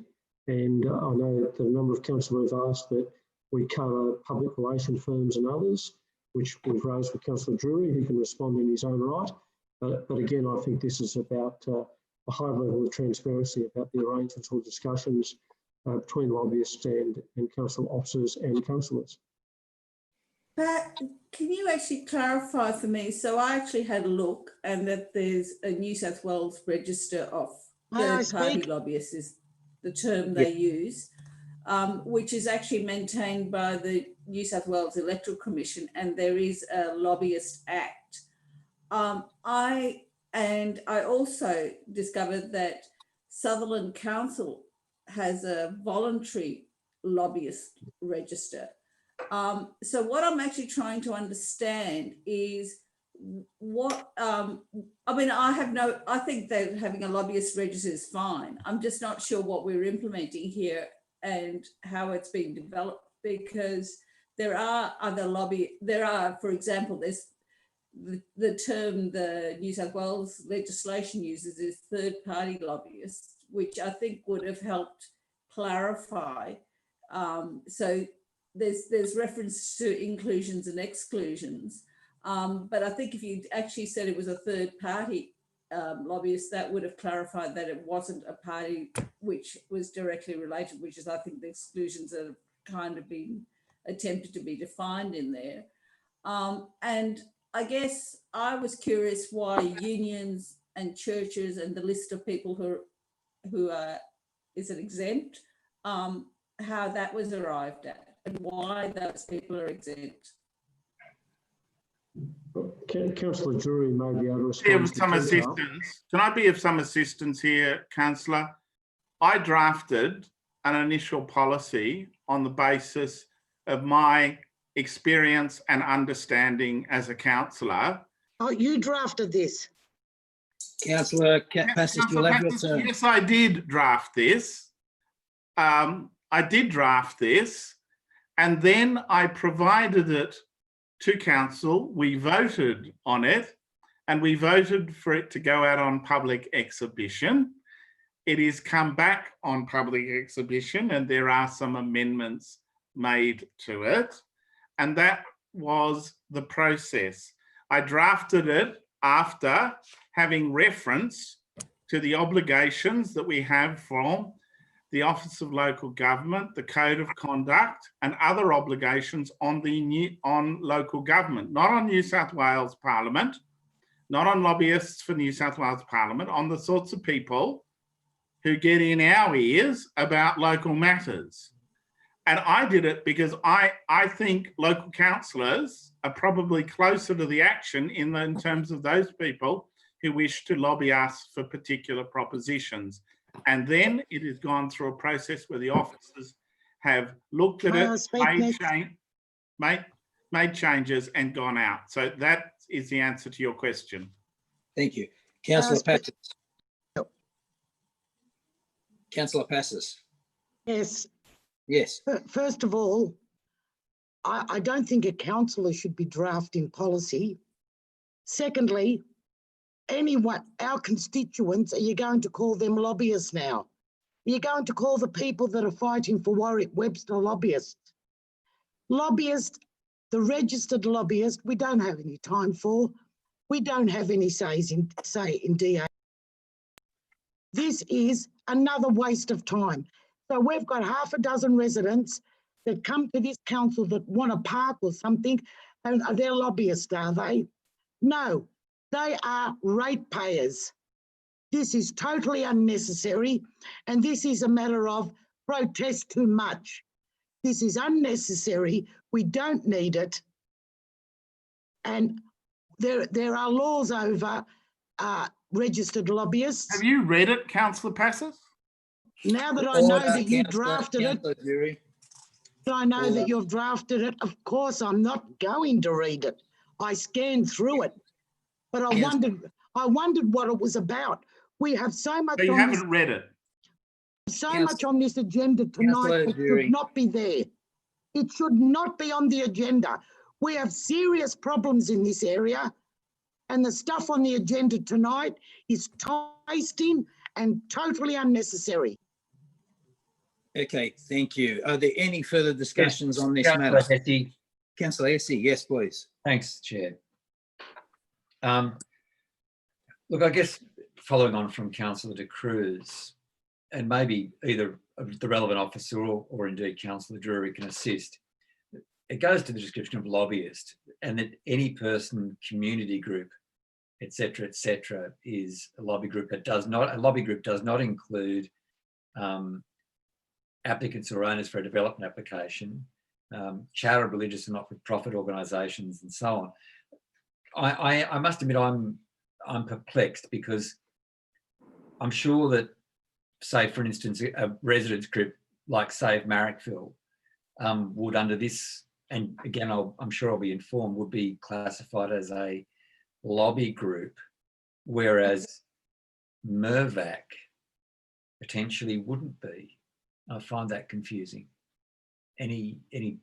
Speaker 16: And I know that a number of councillors have asked that we cover public relation firms and others, which we've raised with Councillor Drury, who can respond in his own right. But again, I think this is about a high level of transparency about the arrangements or discussions between lobbyists and council officers and councillors.
Speaker 10: Pat, can you actually clarify for me? So I actually had a look, and that there's a New South Wales register of third-party lobbyists is the term they use, which is actually maintained by the New South Wales Electoral Commission, and there is a Lobbyist Act. I also discovered that Sutherland Council has a voluntary lobbyist register. So what I'm actually trying to understand is what, I mean, I think that having a lobbyist register is fine. I'm just not sure what we're implementing here and how it's being developed, because there are other for example, there's the term the New South Wales legislation uses is third-party lobbyists, which I think would have helped clarify. So there's reference to inclusions and exclusions, but I think if you actually said it was a third-party lobbyist, that would have clarified that it wasn't a party which was directly related, which is I think the exclusions that have kind of been attempted to be defined in there. And I guess I was curious why unions and churches and the list of people who are, is it exempt, how that was arrived at and why those people are exempt.
Speaker 16: Councillor Drury may be able to respond.
Speaker 8: Give some assistance. Can I be of some assistance here, Councillor? I drafted an initial policy on the basis of my experience and understanding as a councillor.
Speaker 5: Oh, you drafted this.
Speaker 18: Councillor Passis, you'll have your turn.
Speaker 8: Yes, I did draft this. I did draft this, and then I provided it to council. We voted on it, and we voted for it to go out on public exhibition. It is come back on public exhibition, and there are some amendments made to it. And that was the process. I drafted it after having reference to the obligations that we have from the Office of Local Government, the Code of Conduct, and other obligations on local government, not on New South Wales Parliament, not on lobbyists for New South Wales Parliament, on the sorts of people who get in our ears about local matters. And I did it because I think local councillors are probably closer to the action in terms of those people who wish to lobby us for particular propositions. And then it has gone through a process where the officers have looked at it, made changes and gone out. So that is the answer to your question.
Speaker 18: Thank you. Councillor Passis. Councillor Passis.
Speaker 5: Yes.
Speaker 18: Yes.
Speaker 5: First of all, I don't think a councillor should be drafting policy. Secondly, our constituents, are you going to call them lobbyists now? Are you going to call the people that are fighting for Warwick Webster lobbyists? Lobbyists, the registered lobbyists, we don't have any time for. We don't have any say in DA. This is another waste of time. So we've got half a dozen residents that come to this council that want a park or something, and they're lobbyists, are they? No, they are ratepayers. This is totally unnecessary, and this is a matter of protest too much. This is unnecessary. We don't need it. And there are laws over registered lobbyists.
Speaker 8: Have you read it, Councillor Passis?
Speaker 5: Now that I know that you drafted it, I know that you've drafted it, of course I'm not going to read it. I scanned through it, but I wondered what it was about. We have so much.
Speaker 8: So you haven't read it.
Speaker 5: So much on this agenda tonight that should not be there. It should not be on the agenda. We have serious problems in this area, and the stuff on the agenda tonight is tasting and totally unnecessary.
Speaker 18: Okay, thank you. Are there any further discussions on this matter? Councillor Essie, yes, please.
Speaker 7: Thanks, Chair. Look, I guess following on from Councillor De Cruz, and maybe either the relevant officer or indeed Councillor Drury can assist, it goes to the description of lobbyist, and that any person, community group, etc., is a lobby group that does not, a lobby group does not include applicants or owners for a development application, charitable, religious and not-for-profit organisations, and so on. I must admit I'm perplexed, because I'm sure that, say for instance, a residents group like Save Marrickville would, under this, and again I'm sure I'll be informed, would be classified as a lobby group, whereas Mirvac potentially wouldn't be. I find that confusing. Anyone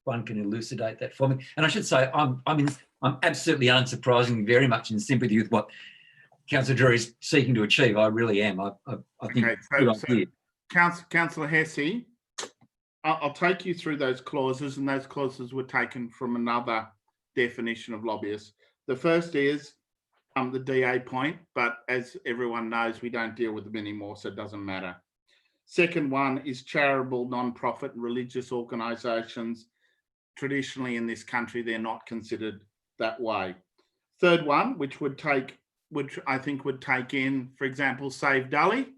Speaker 7: can elucidate that for me? And I should say I'm absolutely unsurprisingly very much in sympathy with what Councillor Drury is seeking to achieve. I really am. I think
Speaker 8: Okay,
Speaker 7: good idea.
Speaker 8: Councillor Hesse, I'll take you through those clauses, and those clauses were taken from another definition of lobbyist. The first is the DA point, but as everyone knows, we don't deal with them anymore, so it doesn't matter. Second one is charitable, non-profit and religious organisations. Traditionally in this country, they're not considered that way. Third one, which I think would take in, for example, Save Dully,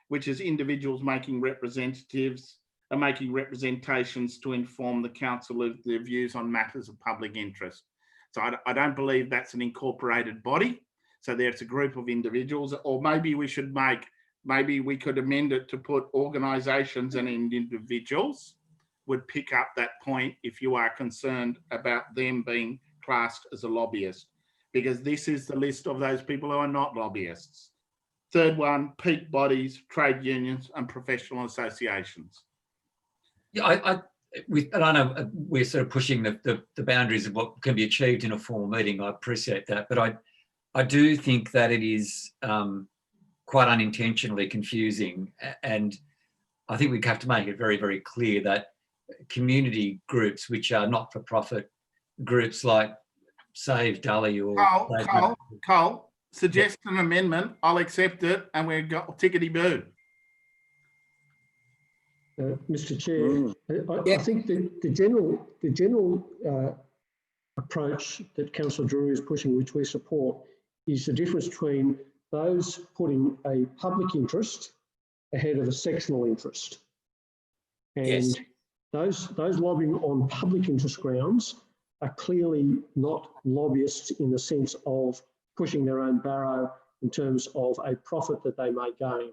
Speaker 8: which is individuals making representations to inform the council of their views on matters of public interest. So I don't believe that's an incorporated body. So there's a group of individuals, or maybe we could amend it to put organisations and individuals would pick up that point if you are concerned about them being classed as a lobbyist, because this is the list of those people who are not lobbyists. Third one, peak bodies, trade unions and professional associations.
Speaker 7: Yeah, I know we're sort of pushing the boundaries of what can be achieved in a formal meeting. I appreciate that, but I do think that it is quite unintentionally confusing, and I think we have to make it very, very clear that community groups, which are not-for-profit groups like Save Dully or...
Speaker 8: Cole, suggest an amendment, I'll accept it, and we've got tickety-boo.
Speaker 16: Mr. Chair, I think the general approach that Councillor Drury is pushing, which we support, is the difference between those putting a public interest ahead of a sectional interest. And
Speaker 18: Yes.
Speaker 16: those lobbying on public interest grounds are clearly not lobbyists in the sense of pushing their own barrow in terms of a profit that they may gain.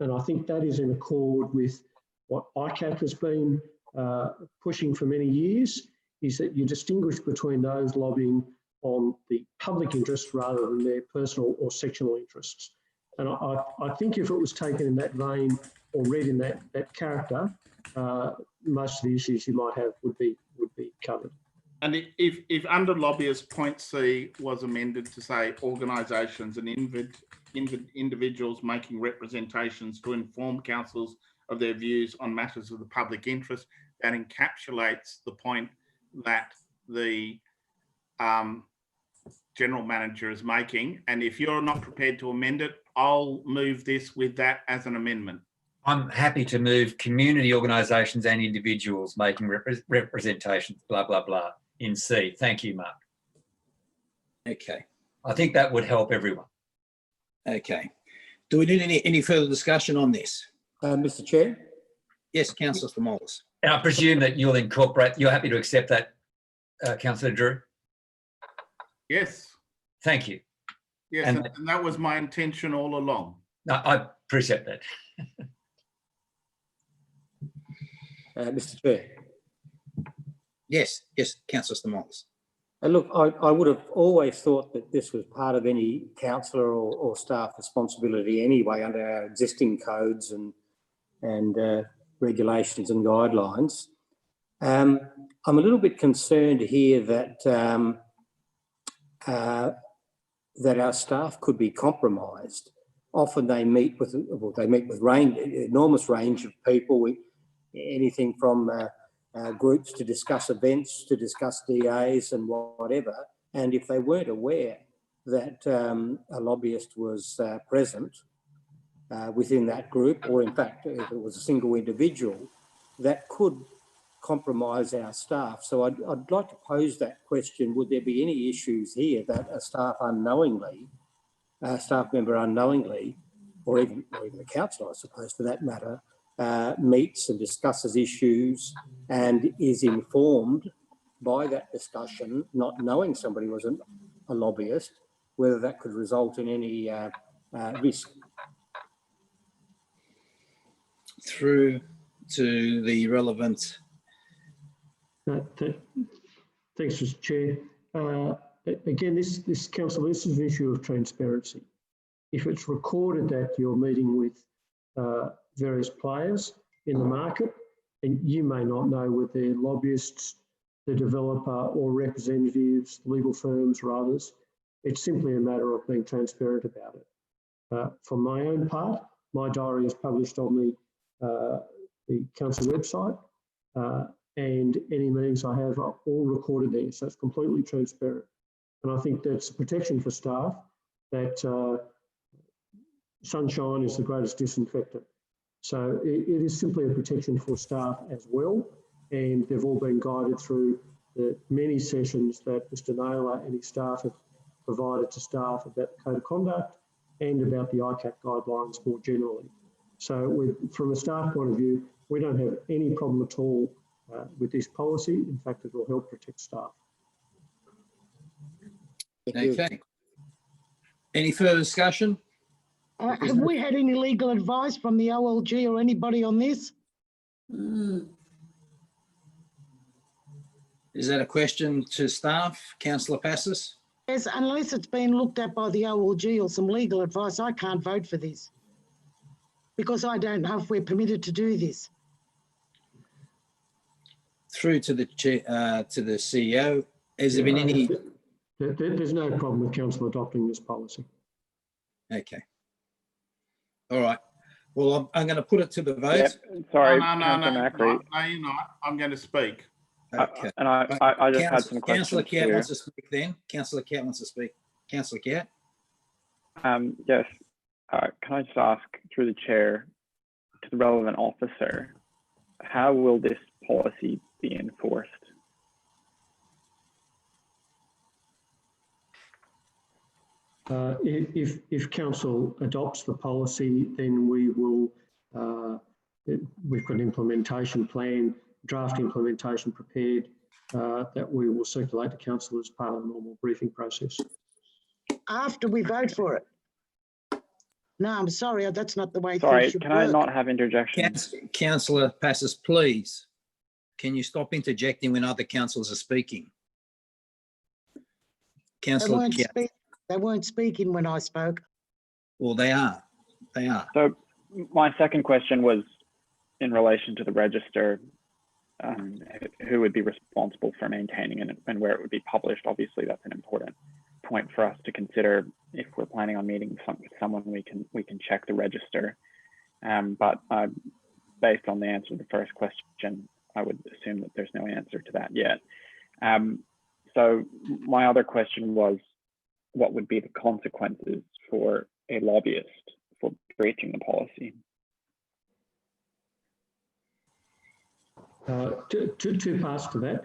Speaker 16: And I think that is in accord with what ICARE has been pushing for many years, is that you distinguish between those lobbying on the public interest rather than their personal or sectional interests. And I think if it was taken in that vein or read in that character, most of the issues you might have would be covered.
Speaker 8: And if under lobbyist point C was amended to say organisations and individuals making representations to inform councils of their views on matters of the public interest, that encapsulates the point that the general manager is making. And if you're not prepared to amend it, I'll move this with that as an amendment.
Speaker 7: I'm happy to move community organisations and individuals making representations, blah, blah, blah, in C. Thank you, Mark.
Speaker 18: Okay.
Speaker 7: I think that would help everyone.
Speaker 18: Okay. Do we need any further discussion on this?
Speaker 11: Mr. Chair?
Speaker 18: Yes, Councillor Stamoulis.
Speaker 7: And I presume that you're happy to accept that, Councillor Drew?
Speaker 8: Yes.
Speaker 7: Thank you.
Speaker 8: Yes, and that was my intention all along.
Speaker 7: No, I appreciate that.
Speaker 11: Mr. Chair?
Speaker 18: Yes, Councillor Stamoulis.
Speaker 11: Look, I would have always thought that this was part of any councillor or staff responsibility anyway under our existing codes and regulations and guidelines. I'm a little bit concerned here that that our staff could be compromised. Often they meet with enormous range of people, anything from groups to discuss events, to discuss DAs and whatever. And if they weren't aware that a lobbyist was present within that group, or in fact, if it was a single individual, that could compromise our staff. So I'd like to pose that question: would there be any issues here that a staff member unknowingly, or even the council, I suppose, for that matter, meets and discusses issues and is informed by that discussion, not knowing somebody was a lobbyist, whether that could result in any risk?
Speaker 18: Through to the relevant.
Speaker 16: Thanks, Mr. Chair. Again, this council, this is an issue of transparency. If it's recorded that you're meeting with various players in the market, and you may not know whether they're lobbyists, the developer, or representatives, legal firms or others, it's simply a matter of being transparent about it. For my own part, my diary is published on the council website, and any meetings I have are all recorded there, so it's completely transparent. And I think that's a protection for staff, that sunshine is the greatest disinfectant. So it is simply a protection for staff as well, and they've all been guided through the many sessions that Mr. Naylor and his staff have provided to staff about the code of conduct and about the ICARE guidelines more generally. So from a staff point of view, we don't have any problem at all with this policy. In fact, it will help protect staff.
Speaker 18: Okay. Any further discussion?
Speaker 5: Have we had any legal advice from the OLG or anybody on this?
Speaker 18: Is that a question to staff, Councillor Passis?
Speaker 5: Yes, unless it's been looked at by the OLG or some legal advice, I can't vote for this, because I don't know if we're permitted to do this.
Speaker 18: Through to the chair, to the CEO, has there been any?
Speaker 16: There's no problem with council adopting this policy.
Speaker 18: Okay. All right. Well, I'm going to put it to the vote.
Speaker 6: Yep. Sorry,
Speaker 8: No,
Speaker 6: Macri.
Speaker 8: you're not. I'm going to speak.
Speaker 18: Okay.
Speaker 6: And I just had some questions.
Speaker 18: Councillor Cat wants to speak then. Councillor Cat wants to speak. Councillor Cat.
Speaker 6: Yes. Can I just ask through the chair to the relevant officer, how will this policy be enforced?
Speaker 16: If council adopts the policy, then we will, we've got an implementation plan, draft implementation prepared, that we will circulate to council as part of the normal briefing process.
Speaker 5: After we vote for it? No, I'm sorry, that's not the way
Speaker 6: Sorry,
Speaker 5: things should
Speaker 6: can
Speaker 5: work.
Speaker 6: I not have interjections?
Speaker 18: Councillor Passis, please, can you stop interjecting when other councillors are speaking? Councillor Cat.
Speaker 5: They weren't speaking when I spoke.
Speaker 18: Well, they are. They are.
Speaker 6: So my second question was in relation to the register, who would be responsible for maintaining it and where it would be published. Obviously, that's an important point for us to consider. If we're planning on meeting with someone, we can check the register. But based on the answer to the first question, I would assume that there's no answer to that yet. So my other question was, what would be the consequences for a lobbyist for breaching the policy?
Speaker 16: Two parts to that.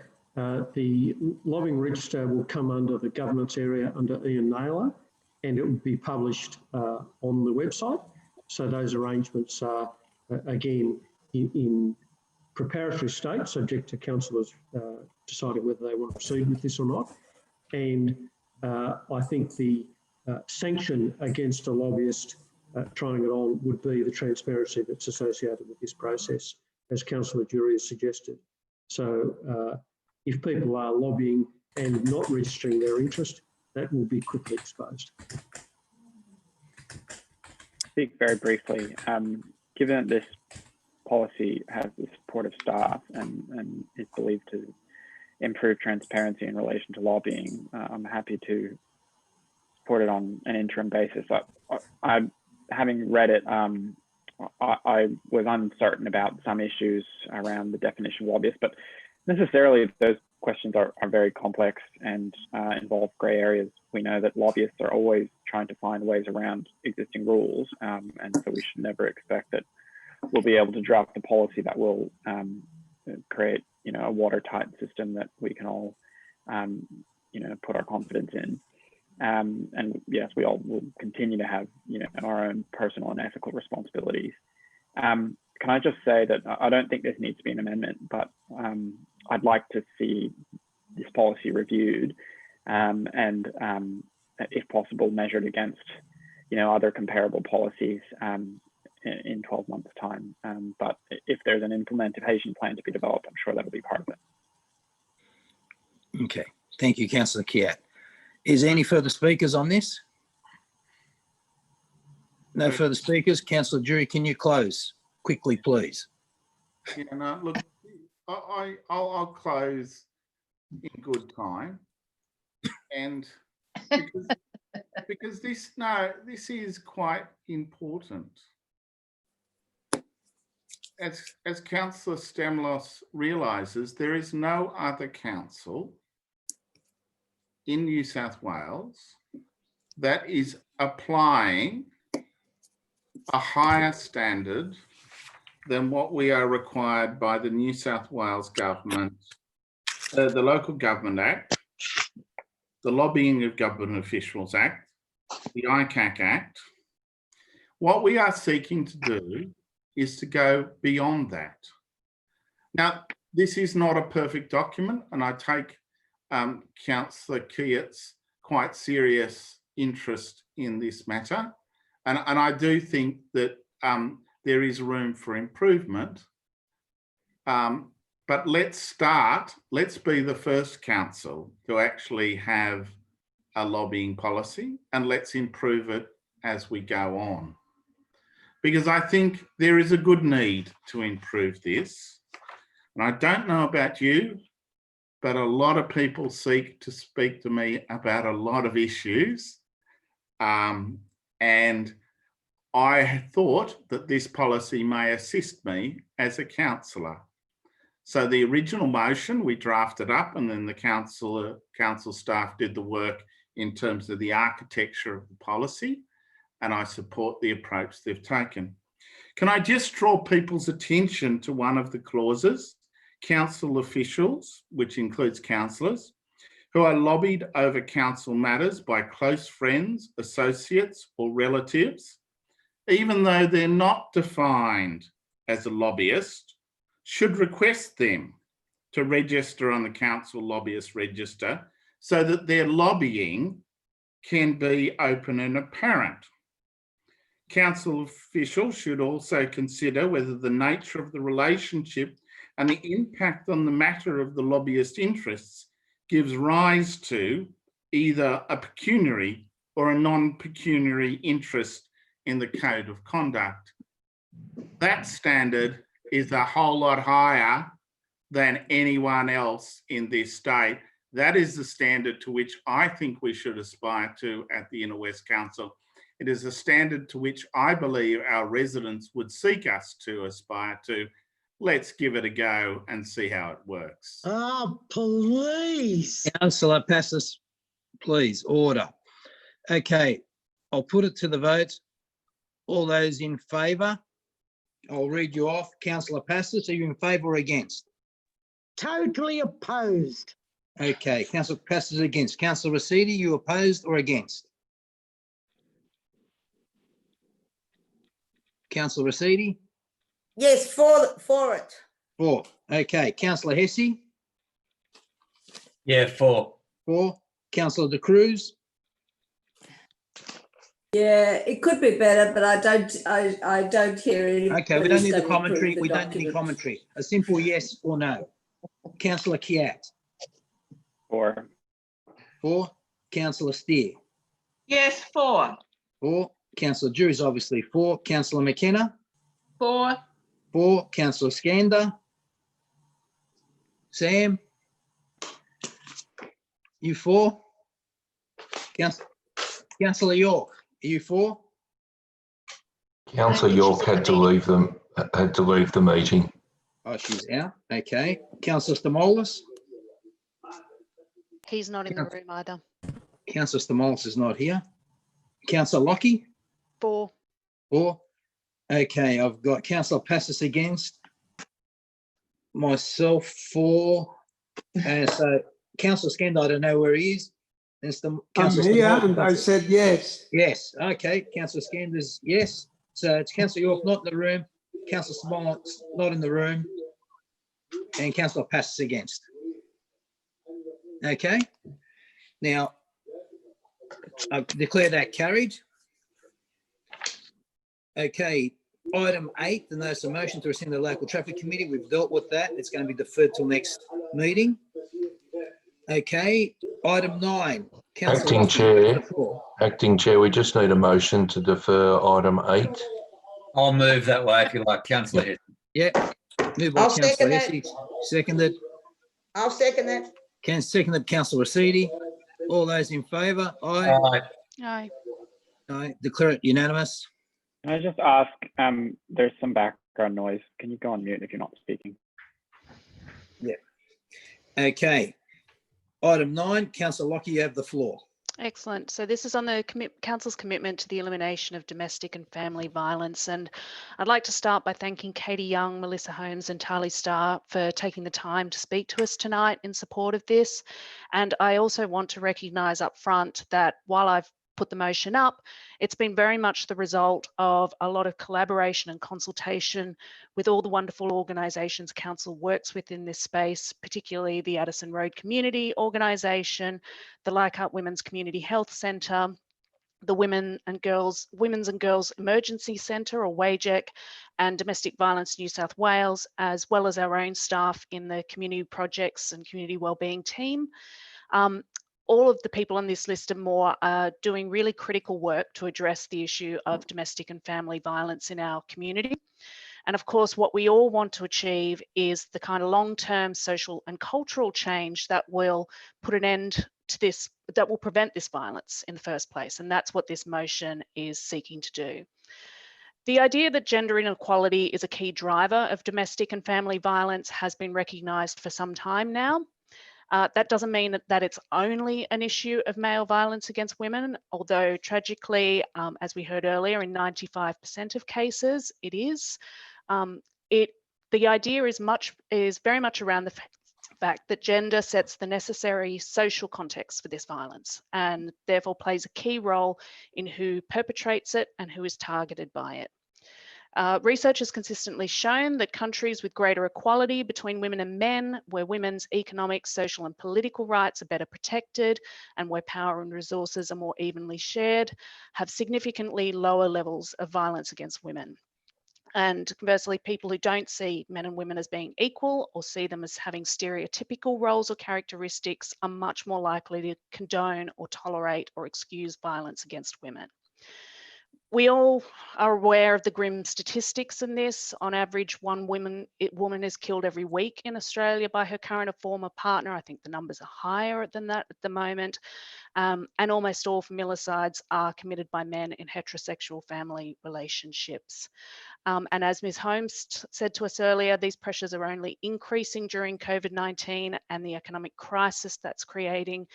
Speaker 16: The lobbying register will come under the governance area under Ian Naylor, and it will be published on the website. So those arrangements are, again, in preparatory state, subject to councillors deciding whether they want to proceed with this or not. And I think the sanction against a lobbyist trying it on would be the transparency that's associated with this process, as Councillor Jury has suggested. So if people are lobbying and not registering their interest, that will be quickly exposed.
Speaker 6: Speak very briefly. Given that this policy has the support of staff and is believed to improve transparency in relation to lobbying, I'm happy to support it on an interim basis. Having read it, I was uncertain about some issues around the definition of lobbyist, but necessarily those questions are very complex and involve grey areas. We know that lobbyists are always trying to find ways around existing rules, and so we should never expect that we'll be able to draft a policy that will create, a watertight system that we can all, put our confidence in. And yes, we all will continue to have, our own personal and ethical responsibilities. Can I just say that I don't think this needs to be an amendment, but I'd like to see this policy reviewed and, if possible, measured against, other comparable policies in 12 months' time. But if there's an implementation plan to be developed, I'm sure that'll be part of it.
Speaker 18: Okay, thank you, Councillor Kiat. Is there any further speakers on this? No further speakers. Councillor Jury, can you close quickly, please?
Speaker 8: Yeah, no, look, I'll close in good time, and because this is quite important. As Councillor Stamlos realises, there is no other council in New South Wales that is applying a higher standard than what we are required by the New South Wales government, the Local Government Act, the Lobbying of Government Officials Act, the ICARE Act. What we are seeking to do is to go beyond that. Now, this is not a perfect document, and I take Councillor Kiat's quite serious interest in this matter. And I do think that there is room for improvement. But let's be the first council to actually have a lobbying policy, and let's improve it as we go on. Because I think there is a good need to improve this. And I don't know about you, but a lot of people seek to speak to me about a lot of issues. And I thought that this policy may assist me as a councillor. So the original motion we drafted up, and then the council staff did the work in terms of the architecture of the policy, and I support the approach they've taken. Can I just draw people's attention to one of the clauses? Council officials, which includes councillors, who are lobbied over council matters by close friends, associates, or relatives, even though they're not defined as a lobbyist, should request them to register on the council lobbyist register so that their lobbying can be open and apparent. Council officials should also consider whether the nature of the relationship and the impact on the matter of the lobbyist interests gives rise to either a pecuniary or a non-pecuniary interest in the code of conduct. That standard is a whole lot higher than anyone else in this state. That is the standard to which I think we should aspire to at the Inner West Council. It is a standard to which I believe our residents would seek us to aspire to. Let's give it a go and see how it works.
Speaker 5: Oh, please.
Speaker 18: Councillor Passis, please, order. Okay, I'll put it to the vote. All those in favour? I'll read you off. Councillor Passis, are you in favour or against?
Speaker 5: Totally opposed.
Speaker 18: Okay, Councillor Passis against. Councillor Rescind, you opposed or against? Councillor Rescind?
Speaker 17: Yes, for it.
Speaker 18: For. Okay, Councillor Hesse?
Speaker 7: Yeah, for.
Speaker 18: For. Councillor De Cruz?
Speaker 22: Yeah, it could be better, but I don't hear any.
Speaker 18: Okay, we don't need the commentary. We don't need commentary. A simple yes or no. Councillor Kiat?
Speaker 6: For.
Speaker 18: For. Councillor Steer?
Speaker 15: Yes, for.
Speaker 18: For. Councillor Jury is obviously for. Councillor McKenna?
Speaker 22: For.
Speaker 18: For. Councillor Skander? Sam? You for? Councillor York, are you for?
Speaker 14: Councillor York had to leave the meeting.
Speaker 18: Oh, she's out. Okay. Councillor Stamoulis?
Speaker 12: He's not in the room either.
Speaker 18: Councillor Stamalis is not here. Councillor Lockie?
Speaker 12: 4.
Speaker 18: 4. Okay, I've got Councillor Passis against. Myself 4. And so Councillor Skender, I don't know where he is.
Speaker 2: I'm here and I said yes.
Speaker 18: Yes, okay. Councillor Skender's yes. So it's Councillor York not in the room. Councillor Stamalis not in the room. And Councillor Passis against. Okay. Now, I declare that carried. Okay, item 8, the notice of motion to rescind the local traffic committee. We've dealt with that. It's going to be deferred till next meeting. Okay, item 9.
Speaker 14: Acting Chair, we just need a motion to defer item 8.
Speaker 7: I'll move that way if you like, Councillor Hesse.
Speaker 18: Yeah, moved by
Speaker 17: I'll
Speaker 18: Councillor
Speaker 17: second
Speaker 18: Hesse, seconded.
Speaker 17: I'll second that.
Speaker 18: Seconded Councillor Rescind. All those in favour? Aye.
Speaker 7: Aye.
Speaker 12: Aye.
Speaker 18: Aye. Declare it unanimous.
Speaker 6: Can I just ask, there's some background noise. Can you go on mute if you're not speaking?
Speaker 18: Yeah. Okay. Item 9, Councillor Lockie, you have the floor.
Speaker 12: Excellent. So this is on the Council's commitment to the elimination of domestic and family violence. And I'd like to start by thanking Katie Young, Melissa Holmes and Tali Starr for taking the time to speak to us tonight in support of this. And I also want to recognise up front that while I've put the motion up, it's been very much the result of a lot of collaboration and consultation with all the wonderful organisations Council works with in this space, particularly the Addison Road Community Organisation, the Leichhardt Women's Community Health Centre, the Women's and Girls Emergency Centre or WAGEC, and Domestic Violence New South Wales, as well as our own staff in the Community Projects and Community Wellbeing team. All of the people on this list and more are doing really critical work to address the issue of domestic and family violence in our community. And of course, what we all want to achieve is the kind of long-term social and cultural change that will put an end to this, that will prevent this violence in the first place. And that's what this motion is seeking to do. The idea that gender inequality is a key driver of domestic and family violence has been recognised for some time now. That doesn't mean that it's only an issue of male violence against women, although tragically, as we heard earlier, in 95% of cases, it is. The idea is very much around the fact that gender sets the necessary social context for this violence and therefore plays a key role in who perpetrates it and who is targeted by it. Research has consistently shown that countries with greater equality between women and men, where women's economic, social and political rights are better protected and where power and resources are more evenly shared, have significantly lower levels of violence against women. And conversely, people who don't see men and women as being equal or see them as having stereotypical roles or characteristics are much more likely to condone or tolerate or excuse violence against women. We all are aware of the grim statistics in this. On average, one woman is killed every week in Australia by her current or former partner. I think the numbers are higher than that at the moment. And almost all familicides are committed by men in heterosexual family relationships. And as Ms. Holmes said to us earlier, these pressures are only increasing during COVID-19 and the economic crisis that's creating,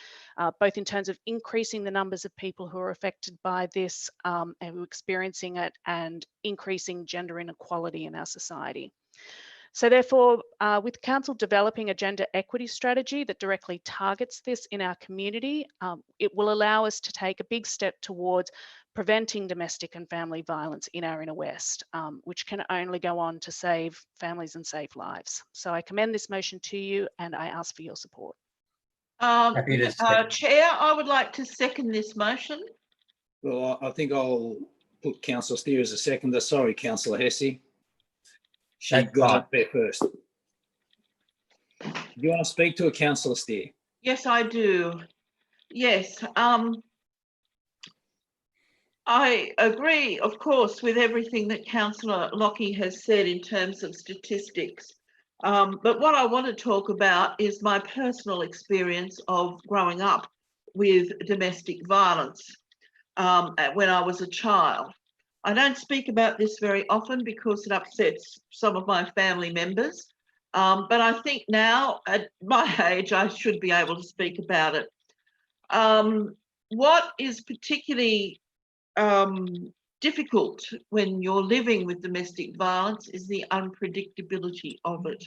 Speaker 12: both in terms of increasing the numbers of people who are affected by this and who are experiencing it, and increasing gender inequality in our society. So therefore, with Council developing a gender equity strategy that directly targets this in our community, it will allow us to take a big step towards preventing domestic and family violence in our inner west, which can only go on to save families and save lives. So I commend this motion to you and I ask for your support.
Speaker 15: Chair, I would like to second this motion.
Speaker 18: Well, I think I'll put Councillor Steer as a seconder. Sorry, Councillor Hesse. She got up there first. Do you want to speak to a Councillor Steer?
Speaker 15: Yes, I do. Yes. I agree, of course, with everything that Councillor Lockie has said in terms of statistics. But what I want to talk about is my personal experience of growing up with domestic violence when I was a child. I don't speak about this very often because it upsets some of my family members, But I think now, at my age, I should be able to speak about it. What is particularly difficult when you're living with domestic violence is the unpredictability of it.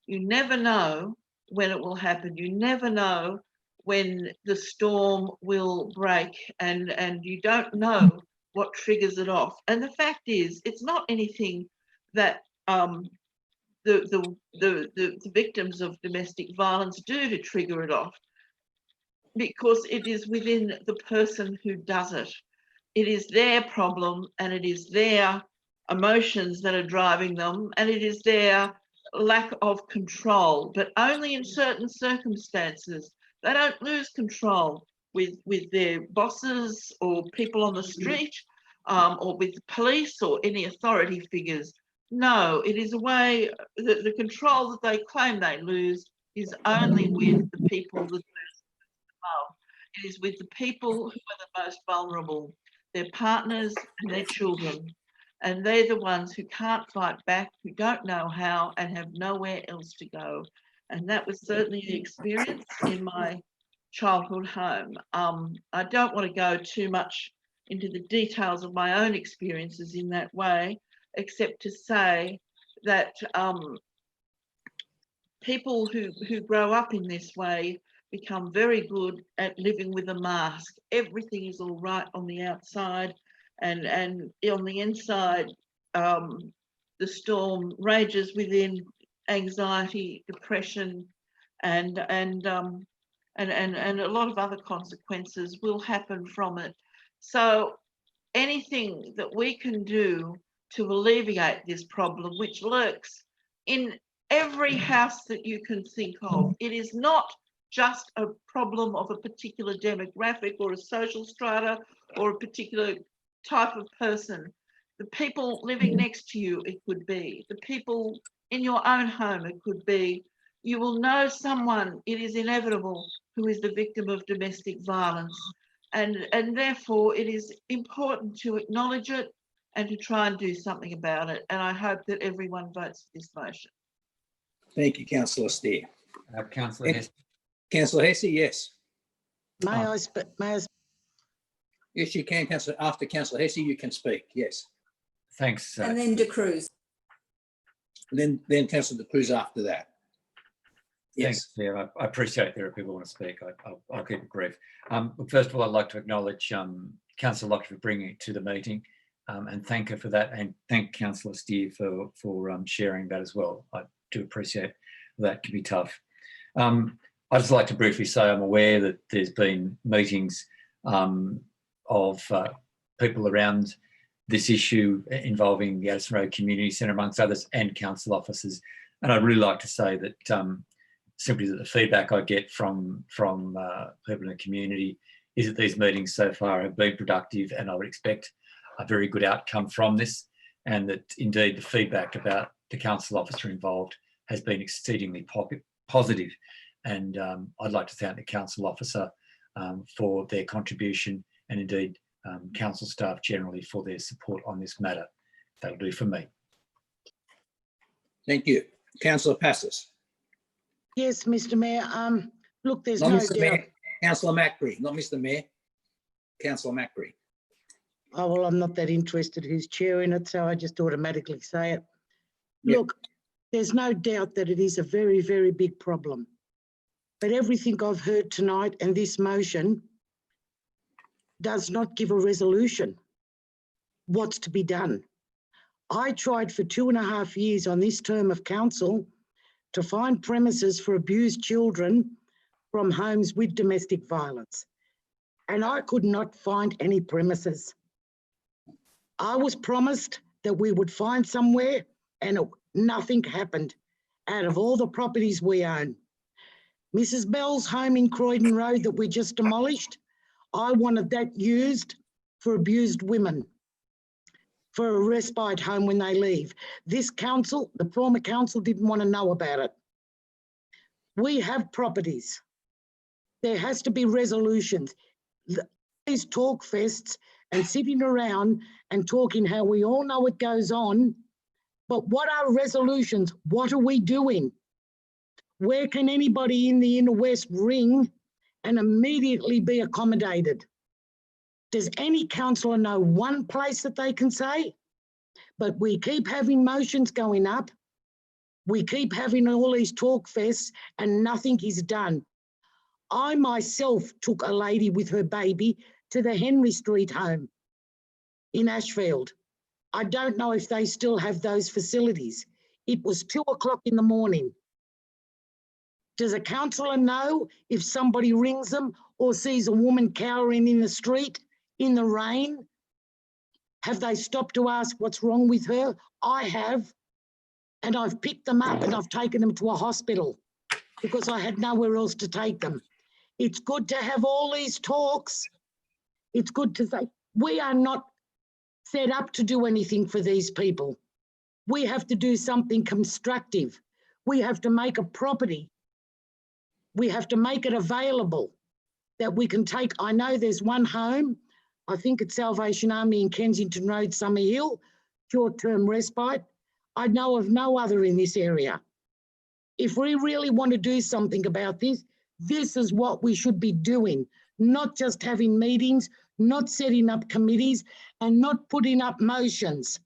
Speaker 15: You never know when it will happen. You never know when the storm will break, and you don't know what triggers it off. And the fact is, it's not anything that the victims of domestic violence do to trigger it off, because it is within the person who does it. It is their problem, and it is their emotions that are driving them, and it is their lack of control, but only in certain circumstances. They don't lose control with their bosses or people on the street, or with the police or any authority figures. No, it is a way that the control that they claim they lose is only with the people that above. It is with the people who are the most vulnerable, their partners and their children. And they're the ones who can't fight back, who don't know how, and have nowhere else to go. And that was certainly the experience in my childhood home. I don't want to go too much into the details of my own experiences in that way, except to say that people who grow up in this way become very good at living with a mask. Everything is all right on the outside, and on the inside, the storm rages within. Anxiety, depression, and a lot of other consequences will happen from it. So anything that we can do to alleviate this problem, which lurks in every house that you can think of. It is not just a problem of a particular demographic or a social strata or a particular type of person. The people living next to you, it could be. The people in your own home, it could be. You will know someone, it is inevitable, who is the victim of domestic violence. And therefore, it is important to acknowledge it and to try and do something about it. And I hope that everyone votes for this motion.
Speaker 18: Thank you, Councillor Steer.
Speaker 7: Councillor Hesse.
Speaker 18: Councillor Hesse, yes.
Speaker 5: May I speak?
Speaker 18: Yes, you can, Councillor. After Councillor Hesse, you can speak. Yes.
Speaker 7: Thanks.
Speaker 22: And then De Cruz.
Speaker 18: Then Councillor De Cruz after that.
Speaker 7: Yes. Thanks, yeah, I appreciate there are people who want to speak. I'll keep it brief. First of all, I'd like to acknowledge Councillor Locke for bringing it to the meeting and thank her for that, and thank Councillor Steer for sharing that as well. I do appreciate that. Can be tough. I'd just like to briefly say I'm aware that there's been meetings of people around this issue involving the Addison Road Community Centre, amongst others, and council officers. And I'd really like to say that simply that the feedback I get from people in the community is that these meetings so far have been productive, and I would expect a very good outcome from this, and that indeed the feedback about the council officer involved has been exceedingly positive. And I'd like to thank the council officer for their contribution, and indeed council staff generally for their support on this matter. That'll do for me.
Speaker 18: Thank you. Councillor Passos.
Speaker 5: Yes, Mr. Mayor. Look, there's
Speaker 18: Not
Speaker 5: no
Speaker 18: Mr.
Speaker 5: doubt.
Speaker 18: Mayor, Councillor Macri, not Mr. Mayor. Councillor Macri.
Speaker 5: Oh, well, I'm not that interested who's chairing it, so I just automatically say it.
Speaker 18: Yep.
Speaker 5: Look, there's no doubt that it is a very, very big problem. But everything I've heard tonight and this motion does not give a resolution. What's to be done? I tried for 2.5 years on this term of council to find premises for abused children from homes with domestic violence, and I could not find any premises. I was promised that we would find somewhere, and nothing happened out of all the properties we own. Mrs. Bell's home in Croydon Road that we just demolished, I wanted that used for abused women, for a respite home when they leave. This council, the former council, didn't want to know about it. We have properties. There has to be resolutions. These talk fests and sitting around and talking how we all know it goes on, but what are resolutions? What are we doing? Where can anybody in the inner west ring and immediately be accommodated? Does any councillor know one place that they can say? But we keep having motions going up. We keep having all these talk fests and nothing is done. I myself took a lady with her baby to the Henry Street home in Ashfield. I don't know if they still have those facilities. It was 2 o'clock in the morning. Does a councillor know if somebody rings them or sees a woman cowering in the street in the rain? Have they stopped to ask what's wrong with her? I have. And I've picked them up and I've taken them to a hospital because I had nowhere else to take them. It's good to have all these talks. It's good to say, we are not set up to do anything for these people. We have to do something constructive. We have to make a property. We have to make it available that we can take. I know there's one home, I think it's Salvation Army in Kensington Road, Summer Hill, short-term respite. I know of no other in this area. If we really want to do something about this, this is what we should be doing, not just having meetings, not setting up committees and not putting up motions.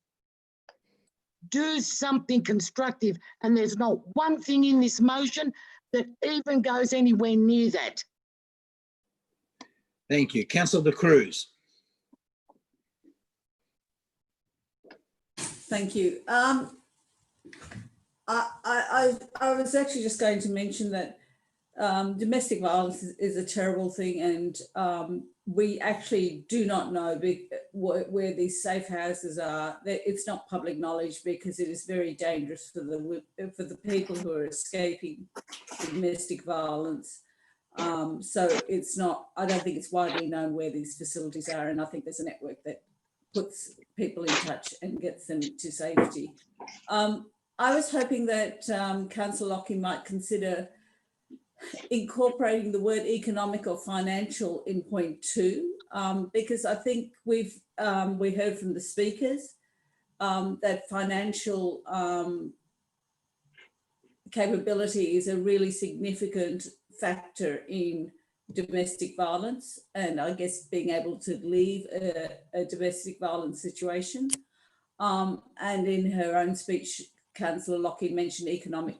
Speaker 5: Do something constructive, and there's not one thing in this motion that even goes anywhere near that.
Speaker 18: Thank you. Councillor De Cruz.
Speaker 22: Thank you. I was actually just going to mention that domestic violence is a terrible thing, and we actually do not know where these safe houses are. It's not public knowledge because it is very dangerous for the people who are escaping domestic violence. So it's not, I don't think it's widely known where these facilities are, and I think there's a network that puts people in touch and gets them to safety. I was hoping that Councillor Lockie might consider incorporating the word economic or financial in point 2, because I think we heard from the speakers that financial capability is a really significant factor in domestic violence, and I guess being able to leave a domestic violence situation. And in her own speech, Councillor Lockie mentioned economic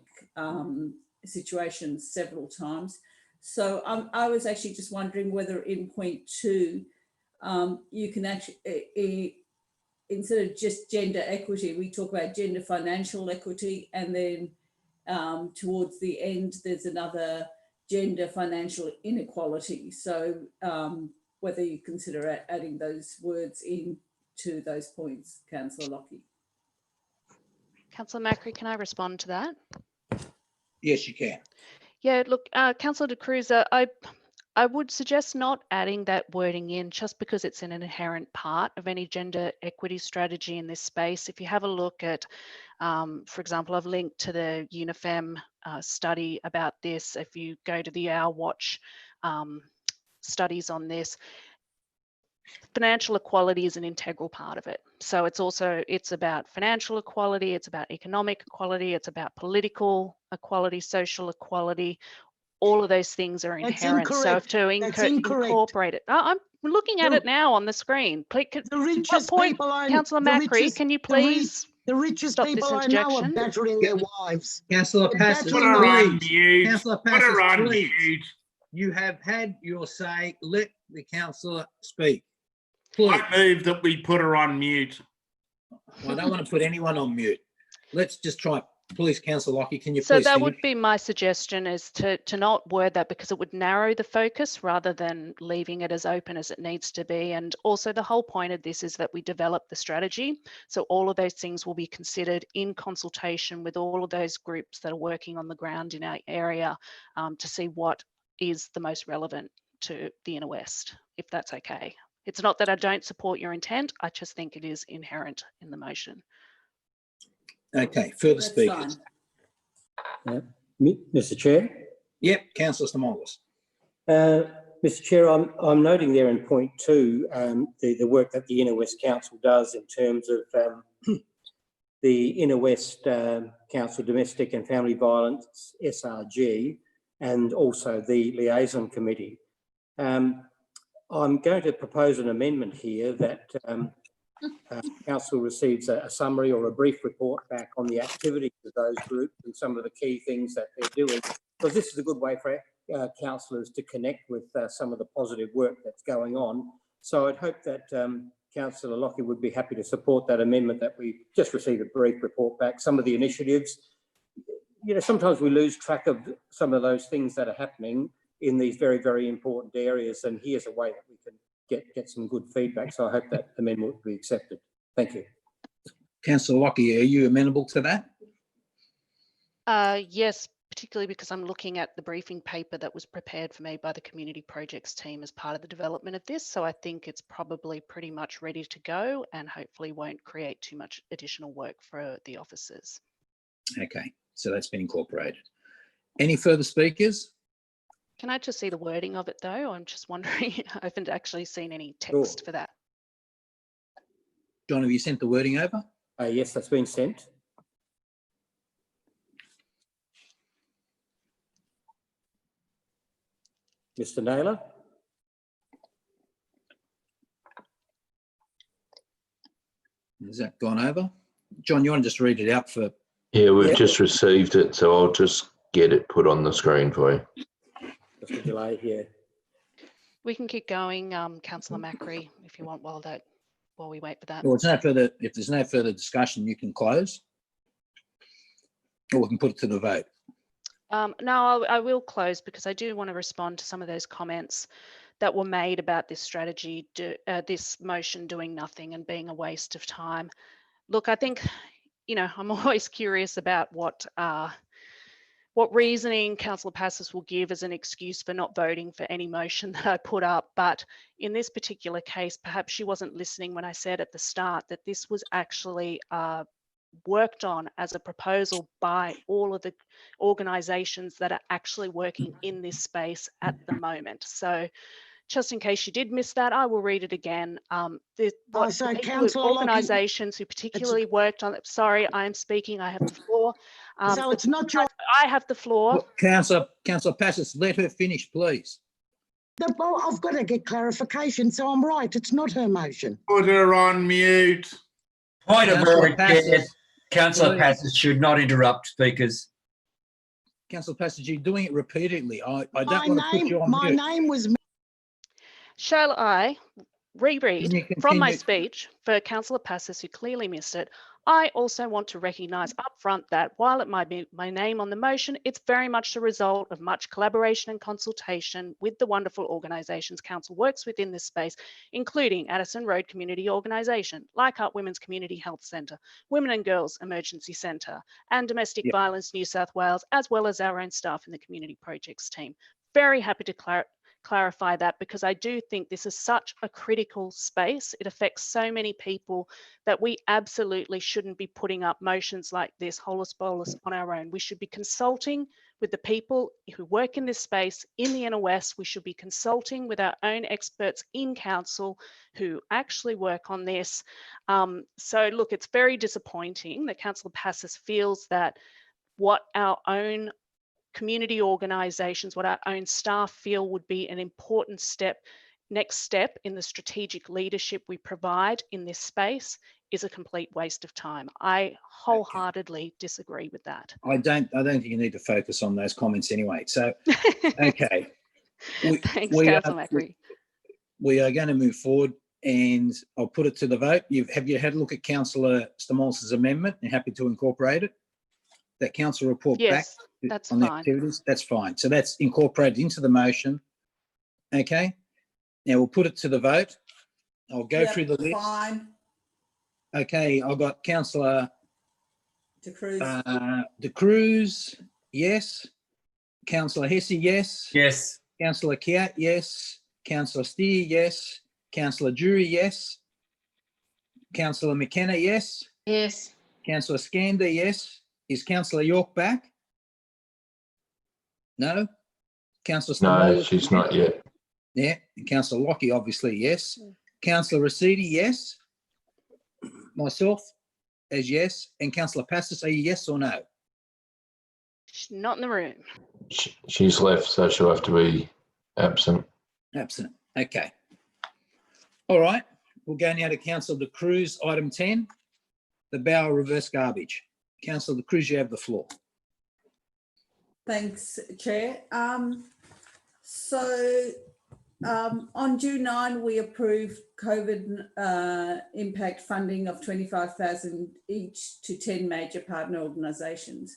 Speaker 22: situations several times. So I was actually just wondering whether in point 2, you can actually, instead of just gender equity, we talk about gender financial equity, and then towards the end, there's another gender financial inequality. So whether you consider adding those words into those points, Councillor Lockie.
Speaker 12: Councillor Macri, can I respond to that?
Speaker 18: Yes, you can.
Speaker 12: Yeah, look, Councillor De Cruz, I would suggest not adding that wording in just because it's an inherent part of any gender equity strategy in this space. If you have a look at, for example, I've linked to the UNIFEM study about this. If you go to the Our Watch studies on this, financial equality is an integral part of it. So it's about financial equality, it's about economic equality, it's about political equality, social equality. All of those things are inherent. So to incorporate it, I'm looking at it now on the screen. Please,
Speaker 5: the richest people
Speaker 12: Councillor Macri, can you please
Speaker 5: the richest
Speaker 12: stop
Speaker 5: people
Speaker 12: this
Speaker 5: I know are
Speaker 12: interjection?
Speaker 5: battering their wives.
Speaker 18: Councillor Passage,
Speaker 8: Put her on mute.
Speaker 18: Councillor
Speaker 8: Put her
Speaker 18: Passage,
Speaker 8: on
Speaker 18: please.
Speaker 8: mute.
Speaker 18: You have had your say. Let the councillor speak. Please.
Speaker 8: I move that we put her on mute.
Speaker 18: I don't want to put anyone on mute. Let's just try. Please, Councillor Lockie, can you
Speaker 12: So
Speaker 18: please
Speaker 12: that
Speaker 18: finish?
Speaker 12: would be my suggestion, is to not word that, because it would narrow the focus rather than leaving it as open as it needs to be. And also the whole point of this is that we develop the strategy. So all of those things will be considered in consultation with all of those groups that are working on the ground in our area to see what is the most relevant to the Inner West, if that's okay. It's not that I don't support your intent, I just think it is inherent in the motion.
Speaker 18: Okay, further speakers.
Speaker 11: Mr. Chair?
Speaker 18: Yep, Councillor Stamoulis.
Speaker 11: Mr. Chair, I'm noting there in point 2 the work that the Inner West Council does in terms of the Inner West Council Domestic and Family Violence, SRG, and also the Liaison Committee. I'm going to propose an amendment here that Council receives a summary or a brief report back on the activities of those groups and some of the key things that they're doing, because this is a good way for councillors to connect with some of the positive work that's going on. So I'd hope that Councillor Lockie would be happy to support that amendment, that we just receive a brief report back, some of the initiatives. You know, sometimes we lose track of some of those things that are happening in these very, very important areas, and here's a way that we can get some good feedback. So I hope that amendment will be accepted. Thank you.
Speaker 18: Councillor Lockie, are you amenable to that?
Speaker 12: Yes, particularly because I'm looking at the briefing paper that was prepared for me by the community projects team as part of the development of this. So I think it's probably pretty much ready to go and hopefully won't create too much additional work for the officers.
Speaker 18: Okay, so that's been incorporated. Any further speakers?
Speaker 12: Can I just see the wording of it though? I'm just wondering, I haven't actually seen any text for that.
Speaker 18: John, have you sent the wording over?
Speaker 11: Yes, that's been sent. Mr. Naylor?
Speaker 18: Has that gone over? John, you want to just read it out for...
Speaker 14: Yeah, we've just received it, so I'll just get it put on the screen for you.
Speaker 11: Just a delay here.
Speaker 12: We can keep going, Councillor Macri, if you want, while we wait for that.
Speaker 18: Well, if there's no further discussion, you can close. Or we can put it to the vote.
Speaker 12: No, I will close because I do want to respond to some of those comments that were made about this strategy, this motion doing nothing and being a waste of time. Look, I think, you know, I'm always curious about what reasoning Councillor Passos will give as an excuse for not voting for any motion that I put up. But in this particular case, perhaps she wasn't listening when I said at the start that this was actually worked on as a proposal by all of the organisations that are actually working in this space at the moment. So just in case you did miss that, I will read it again. Organisations who particularly worked on it. Sorry, I am speaking. I have the floor.
Speaker 5: So it's not your...
Speaker 12: I have the floor.
Speaker 18: Look, Councillor Passos, let her finish, please.
Speaker 5: I've got to get clarification, so I'm right. It's not her motion.
Speaker 8: Put her on mute.
Speaker 7: Point of order, Chair.
Speaker 18: Councillor
Speaker 7: Councillor Passos should not interrupt speakers.
Speaker 18: Councillor Passos, you're doing it repeatedly. I don't want to put you on
Speaker 5: my
Speaker 18: mute.
Speaker 5: name was...
Speaker 12: Shall I reread from my speech for Councillor Passos, who clearly missed it? I also want to recognise upfront that while it might be my name on the motion, it's very much the result of much collaboration and consultation with the wonderful organisations Council works within this space, including Addison Road Community Organisation, Leichhardt Women's Community Health Centre, Women and Girls Emergency Centre, and Domestic Violence New South Wales, as well as our own staff in the community projects team. Very happy to clarify that because I do think this is such a critical space. It affects so many people that we absolutely shouldn't be putting up motions like this holus bolus on our own. We should be consulting with the people who work in this space in the Inner West. We should be consulting with our own experts in council who actually work on this. So look, it's very disappointing that Councillor Passos feels that what our own community organisations, what our own staff feel would be an important next step in the strategic leadership we provide in this space is a complete waste of time. I wholeheartedly disagree with that.
Speaker 18: I don't think you need to focus on those comments anyway. So, okay.
Speaker 12: Thanks, Councillor Macri.
Speaker 18: We are going to move forward and I'll put it to the vote. Have you had a look at Councillor Stamoulis's amendment and happy to incorporate it? That council report back
Speaker 12: that's
Speaker 18: on the activities? That's fine. So that's incorporated into the motion. Okay. Now we'll put it to the vote. I'll go through the list.
Speaker 22: Fine.
Speaker 18: Okay, I've got Councillor De Cruz, yes. Councillor Hesse, yes.
Speaker 7: Yes.
Speaker 18: Councillor Kiat, yes. Councillor Steer, yes. Councillor Jury, yes. Councillor McKenna, yes.
Speaker 9: Yes.
Speaker 18: Councillor Skander, yes. Is Councillor York back? No. Councillor Stamoulis?
Speaker 14: No, she's not yet.
Speaker 18: Yeah. And Councillor Lockie, obviously, yes. Councillor Rescind, yes. Myself, as yes. And Councillor Pastis, are you yes or no?
Speaker 12: She's not in the room.
Speaker 14: She's left, so she'll have to be absent.
Speaker 18: Absent. Okay. All right. We'll go now to Councillor De Cruz, item 10, the Bower reverse garbage. Councillor De Cruz, you have the floor.
Speaker 22: Thanks, Chair. On June 9, we approved COVID impact funding of $25,000 each to 10 major partner organisations.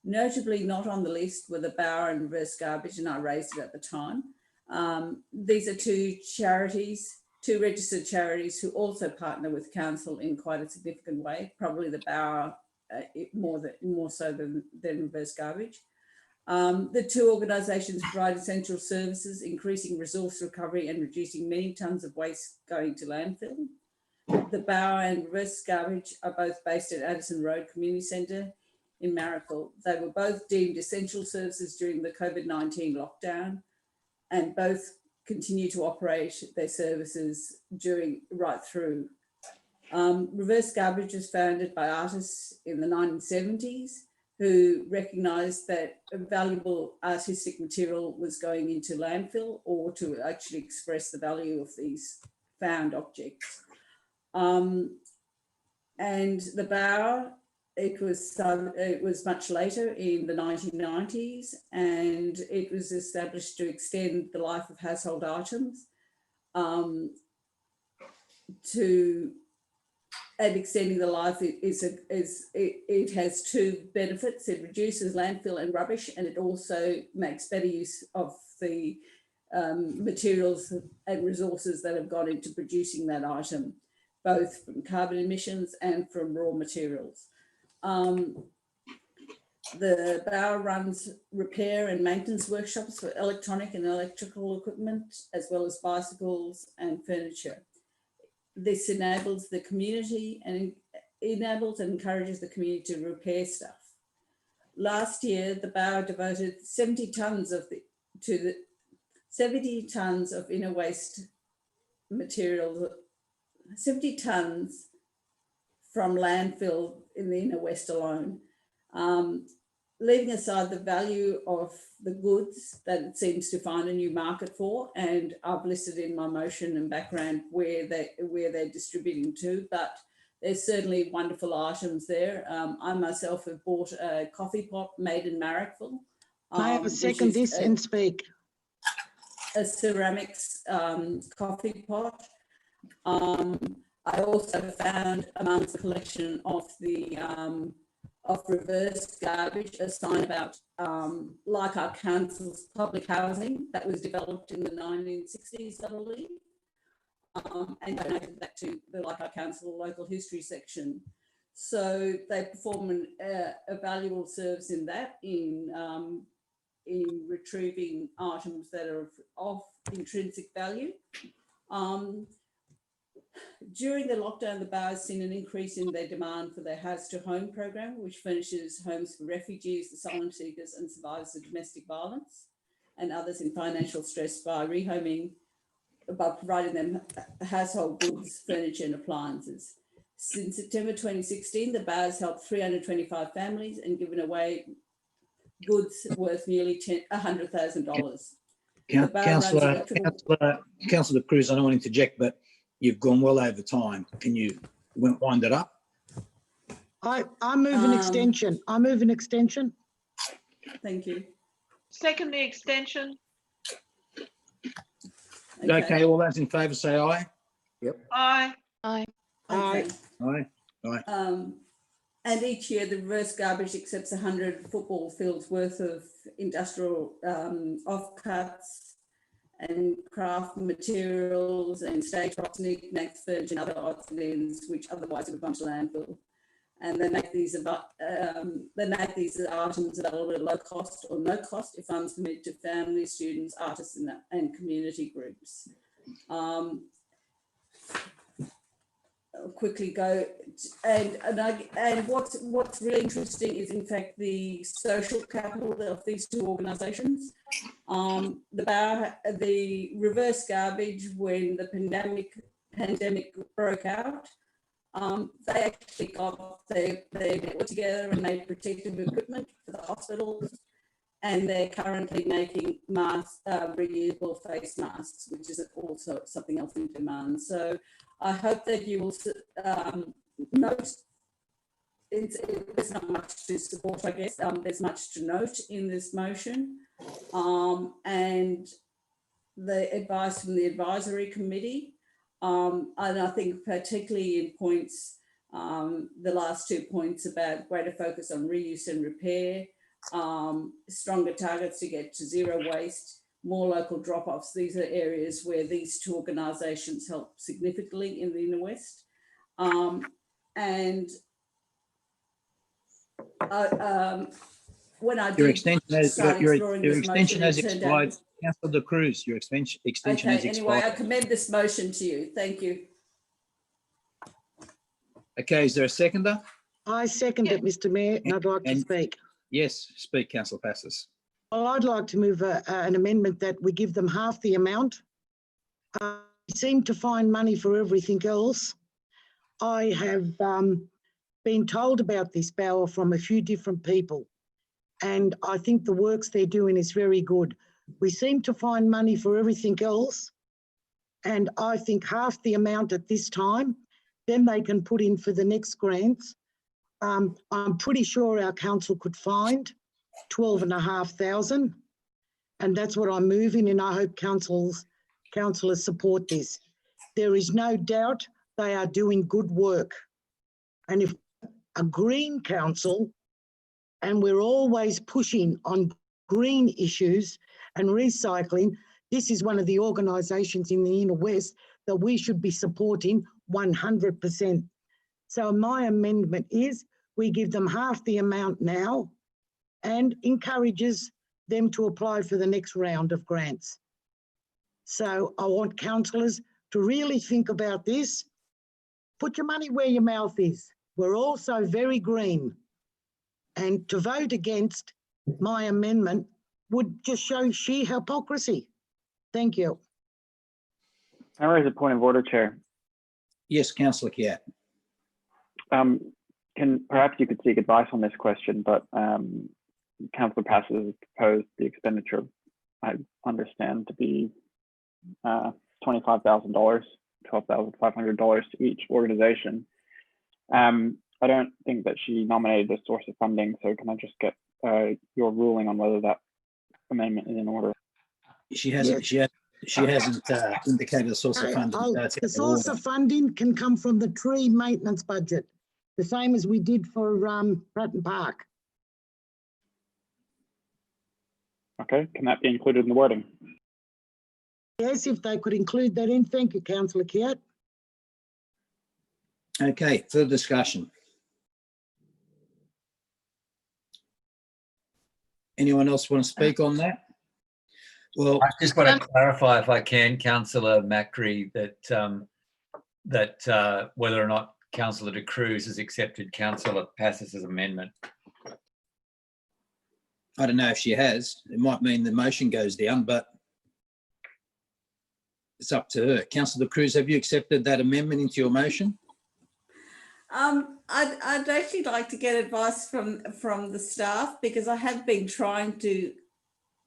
Speaker 22: Notably not on the list were the Bower and reverse garbage, and I raised it at the time. These are two registered charities who also partner with council in quite a significant way, probably the Bower more so than reverse garbage. The two organisations provide essential services, increasing resource recovery and reducing many tonnes of waste going to landfill. The Bower and reverse garbage are both based at Addison Road Community Centre in Mayoral. They were both deemed essential services during the COVID-19 lockdown, and both continue to operate their services right through. Reverse garbage was founded by artists in the 1970s who recognised that valuable artistic material was going into landfill or to actually express the value of these found objects. And the Bower, it was much later in the 1990s, and it was established to extend the life of household items and extending the life it has two benefits. It reduces landfill and rubbish, and it also makes better use of the materials and resources that have gone into producing that item, both from carbon emissions and from raw materials. The Bower runs repair and maintenance workshops for electronic and electrical equipment, as well as bicycles and furniture. This enables the community and encourages the community to repair stuff. Last year, the Bower devoted 70 tonnes of inner waste material, 70 tonnes from landfill in the inner west alone. Leaving aside the value of the goods that it seems to find a new market for, and I've listed in my motion and background where they're distributing to, but there's certainly wonderful items there. I myself have bought a coffee pot made in Marrickville.
Speaker 5: I have a second this and speak.
Speaker 22: A ceramics coffee pot. I also found amongst the collection of the reverse garbage a sign about ICARE Council's public housing that was developed in the 1960s, I believe, and donated that to the ICARE Council local history section. So they perform a valuable service in that, in retrieving items that are of intrinsic value. During the lockdown, the Bower has seen an increase in their demand for their House to Home program, which furnishes homes for refugees, asylum seekers and survivors of domestic violence and others in financial stress by providing them household goods, furniture and appliances. Since September 2016, the Bower has helped 325 families and given away goods worth nearly $100,000.
Speaker 18: Councillor Cruz, I don't want to interject, but you've gone well over time. Can you wind it up?
Speaker 5: I move an extension. I move an extension.
Speaker 22: Thank you.
Speaker 15: Second the extension.
Speaker 18: Okay, all those in favour say aye.
Speaker 11: Yep.
Speaker 15: Aye.
Speaker 22: Aye.
Speaker 5: Aye.
Speaker 18: Aye. Aye.
Speaker 22: And each year the reverse garbage accepts 100 football fields worth of industrial offcuts and craft materials and stage props, knickknacks, furniture and other odds and ends which otherwise would have gone to landfill. And they make these items available at low cost or no cost if funds committed to families, students, artists and community groups. I'll quickly go and what's really interesting is in fact the social capital of these two organisations. The reverse garbage, when the pandemic broke out, They actually got their network together and made protective equipment for the hospitals, and they're currently making reusable face masks, which is also something else in demand. So I hope that you will note. There's not much to support, I guess. There's much to note in this motion, and the advice from the advisory committee. And I think particularly in points, the last 2 points about greater focus on reuse and repair, stronger targets to get to zero waste, more local drop-offs. These are areas where these two organisations help significantly in the Inner West. And when I
Speaker 18: Your
Speaker 22: did
Speaker 18: extension has
Speaker 22: start exploring this motion, it turned out-
Speaker 18: expired. Councillor Cruz, your extension
Speaker 22: Okay,
Speaker 18: has
Speaker 22: anyway, I
Speaker 18: expired.
Speaker 22: commend this motion to you. Thank you.
Speaker 18: Okay, is there a seconder?
Speaker 5: I second it, Mr Mayor, and I'd like to speak.
Speaker 18: Yes, speak, Councillor Passos.
Speaker 5: Well, I'd like to move an amendment that we give them half the amount. We seem to find money for everything else. I have been told about this, Bauer, from a few different people, and I think the works they're doing is very good. We seem to find money for everything else, and I think half the amount at this time, then they can put in for the next grants. I'm pretty sure our council could find 12,500, and that's what I'm moving, and I hope councillors support this. There is no doubt they are doing good work, and if a green council, and we're always pushing on green issues and recycling, this is one of the organisations in the Inner West that we should be supporting 100%. So my amendment is we give them half the amount now and encourages them to apply for the next round of grants. So I want councillors to really think about this. Put your money where your mouth is. We're also very green. And to vote against my amendment would just show sheer hypocrisy. Thank you.
Speaker 6: I raise a point of order, Chair.
Speaker 18: Yes, Councillor Kiat.
Speaker 6: Perhaps you could seek advice on this question, but Councillor Passos has proposed the expenditure, I understand, to be $25,000, $12,500 to each organisation. I don't think that she nominated the source of funding, so can I just get your ruling on whether that amendment is in order?
Speaker 18: She hasn't.
Speaker 5: Yes.
Speaker 18: She hasn't indicated a source of funding.
Speaker 5: The source of funding can come from the tree maintenance budget, the same as we did for Pratten Park.
Speaker 6: Okay, can that be included in the wording?
Speaker 5: Yes, if they could include that in. Thank you, Councillor Kiat.
Speaker 18: Okay, further discussion. Anyone else want to speak on that? Well,
Speaker 7: I just want to clarify, if I can, Councillor Macri, that whether or not Councillor De Cruz has accepted Councillor Passos's amendment.
Speaker 18: I don't know if she has. It might mean the motion goes down, but it's up to her. Councillor De Cruz, have you accepted that amendment into your motion?
Speaker 22: I'd actually like to get advice from the staff, because I have been trying to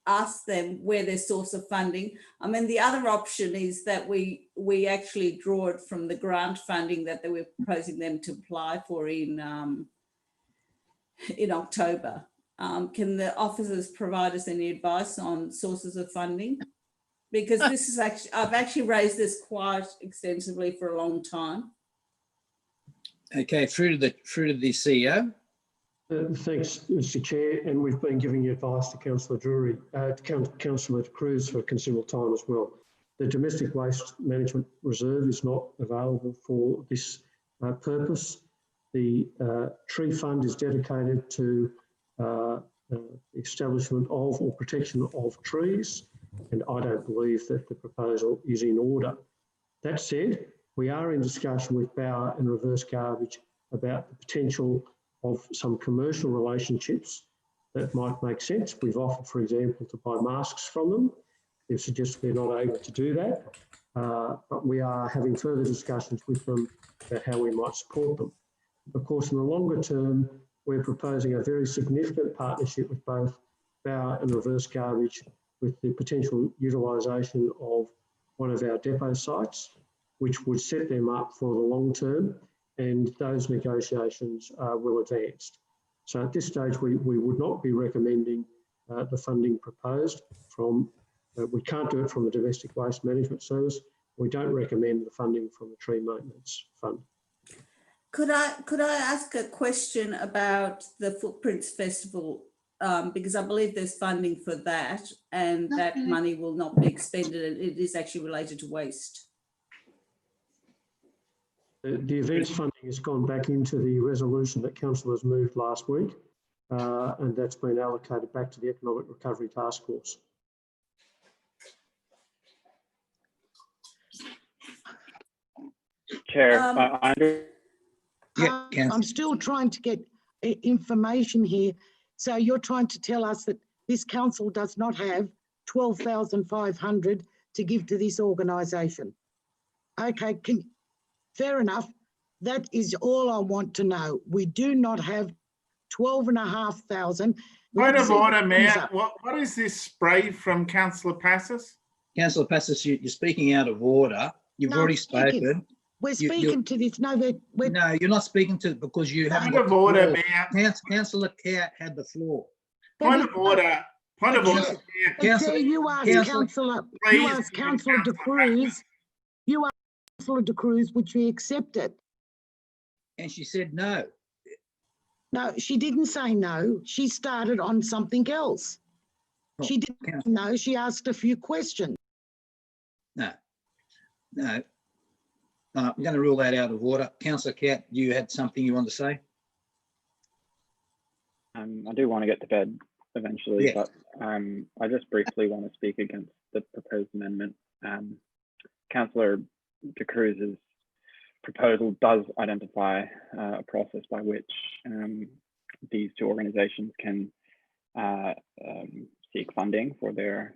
Speaker 22: ask them where their source of funding. I mean, the other option is that we actually draw it from the grant funding that they were proposing them to apply for in October. Can the officers provide us any advice on sources of funding? Because this is I've actually raised this quite extensively for a long time.
Speaker 18: Okay, through to the CEO.
Speaker 16: Thanks, Mr. Chair, and we've been giving advice to Councillor Drury, Councillor Cruz for considerable time as well. The Domestic Waste Management Reserve is not available for this purpose. The tree fund is dedicated to establishment of or protection of trees, and I don't believe that the proposal is in order. That said, we are in discussion with Bauer and Reverse Garbage about the potential of some commercial relationships that might make sense. We've offered, for example, to buy masks from them, They've suggested they're not able to do that, but we are having further discussions with them about how we might support them. Of course, in the longer term, we're proposing a very significant partnership with both bower and reverse garbage, with the potential utilisation of one of our depot sites, which would set them up for the long term, and those negotiations are well advanced. So at this stage, we would not be recommending the funding proposed from, we can't do it from the Domestic Waste Management Service. We don't recommend the funding from the Tree Maintenance Fund.
Speaker 22: Could I ask a question about the Footprints Festival? Because I believe there's funding for that, and that money will not be expended. It is actually related to waste.
Speaker 16: The events funding has gone back into the resolution that councillors moved last week, and that's been allocated back to the Economic Recovery Task Force.
Speaker 6: Chair,
Speaker 5: I'm still trying to get information here. So you're trying to tell us that this council does not have 12,500 to give to this organisation. Okay, fair enough. That is all I want to know. We do not have 12,500.
Speaker 8: Point of order, Mayor. What is this spray from Councillor Passos?
Speaker 18: Councillor Passos, you're speaking out of order. You've already spoken.
Speaker 5: We're speaking to this. No,
Speaker 18: no, you're not speaking to it because you haven't.
Speaker 8: Point of order, Mayor.
Speaker 18: Councillor Care had the floor.
Speaker 8: Point of order. Point of order.
Speaker 5: Chair, you asked Councillor De Cruz. You asked Councillor De Cruz, would she accept it?
Speaker 18: And she said no.
Speaker 5: No, she didn't say no. She started on something else. She didn't know. She asked a few questions.
Speaker 18: No. I'm going to rule that out of order. Councillor Cat, you had something you want to say?
Speaker 6: I do want to get to bed eventually, but I just briefly want to speak against the proposed amendment. Councillor De Cruz's proposal does identify a process by which these two organisations can seek funding for their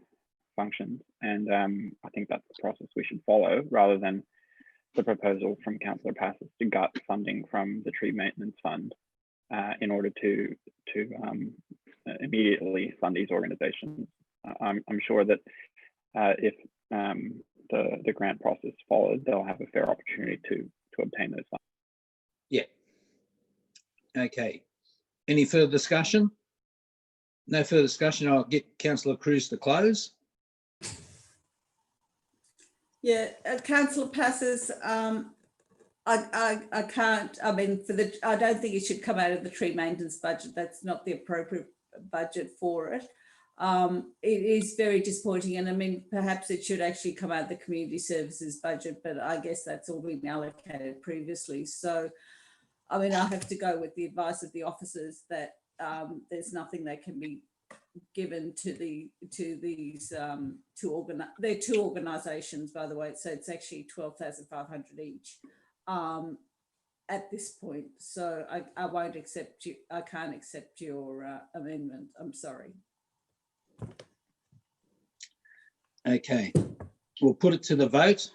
Speaker 6: functions, and I think that's the process we should follow, rather than the proposal from Councillor Passos to gut funding from the Tree Maintenance Fund in order to immediately fund these organisations. I'm sure that if the grant process followed, they'll have a fair opportunity to obtain those funds.
Speaker 18: Yeah. Okay. Any further discussion? No further discussion. I'll get Councillor Cruz to close.
Speaker 22: Yeah, Councillor Passos, I can't, I mean, I don't think it should come out of the tree maintenance budget. That's not the appropriate budget for it. It is very disappointing, and I mean, perhaps it should actually come out of the community services budget, but I guess that's all been allocated previously. So, I mean, I have to go with the advice of the officers that there's nothing that can be given to these they're two organisations, by the way, so it's actually 12,500 each at this point. So I won't accept you. I can't accept your amendment. I'm sorry.
Speaker 18: Okay, we'll put it to the vote.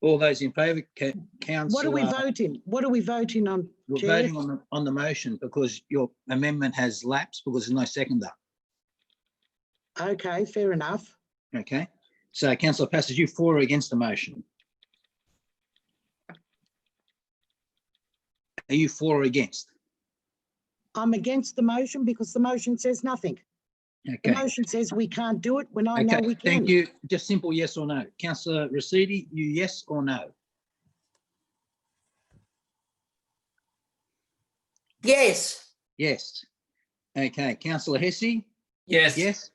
Speaker 18: All those in favour, Councillor.
Speaker 5: What are we voting? What are we voting on?
Speaker 18: We're
Speaker 5: Chair?
Speaker 18: voting on the motion because your amendment has lapsed because there's no seconder.
Speaker 5: Okay, fair enough.
Speaker 18: Okay, so Councillor Passos, you for or against the motion? Are you for or against?
Speaker 5: I'm against the motion because the motion says nothing.
Speaker 18: Okay.
Speaker 5: The motion says we can't do it when I know we can.
Speaker 18: Thank you. Just simple yes or no. Councillor Rescind, you yes or no?
Speaker 17: Yes.
Speaker 18: Yes. Okay. Councillor Hesse?
Speaker 7: Yes.
Speaker 18: Yes.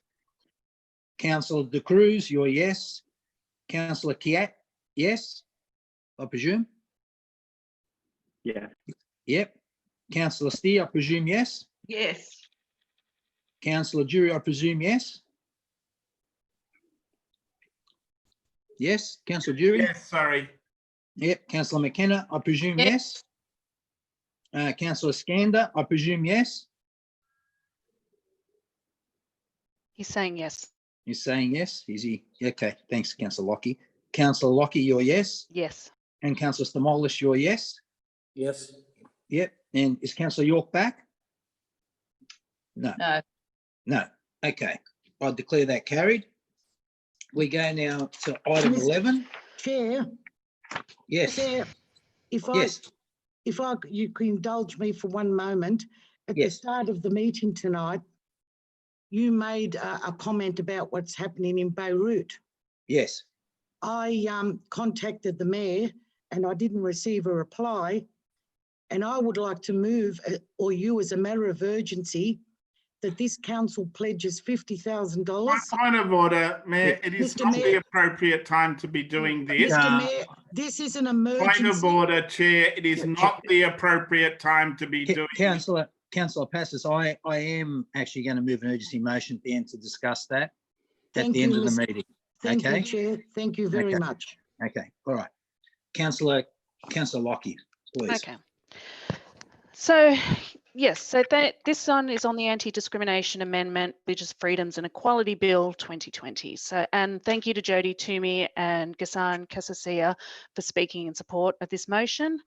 Speaker 18: Councillor De Cruz, you're yes. Councillor Kiat, yes, I presume?
Speaker 6: Yeah.
Speaker 18: Yep. Councillor Steer, I presume yes?
Speaker 15: Yes.
Speaker 18: Councillor Jury, I presume yes? Yes. Councillor Jury?
Speaker 8: Yes, sorry.
Speaker 18: Yep. Councillor McKenna, I presume yes? Councillor Skander, I presume yes?
Speaker 12: He's saying yes.
Speaker 18: You're saying yes? Is he? Okay, thanks, Councillor Lockie. Councillor Lockie, you're yes?
Speaker 12: Yes.
Speaker 18: And Councillor Stamoulis, you're yes?
Speaker 2: Yes.
Speaker 18: Yep. And is Councillor York back? No.
Speaker 21: No.
Speaker 18: No. Okay. I declare that carried. We go now to item 11.
Speaker 5: Chair.
Speaker 18: Yes.
Speaker 5: Chair, if you could indulge me for one moment, at the start of the meeting tonight, you made a comment about what's happening in Beirut.
Speaker 18: Yes.
Speaker 5: I contacted the mayor and I didn't receive a reply. And I would like to move, or you as a matter of urgency, that this council pledges $50,000.
Speaker 8: Point of order, Mayor. It is
Speaker 5: Mr.
Speaker 8: not
Speaker 5: Mayor.
Speaker 8: the appropriate time to be doing this.
Speaker 5: Mr. Mayor, this is an emergency.
Speaker 8: Point of order, Chair. It is not the appropriate time to be doing this.
Speaker 18: Councillor Passos, I am actually going to move an urgency motion at the end to discuss that at the end of the meeting.
Speaker 5: Thank
Speaker 18: Okay?
Speaker 5: you, Chair. Thank you very much.
Speaker 18: Okay. All right. Councillor Lockie, please.
Speaker 12: Okay. So, yes, so this one is on the Anti-Discrimination Amendment, Religious Freedoms and Equality Bill 2020. So, and thank you to Jody Toomey and Ghassan Kassasia for speaking in support of this motion.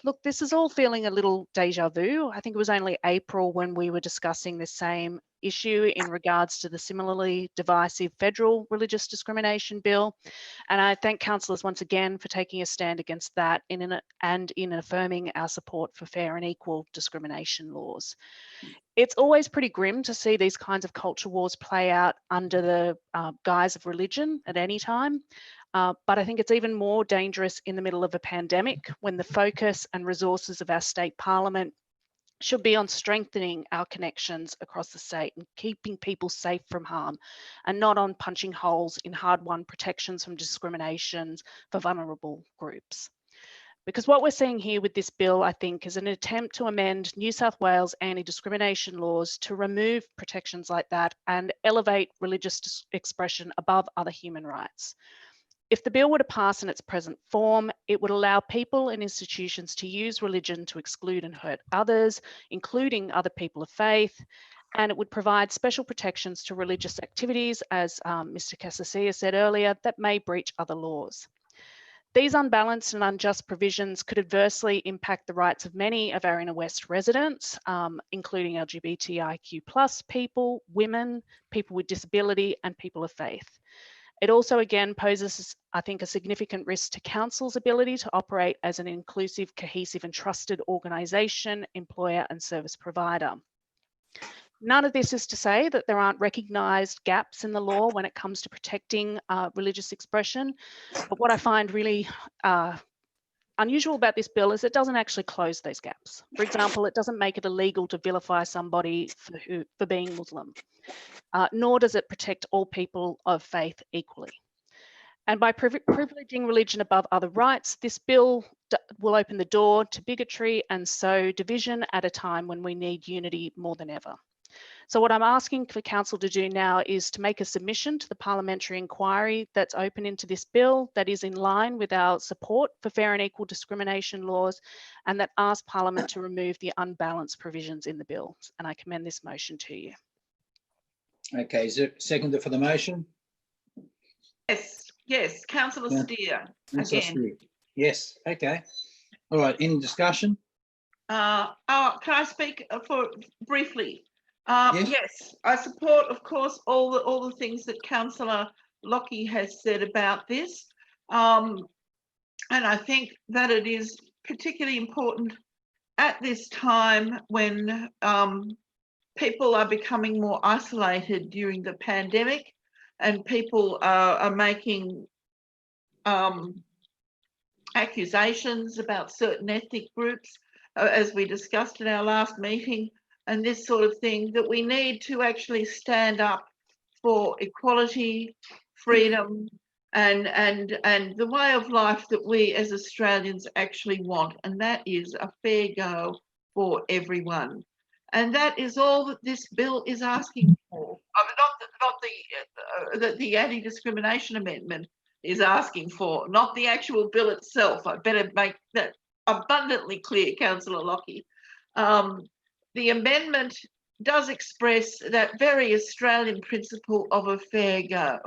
Speaker 12: Look, this is all feeling a little deja vu. I think it was only April when we were discussing the same issue in regards to the similarly divisive federal religious discrimination bill. And I thank councillors once again for taking a stand against that and in affirming our support for fair and equal discrimination laws. It's always pretty grim to see these kinds of culture wars play out under the guise of religion at any time. But I think it's even more dangerous in the middle of a pandemic when the focus and resources of our state parliament should be on strengthening our connections across the state and keeping people safe from harm, and not on punching holes in hard-won protections from discriminations for vulnerable groups. Because what we're seeing here with this bill, I think, is an attempt to amend New South Wales anti-discrimination laws to remove protections like that and elevate religious expression above other human rights. If the bill were to pass in its present form, it would allow people and institutions to use religion to exclude and hurt others, including other people of faith, and it would provide special protections to religious activities, as Mr. Kassasia said earlier, that may breach other laws. These unbalanced and unjust provisions could adversely impact the rights of many of our inner west residents, including LGBTIQ+ people, women, people with disability, and people of faith. It also, again, poses, I think, a significant risk to council's ability to operate as an inclusive, cohesive and trusted organisation, employer and service provider. None of this is to say that there aren't recognised gaps in the law when it comes to protecting religious expression, but what I find really unusual about this bill is it doesn't actually close those gaps. For example, it doesn't make it illegal to vilify somebody for being Muslim, nor does it protect all people of faith equally. And by privileging religion above other rights, this bill will open the door to bigotry and sow division at a time when we need unity more than ever. So what I'm asking for council to do now is to make a submission to the parliamentary inquiry that's open into this bill that is in line with our support for fair and equal discrimination laws, and that asks Parliament to remove the unbalanced provisions in the bill. And I commend this motion to you.
Speaker 18: Okay, is it seconded for the motion?
Speaker 15: Yes, Councillor Steer
Speaker 18: Councillor
Speaker 15: again.
Speaker 18: Steer. Yes, okay. All right, any discussion?
Speaker 15: Can I speak briefly? Yes, I support, of course, all the things that Councillor Lockie has said about this, and I think that it is particularly important at this time when people are becoming more isolated during the pandemic, and people are making accusations about certain ethnic groups, as we discussed in our last meeting, and this sort of thing, that we need to actually stand up for equality, freedom, and the way of life that we as Australians actually want, and that is a fair go for everyone. And that is all that this bill is asking for. Not the Anti-Discrimination Amendment is asking for, not the actual bill itself. I better make that abundantly clear, Councillor Lockie. The amendment does express that very Australian principle of a fair go.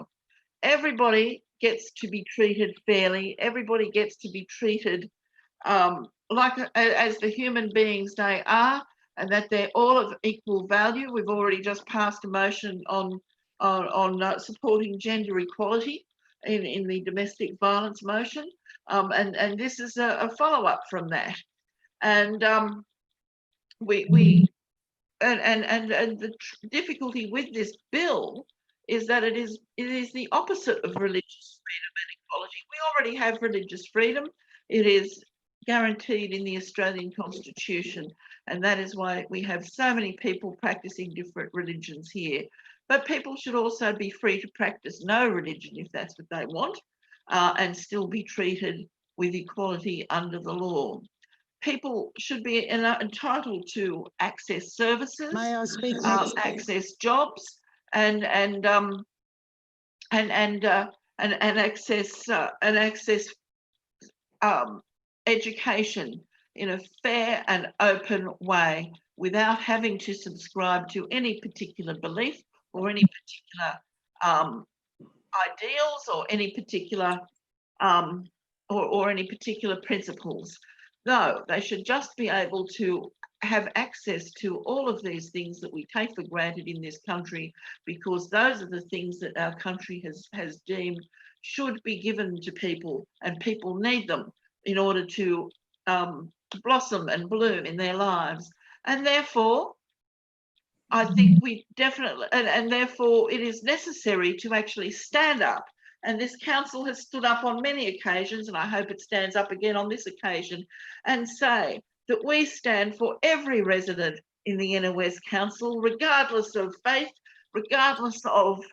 Speaker 15: Everybody gets to be treated fairly. Everybody gets to be treated as the human beings they are, and that they're all of equal value. We've already just passed a motion on supporting gender equality in the domestic violence motion, and this is a follow-up from that. And the difficulty with this bill is that it is the opposite of religious freedom and equality. We already have religious freedom. It is guaranteed in the Australian Constitution, and that is why we have so many people practicing different religions here. But people should also be free to practice no religion if that's what they want, and still be treated with equality under the law. People should be entitled to access services,
Speaker 5: May I speak?
Speaker 15: access jobs, and access education in a fair and open way, without having to subscribe to any particular belief or any particular ideals or any particular or any particular principles. No, they should just be able to have access to all of these things that we take for granted in this country, because those are the things that our country has deemed should be given to people, and people need them in order to blossom and bloom in their lives. And therefore, I think we definitely, and therefore it is necessary to actually stand up. And this council has stood up on many occasions, and I hope it stands up again on this occasion, and say that we stand for every resident in the Inner West Council, regardless of faith, regardless of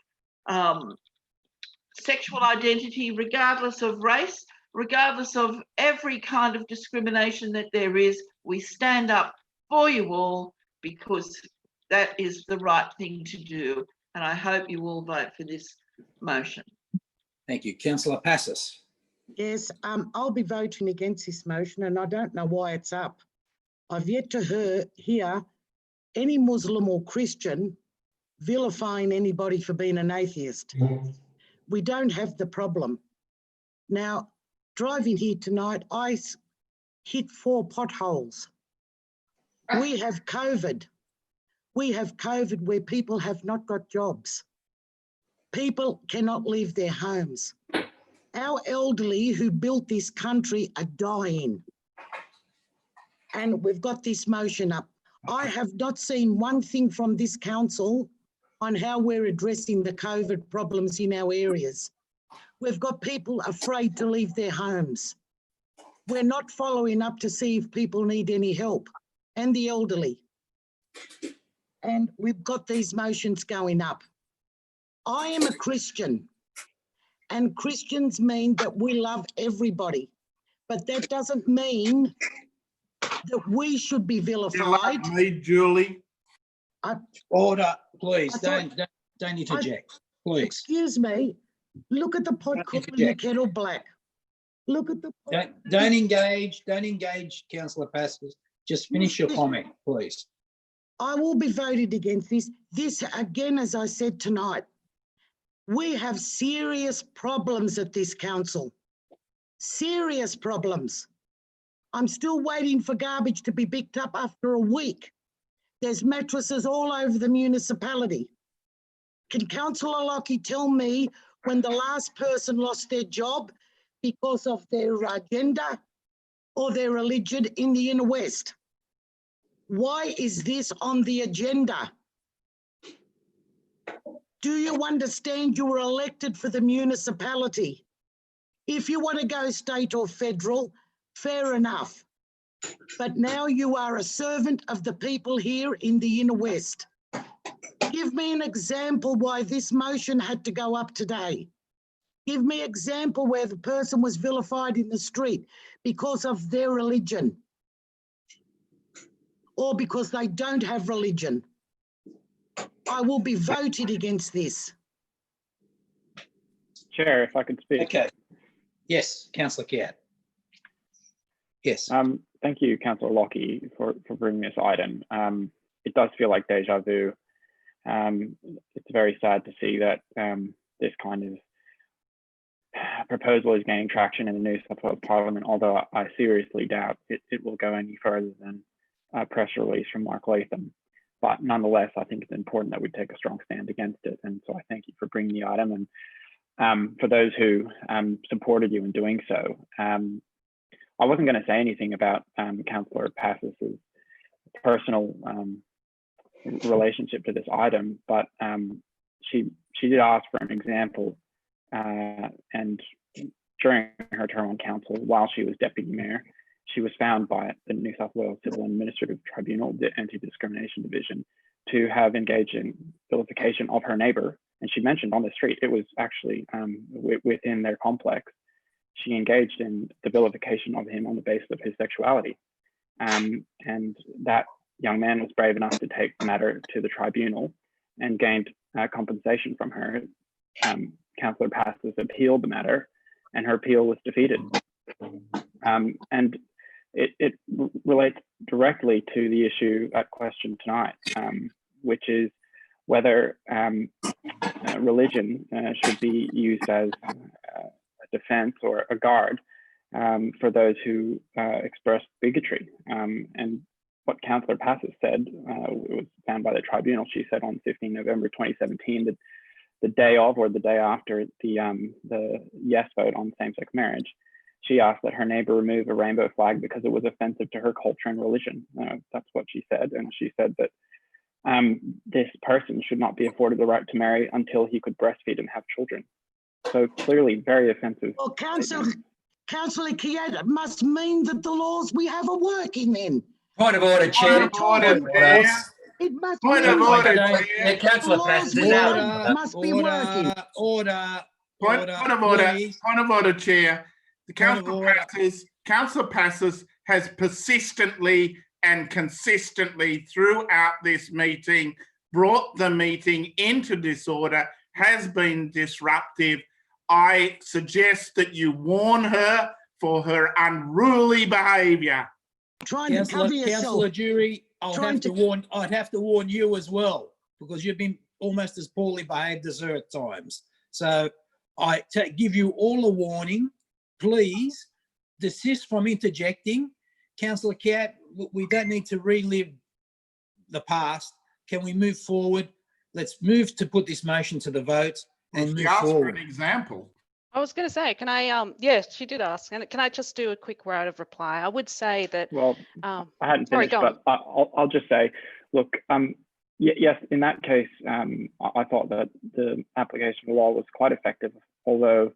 Speaker 15: sexual identity, regardless of race, regardless of every kind of discrimination that there is. We stand up for you all, because that is the right thing to do. And I hope you all vote for this motion.
Speaker 18: Thank you. Councillor Passis.
Speaker 5: Yes, I'll be voting against this motion, and I don't know why it's up. I've yet to hear any Muslim or Christian vilifying anybody for being an atheist. We don't have the problem. Now, driving here tonight, I hit 4 potholes. We have COVID. We have COVID where people have not got jobs. People cannot leave their homes. Our elderly who built this country are dying. And we've got this motion up. I have not seen one thing from this council on how we're addressing the COVID problems in our areas. We've got people afraid to leave their homes. We're not following up to see if people need any help, and the elderly. And we've got these motions going up. I am a Christian, and Christians mean that we love everybody, but that doesn't mean that we should be vilified.
Speaker 8: You love me, Julie.
Speaker 18: Order, please. Don't interject, please.
Speaker 5: Excuse me. Look at the pot calling the kettle black. Look at the pot.
Speaker 18: Don't engage, Councillor Passis. Just finish your comment, please.
Speaker 5: I will be voted against this. This, again, as I said tonight, we have serious problems at this council. Serious problems. I'm still waiting for garbage to be picked up after a week. There's mattresses all over the municipality. Can Councillor Lockie tell me when the last person lost their job because of their gender or their religion in the Inner West? Why is this on the agenda? Do you understand you were elected for the municipality? If you want to go state or federal, fair enough. But now you are a servant of the people here in the Inner West. Give me an example why this motion had to go up today. Give me an example where the person was vilified in the street because of their religion or because they don't have religion. I will be voted against this.
Speaker 6: Chair, if I could speak.
Speaker 18: Okay. Yes, Councillor Caird. Yes.
Speaker 6: Thank you, Councillor Lockie, for bringing this item. it does feel like deja vu. It's very sad to see that this kind of proposal is gaining traction in the New South Wales Parliament, although I seriously doubt it will go any further than a press release from Mark Latham. But nonetheless, I think it's important that we take a strong stand against it. And so I thank you for bringing the item. And for those who supported you in doing so, I wasn't going to say anything about Councillor Passis's personal relationship to this item, but she did ask for an example. And during her term on council, while she was deputy mayor, she was found by the New South Wales Civil and Administrative Tribunal, the Anti-Discrimination Division, to have engaged in vilification of her neighbour. And she mentioned on the street, it was actually within their complex. She engaged in the vilification of him on the basis of his sexuality. And that young man was brave enough to take the matter to the tribunal and gained compensation from her. Councillor Passes appealed the matter, and her appeal was defeated. And it relates directly to the issue at question tonight, which is whether religion should be used as a defense or a guard for those who express bigotry. And what Councillor Passes said, it was found by the tribunal. She said on 15 November 2017 that the day of or the day after the yes vote on same-sex marriage, she asked that her neighbor remove a rainbow flag because it was offensive to her culture and religion. That's what she said. And she said that this person should not be afforded the right to marry until he could breastfeed and have children. So clearly very offensive.
Speaker 5: Well, Councillor Kieta, it must mean that the laws we have are working then.
Speaker 7: Point of order, Chair.
Speaker 8: Point of order,
Speaker 5: It must
Speaker 8: Point
Speaker 5: mean
Speaker 8: of
Speaker 5: that
Speaker 8: order,
Speaker 7: Yeah, Councillor
Speaker 5: the
Speaker 7: Passes
Speaker 5: laws
Speaker 7: is
Speaker 5: we
Speaker 7: out.
Speaker 5: have must be working.
Speaker 8: Point of order, Chair. The Councillor Passes has persistently and consistently throughout this meeting brought the meeting into disorder, has been disruptive. I suggest that you warn her for her unruly behaviour.
Speaker 5: Trying to cover yourself.
Speaker 18: Councillor Jury, I'd have to warn you as well, because you've been almost as poorly behaved as her at times. So I give you all a warning. Please desist from interjecting. Councillor Cat, we don't need to relive the past. Can we move forward? Let's move to put this motion to the vote and move forward.
Speaker 8: For an example.
Speaker 12: I was going to say, can I, yes, she did ask, and can I just do a quick word of reply? I would say that.
Speaker 6: Well, I hadn't finished, but I'll just say, look, yes, in that case, I thought that the application of the law was quite effective, although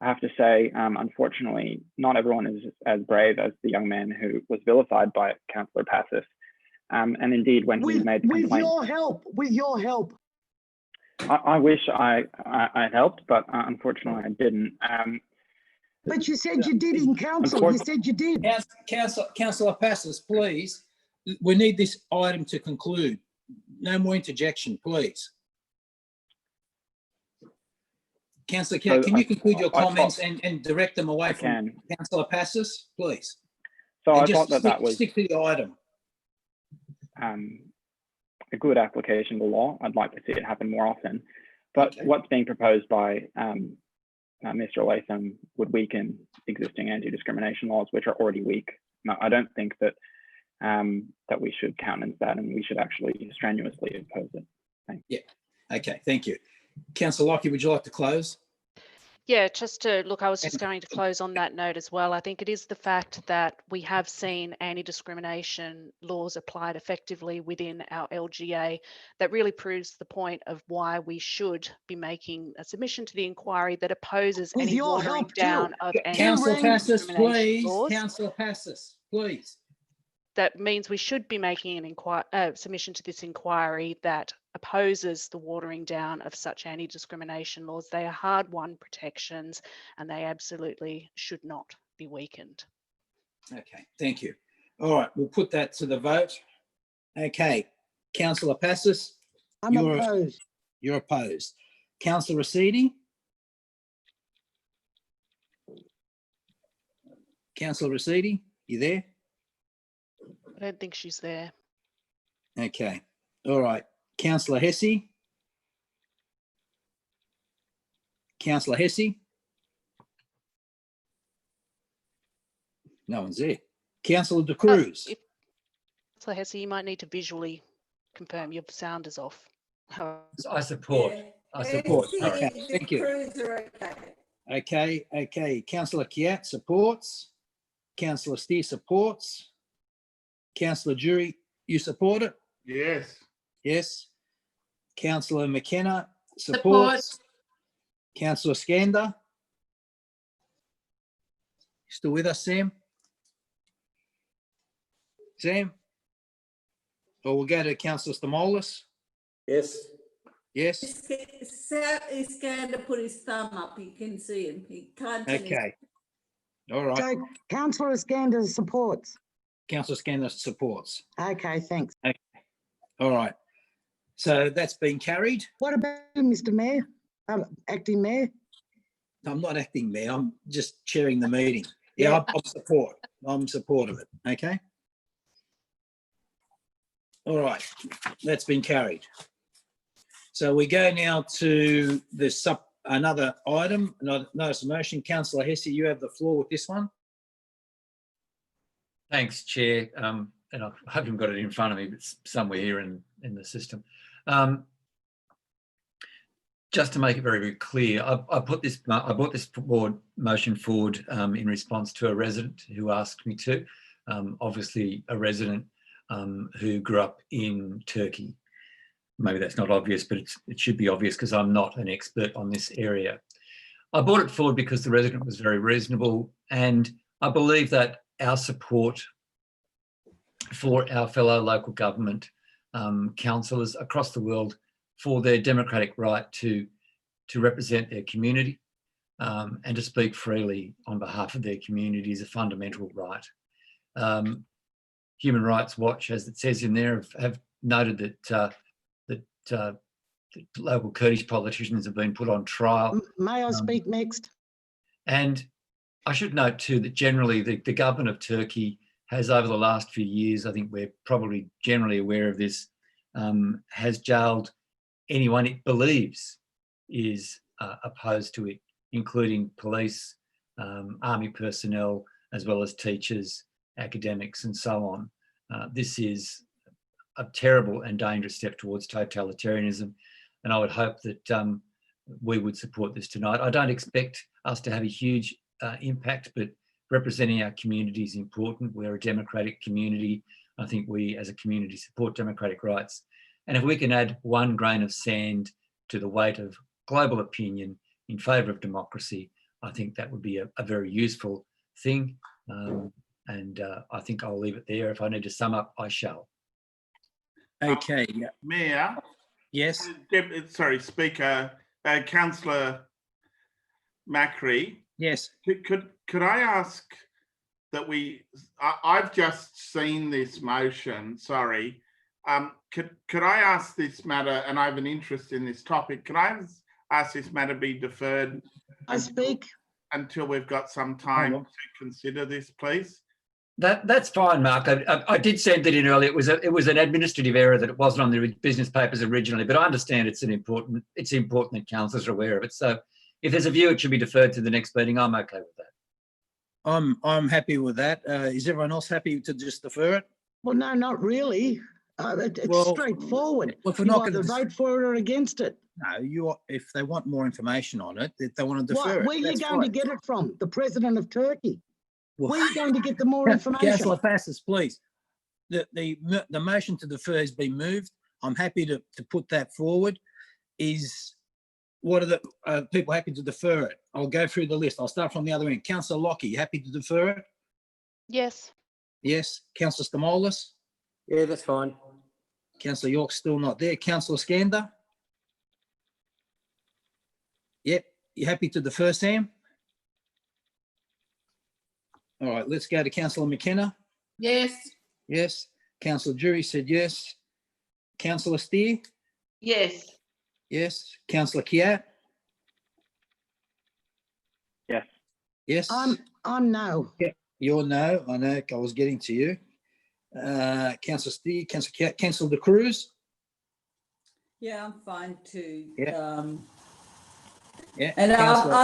Speaker 6: I have to say, unfortunately, not everyone is as brave as the young man who was vilified by Councillor Passis. And indeed, when he made the complaint,
Speaker 5: with your help.
Speaker 6: I wish I helped, but unfortunately I didn't.
Speaker 5: But you said you did in council. You said you did.
Speaker 18: Councillor Passis, please. We need this item to conclude. No more interjection, please. Councillor, can you conclude your comments and direct them away from Councillor Passis, please?
Speaker 6: So
Speaker 18: and
Speaker 6: I thought that was
Speaker 18: stick to the item.
Speaker 6: A good application of the law. I'd like to see it happen more often. But what's being proposed by Mr. Latham would weaken existing anti-discrimination laws, which are already weak. No, I don't think that that we should countenance that, and we should actually strenuously oppose it. Thanks.
Speaker 18: Yeah. Okay. Thank you. Councillor Lockie, would you like to close?
Speaker 12: Yeah, just to look, I was just going to close on that note as well. I think it is the fact that we have seen anti-discrimination laws applied effectively within our LGA that really proves the point of why we should be making a submission to the inquiry that opposes any watering down of anti-discrimination laws.
Speaker 18: Councillor Passis, please.
Speaker 12: That means we should be making an submission to this inquiry that opposes the watering down of such anti-discrimination laws. They are hard-won protections and they absolutely should not be weakened.
Speaker 18: Okay, thank you. All right, we'll put that to the vote. Okay, Councillor Passis.
Speaker 5: I'm opposed.
Speaker 18: You're opposed. Councillor Rescind. Councillor Rescind, you there?
Speaker 12: I don't think she's there.
Speaker 18: Okay. All right. Councillor Hesse. Councillor Hesse. No one's there. Councillor De Cruz.
Speaker 12: So Hesse, you might need to visually confirm your sound is off.
Speaker 7: I support. I support.
Speaker 18: Okay, thank you. Okay. Councillor Kiat supports. Councillor Steer supports. Councillor Jury, you support it?
Speaker 8: Yes.
Speaker 18: Yes. Councillor McKenna supports. Councillor Skander. Still with us, Sam? Sam? Or we'll go to Councillor Stamoulis.
Speaker 2: Yes.
Speaker 18: Yes.
Speaker 22: He's going to put his thumb up. You can see him. He can't.
Speaker 18: Okay. All right.
Speaker 5: So Councillor Skander supports.
Speaker 18: Councillor Skander supports.
Speaker 5: Okay, thanks.
Speaker 18: Okay. All right. So that's been carried.
Speaker 5: What about you, Mr. Mayor? Acting Mayor?
Speaker 18: I'm not acting mayor. I'm just chairing the meeting. Yeah, I support. I'm supportive of it. Okay. All right. That's been carried. So we go now to the another item, notice of motion. Councillor Hesse, you have the floor with this one.
Speaker 7: Thanks, Chair. And I haven't got it in front of me, but it's somewhere here in the system. Just to make it very, very clear, I brought this board motion forward in response to a resident who asked me to. Obviously, a resident who grew up in Turkey. Maybe that's not obvious, but it should be obvious because I'm not an expert on this area. I brought it forward because the resident was very reasonable, and I believe that our support for our fellow local government councillors across the world for their democratic right to represent their community and to speak freely on behalf of their community is a fundamental right. Human Rights Watch, as it says in there, have noted that local Kurdish politicians have been put on trial.
Speaker 5: May I speak next?
Speaker 7: And I should note too that generally the government of Turkey has, over the last few years, I think we're probably generally aware of this, has jailed anyone it believes is opposed to it, including police, army personnel, as well as teachers, academics, and so on. This is a terrible and dangerous step towards totalitarianism, and I would hope that we would support this tonight. I don't expect us to have a huge impact, but representing our community is important. We're a democratic community. I think we as a community support democratic rights. And if we can add one grain of sand to the weight of global opinion in favour of democracy, I think that would be a very useful thing. And I think I'll leave it there. If I need to sum up, I shall.
Speaker 18: Okay.
Speaker 8: Mayor.
Speaker 18: Yes.
Speaker 8: Sorry, Speaker. Councillor Macri.
Speaker 18: Yes.
Speaker 8: Could I ask that I've just seen this motion, sorry. Could I ask this matter, and I have an interest in this topic, could I ask this matter be deferred? Until we've got some time to consider this, please?
Speaker 7: That's fine, Mark. I did send it in earlier. It was an administrative error that it wasn't on the business papers originally, but I understand it's important that councillors are aware of it. So if there's a view it should be deferred to the next meeting, I'm okay with that.
Speaker 18: I'm happy with that. Is everyone else happy to just defer it?
Speaker 5: Well, no, not really. It's straightforward.
Speaker 18: Well, if we're
Speaker 5: You
Speaker 18: not
Speaker 5: either vote for it or against it.
Speaker 18: No, if they want more information on it, if they want to defer it.
Speaker 5: Where are you going to get it from? The President of Turkey.
Speaker 18: Well,
Speaker 5: where are you going to get the more information?
Speaker 18: Councillor Passos, please. The motion to defer has been moved. I'm happy to put that forward. What are the people happy to defer it? I'll go through the list. I'll start from the other end. Councillor Lockie, happy to defer it?
Speaker 12: Yes.
Speaker 18: Yes. Councillor Stamoulis?
Speaker 2: Yeah, that's fine.
Speaker 18: Councillor York's still not there. Councillor Skander? Yep. You happy to defer, Sam? All right, let's go to Councillor McKenna.
Speaker 9: Yes.
Speaker 18: Yes. Councillor Jury said yes. Councillor Steer?
Speaker 10: Yes.
Speaker 18: Yes. Councillor Kiat?
Speaker 6: Yes.
Speaker 18: Yes.
Speaker 5: I'm no.
Speaker 18: Yeah, you're no. I know. I was getting to you. Councillor Steer, Councillor Kiat, Councillor De Cruz?
Speaker 22: Yeah, I'm fine too.
Speaker 18: Yeah. Yeah.
Speaker 22: And
Speaker 18: Councillor.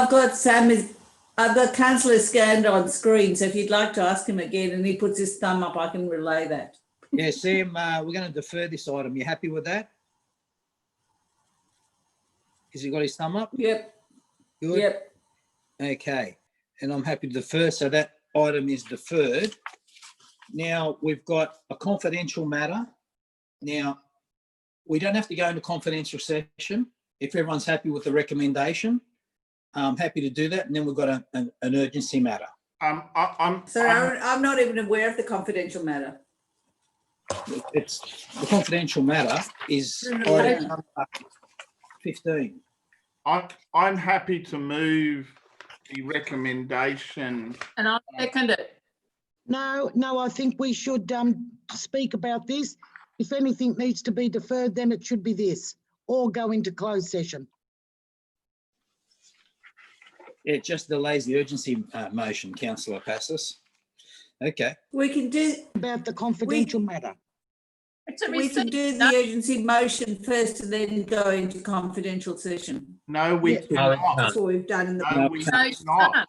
Speaker 22: I've got Councillor scanned on screen, so if you'd like to ask him again and he puts his thumb up, I can relay that.
Speaker 18: Yeah, Sam, we're going to defer this item. You happy with that? Has he got his thumb up?
Speaker 22: Yep.
Speaker 18: Good.
Speaker 22: Yep.
Speaker 18: Okay. And I'm happy to defer. So that item is deferred. Now we've got a confidential matter. Now, we don't have to go into confidential session. If everyone's happy with the recommendation, I'm happy to do that. And then we've got an urgency matter.
Speaker 22: Sorry, I'm not even aware of the confidential matter.
Speaker 18: It's the confidential matter is item number 15.
Speaker 8: I'm happy to move the recommendation.
Speaker 9: And I'll second it.
Speaker 5: No, I think we should speak about this. If anything needs to be deferred, then it should be this, or go into closed session.
Speaker 18: It just delays the urgency motion, Councillor Passos. Okay.
Speaker 22: We can do
Speaker 5: about the confidential matter.
Speaker 22: We can do the urgency motion first and then go into confidential session.
Speaker 8: No, we cannot.
Speaker 22: That's what we've done in the
Speaker 8: No, we cannot.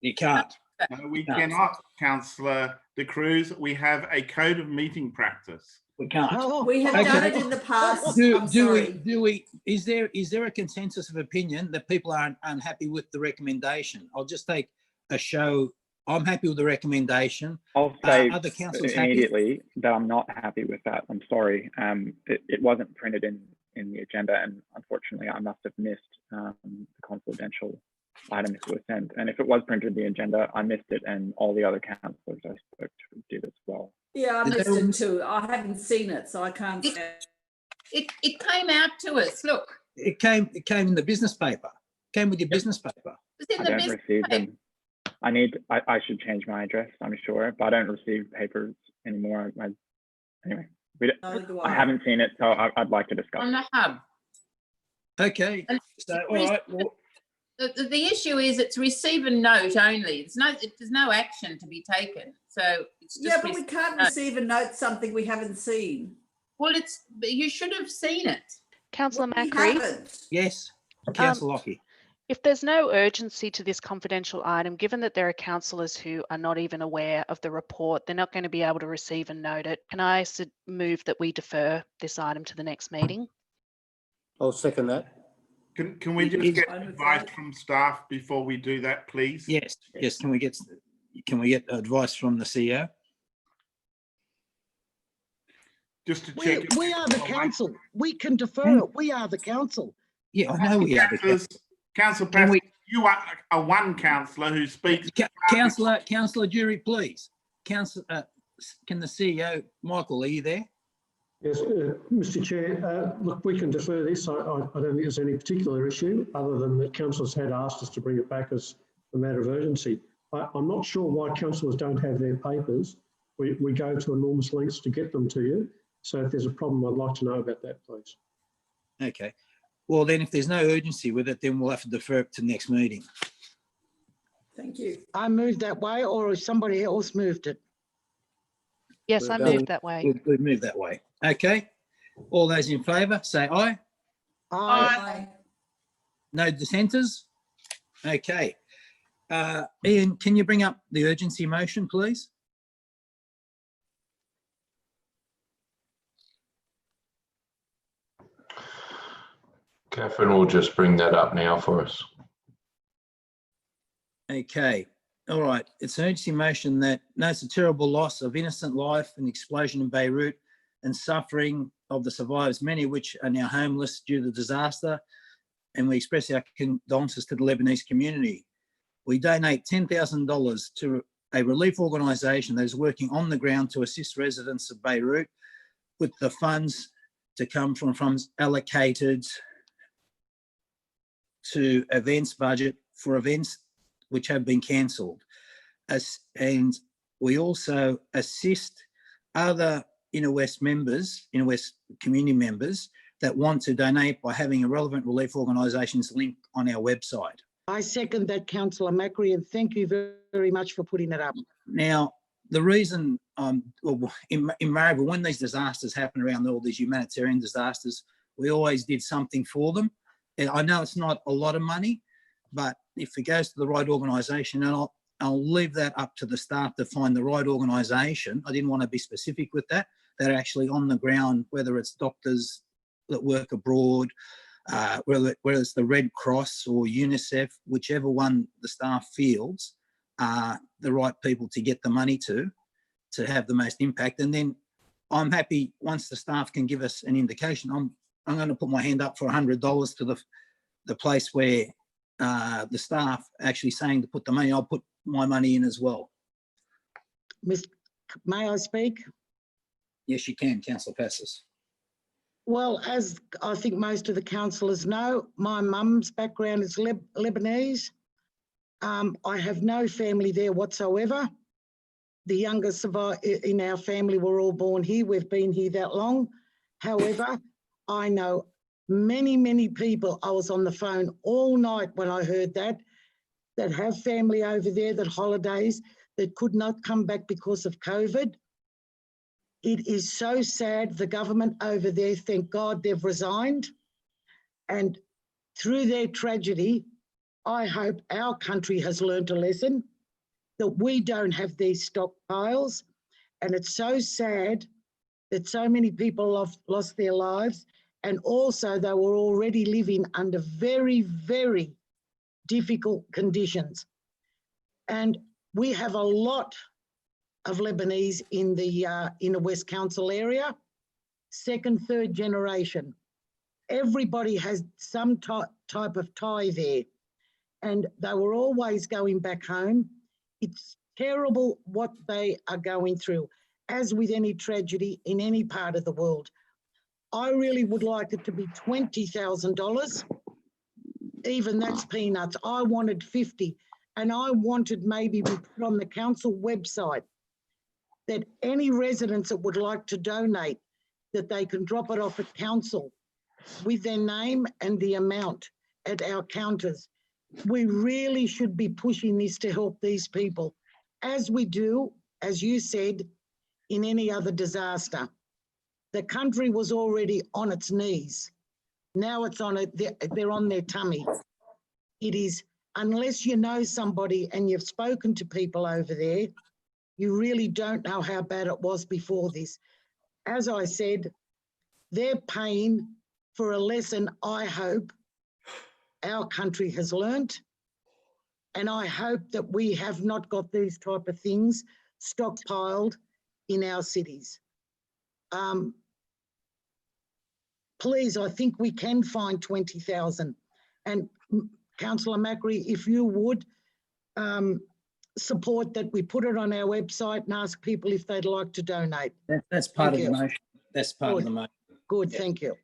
Speaker 18: You can't.
Speaker 8: No, we cannot, Councillor De Cruz. We have a code of meeting practice.
Speaker 18: We can't.
Speaker 22: We have done it in the past.
Speaker 18: Do we? Is there a consensus of opinion that people aren't unhappy with the recommendation? I'll just take a show. I'm happy with the recommendation.
Speaker 6: I'll say
Speaker 18: other councillors
Speaker 6: immediately that I'm not happy with that. I'm sorry. It wasn't printed in the agenda, and unfortunately, I must have missed the confidential item if it was sent. And if it was printed in the agenda, I missed it, and all the other councillors I spoke to did as well.
Speaker 22: Yeah, I missed it too. I haven't seen it, so I can't say.
Speaker 9: It came out to us. Look.
Speaker 18: It came in the business paper. Came with your business paper.
Speaker 9: It's in
Speaker 6: I don't receive them. I should change my address, I'm sure, but I don't receive papers anymore. Anyway, I haven't seen it, so I'd like to discuss
Speaker 9: on the hub.
Speaker 18: Okay. So, all right. Well,
Speaker 9: the issue is it's receive a note only. There's no action to be taken. So it's just
Speaker 22: but we can't receive a note something we haven't seen.
Speaker 9: Well, you should have seen it.
Speaker 12: Councillor Macri.
Speaker 18: Yes, Councillor Lockie.
Speaker 12: If there's no urgency to this confidential item, given that there are councillors who are not even aware of the report, they're not going to be able to receive and note it. Can I move that we defer this item to the next meeting?
Speaker 11: I'll second that.
Speaker 8: Can we just get advice from staff before we do that, please?
Speaker 18: Yes. Can we get advice from the CEO?
Speaker 8: Just to check.
Speaker 5: We are the council. We can defer it. We are the council.
Speaker 18: Yeah, I know we are the council.
Speaker 8: Councillor Pratten, you are a one councillor who speaks.
Speaker 18: Councillor Jury, please. Councillor, can the CEO, Michael, are you there?
Speaker 16: Yes, Mr. Chair. Look, we can defer this. I don't think there's any particular issue other than that councillors had asked us to bring it back as a matter of urgency. I'm not sure why councillors don't have their papers. We go to enormous lengths to get them to you. So if there's a problem, I'd like to know about that, please.
Speaker 18: Okay. Well, then if there's no urgency with it, then we'll have to defer it to the next meeting.
Speaker 22: Thank you.
Speaker 5: I moved that way, or if somebody else moved it.
Speaker 12: Yes, I moved that way.
Speaker 18: We've moved that way. Okay. All those in favour, say aye.
Speaker 22: Aye.
Speaker 18: No dissenters? Okay. Ian, can you bring up the urgency motion, please?
Speaker 14: Catherine will just bring that up now for us.
Speaker 18: Okay. All right. It's an urgency motion that notes the terrible loss of innocent life and explosion in Beirut and suffering of the survivors, many of which are now homeless due to the disaster. And we express our condolences to the Lebanese community. We donate $10,000 to a relief organisation that is working on the ground to assist residents of Beirut, with the funds to come from funds allocated to events budget for events which have been cancelled. And we also assist other Inner West members, Inner West community members that want to donate by having a relevant relief organisations link on our website.
Speaker 5: I second that, Councillor Macri, and thank you very much for putting it up.
Speaker 18: Now, the reason in Mayoral, when these disasters happen around all these humanitarian disasters, we always did something for them. And I know it's not a lot of money, but if it goes to the right organisation, and I'll leave that up to the staff to find the right organisation. I didn't want to be specific with that. They're actually on the ground, whether it's doctors that work abroad, whether it's the Red Cross or UNICEF, whichever one the staff feels are the right people to get the money to have the most impact. And then I'm happy once the staff can give us an indication. I'm going to put my hand up for $100 to the place where the staff actually saying to put the money. I'll put my money in as well.
Speaker 5: May I speak?
Speaker 18: Yes, you can, Councillor Passos.
Speaker 5: Well, as I think most of the councillors know, my mum's background is Lebanese. I have no family there whatsoever. The youngest in our family were all born here. We've been here that long. However, I know many, many people. I was on the phone all night when I heard that have family over there, that holidays, that could not come back because of COVID. It is so sad. The government over there, thank God they've resigned. And through their tragedy, I hope our country has learned a lesson that we don't have these stockpiles. And it's so sad that so many people lost their lives. And also they were already living under very, very difficult conditions. And we have a lot of Lebanese in the West Council area, second, third generation. Everybody has some type of tie there. And they were always going back home. It's terrible what they are going through, as with any tragedy in any part of the world. I really would like it to be $20,000. Even that's peanuts. I wanted 50, and I wanted maybe we put on the council website that any residents that would like to donate, that they can drop it off at council with their name and the amount at our counters. We really should be pushing this to help these people, as we do, as you said, in any other disaster. The country was already on its knees. Now it's on it, they're on their tummy. It is, unless you know somebody and you've spoken to people over there, you really don't know how bad it was before this. As I said, they're paying for a lesson I hope our country has learnt, and I hope that we have not got these type of things stockpiled in our cities. Please, I think we can find 20,000. And Councillor Macri, if you would support that, we put it on our website and ask people if they'd like to donate.
Speaker 18: That's part of the motion. That's part of the motion.
Speaker 5: Good, thank you.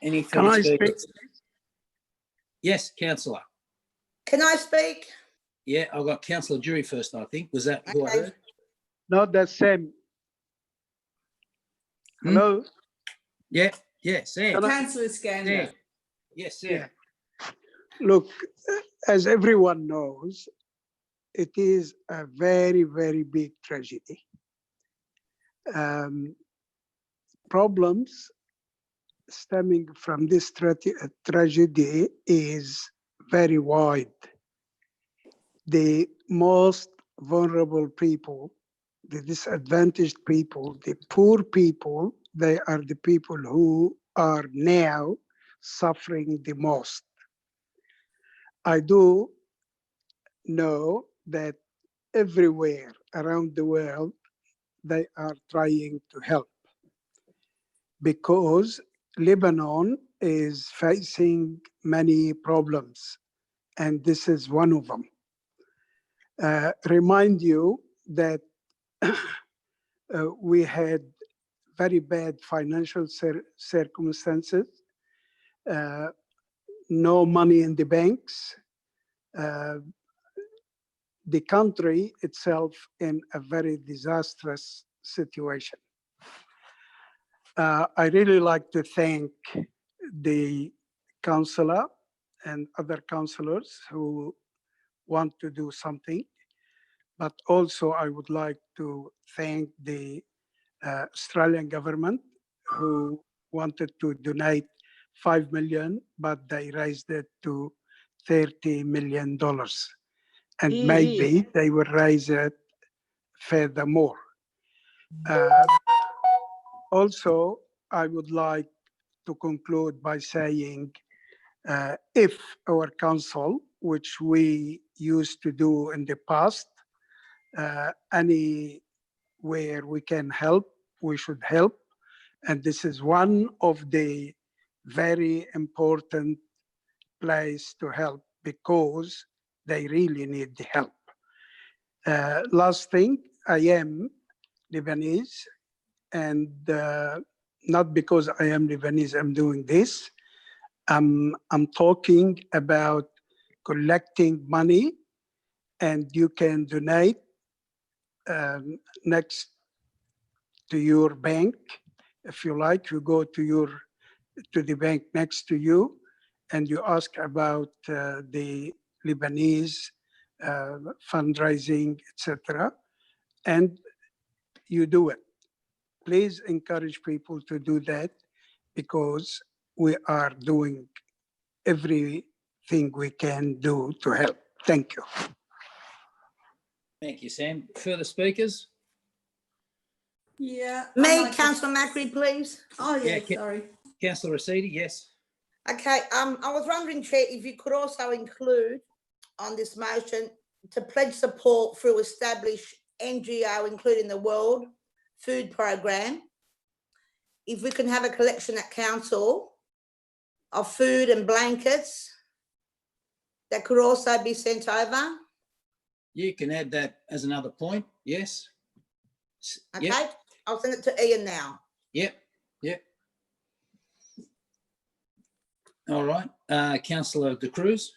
Speaker 18: Any
Speaker 3: Can I
Speaker 18: further
Speaker 3: speak?
Speaker 18: speakers? Yes, Councillor.
Speaker 17: Can I speak?
Speaker 18: Yeah, I've got Councillor Jury first, I think. Was that who I heard?
Speaker 3: No, that's Sam. Hello?
Speaker 18: Yeah, Sam.
Speaker 22: Councillor Scandal.
Speaker 18: Sam. Yes, Sam.
Speaker 3: Yeah. Look, as everyone knows, it is a very, very big tragedy. Problems stemming from this tragedy is very wide. The most vulnerable people, the disadvantaged people, the poor people, they are the people who are now suffering the most. I do know that everywhere around the world, they are trying to help, because Lebanon is facing many problems, and this is one of them. Remind you that we had very bad financial circumstances, no money in the banks, the country itself in a very disastrous situation. I really like to thank the councillor and other councillors who want to do something, but also I would like to thank the Australian government who wanted to donate 5 million, but they raised it to $30 million. And maybe they will raise it furthermore. Also, I would like to conclude by saying, if our council, which we used to do in the past, anywhere we can help, we should help. And this is one of the very important place to help because they really need the help. Last thing, I am Lebanese, and not because I am Lebanese, I'm doing this. I'm talking about collecting money, and you can donate next to your bank. If you like, you go to the bank next to you, and you ask about the Lebanese fundraising, etc., and you do it. Please encourage people to do that because we are doing everything we can do to help. Thank you.
Speaker 18: Thank you, Sam. Further speakers?
Speaker 22: Yeah.
Speaker 17: Me, Councillor Macri, please.
Speaker 22: Oh, yeah,
Speaker 18: Yeah,
Speaker 22: sorry.
Speaker 18: Councillor Rescind, yes.
Speaker 17: Okay, I was wondering, Chair, if you could also include on this motion to pledge support through established NGO, including the World Food Programme. If we can have a collection at council of food and blankets that could also be sent over.
Speaker 18: You can add that as another point, yes.
Speaker 17: Okay,
Speaker 18: Yep.
Speaker 17: I'll send it to Ian now.
Speaker 18: Yep, yep. All right, Councillor De Cruz.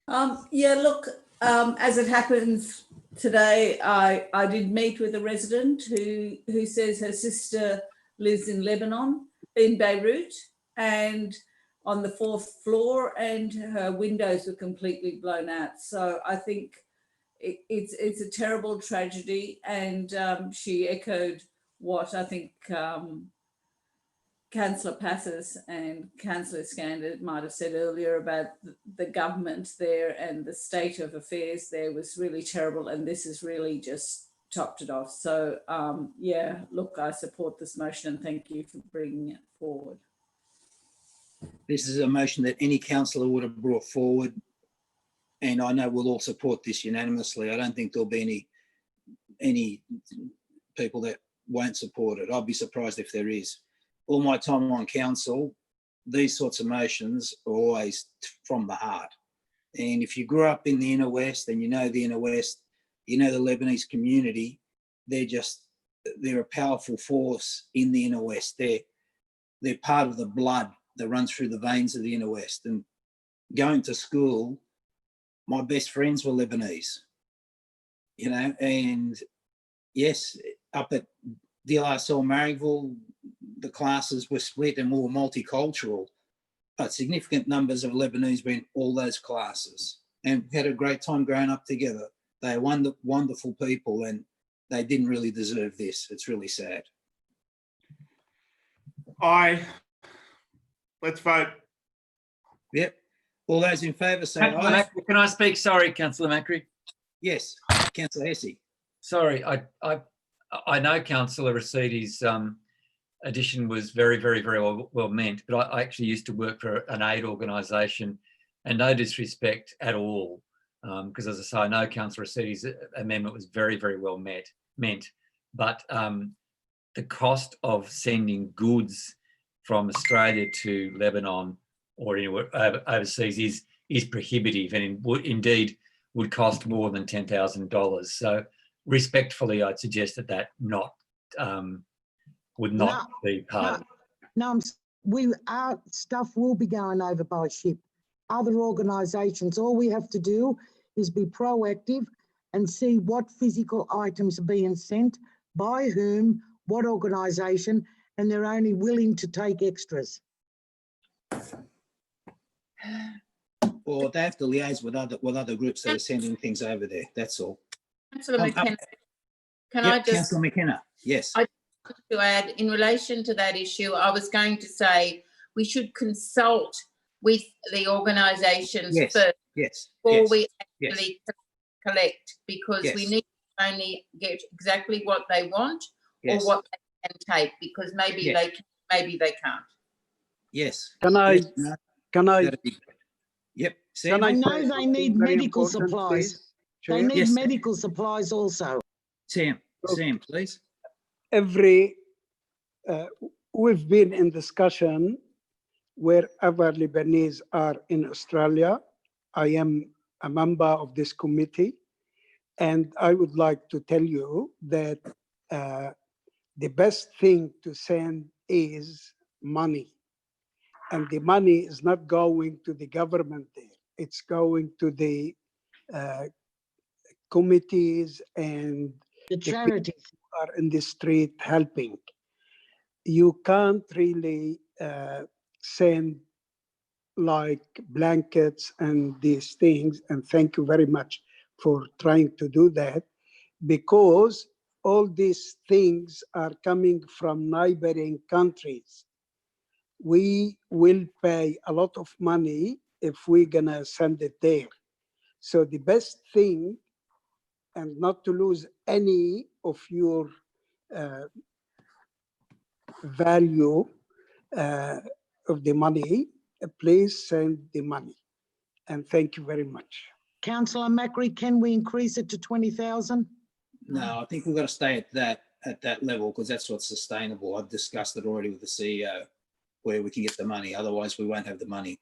Speaker 22: Yeah, look, as it happens today, I did meet with a resident who says her sister lives in Lebanon, in Beirut, and on the 4th floor, and her windows were completely blown out. So I think it's a terrible tragedy, and she echoed what I think Councillor Passes and Councillor Scandard might have said earlier about the government there, and the state of affairs there was really terrible, and this has really just topped it off. So yeah, look, I support this motion and thank you for bringing it forward.
Speaker 18: This is a motion that any councillor would have brought forward, and I know we'll all support this unanimously. I don't think there'll be any people that won't support it. I'll be surprised if there is. All my time on council, these sorts of motions are always from the heart. And if you grew up in the inner west and you know the inner west, you know the Lebanese community, they're a powerful force in the inner west. They're part of the blood that runs through the veins of the inner west. And going to school, my best friends were Lebanese, you know, and yes, up at DLSL Marrickville, the classes were split and we were multicultural, but significant numbers of Lebanese were in all those classes, and we had a great time growing up together. They are wonderful people, and they didn't really deserve this. It's really sad.
Speaker 8: Let's vote.
Speaker 18: Yep. All those in favour say aye.
Speaker 7: Can I speak? Sorry, Councillor Macri.
Speaker 18: Yes, Councillor Hesse.
Speaker 7: Sorry, I know Councillor Rescind's addition was very well meant, but I actually used to work for an aid organisation, and no disrespect at all, because as I say, I know Councillor Rescind's amendment was very well meant, but the cost of sending goods from Australia to Lebanon or anywhere overseas is prohibitive, and indeed would cost more than $10,000. So respectfully, I'd suggest that would not be part of it.
Speaker 5: No, our stuff will be going over by ship. Other organisations, all we have to do is be proactive and see what physical items are being sent, by whom, what organisation, and they're only willing to take extras.
Speaker 18: Or they have to liaise with other groups that are sending things over there. That's all.
Speaker 9: Councillor McKenna, can I just?
Speaker 18: Councillor McKenna, yes.
Speaker 9: To add, in relation to that issue, I was going to say we should consult with the organisations
Speaker 18: Yes,
Speaker 9: first
Speaker 18: yes,
Speaker 9: before
Speaker 18: yes,
Speaker 9: we
Speaker 18: yes.
Speaker 9: actually collect, because we
Speaker 18: Yes.
Speaker 9: need to only get exactly what they want
Speaker 18: Yes.
Speaker 9: or what they can take, because maybe
Speaker 18: Yes.
Speaker 9: they can, maybe they can't.
Speaker 18: Yes.
Speaker 3: Can I,
Speaker 18: Yes, no,
Speaker 3: can I,
Speaker 18: that'd be great. Yep. Sam?
Speaker 5: I know
Speaker 3: say
Speaker 5: they
Speaker 3: something
Speaker 5: need
Speaker 3: very
Speaker 5: medical
Speaker 3: important,
Speaker 5: supplies.
Speaker 3: please,
Speaker 5: They
Speaker 3: Chair?
Speaker 5: need
Speaker 18: Yes.
Speaker 5: medical supplies also.
Speaker 18: Sam,
Speaker 3: Look,
Speaker 18: Sam, please.
Speaker 3: We've been in discussion wherever Lebanese are in Australia. I am a member of this committee, and I would like to tell you that the best thing to send is money. And the money is not going to the government there. It's going to the committees and
Speaker 5: the charities
Speaker 3: who are in the street helping. You can't really send like blankets and these things, and thank you very much for trying to do that, because all these things are coming from neighboring countries. We will pay a lot of money if we're gonna send it there. So the best thing, and not to lose any of your value of the money, please send the money. And thank you very much.
Speaker 5: Councillor Macri, can we increase it to 20,000?
Speaker 18: No, I think we've got to stay at that level, because that's what's sustainable. I've discussed it already with the CEO, where we can get the money. Otherwise, we won't have the money.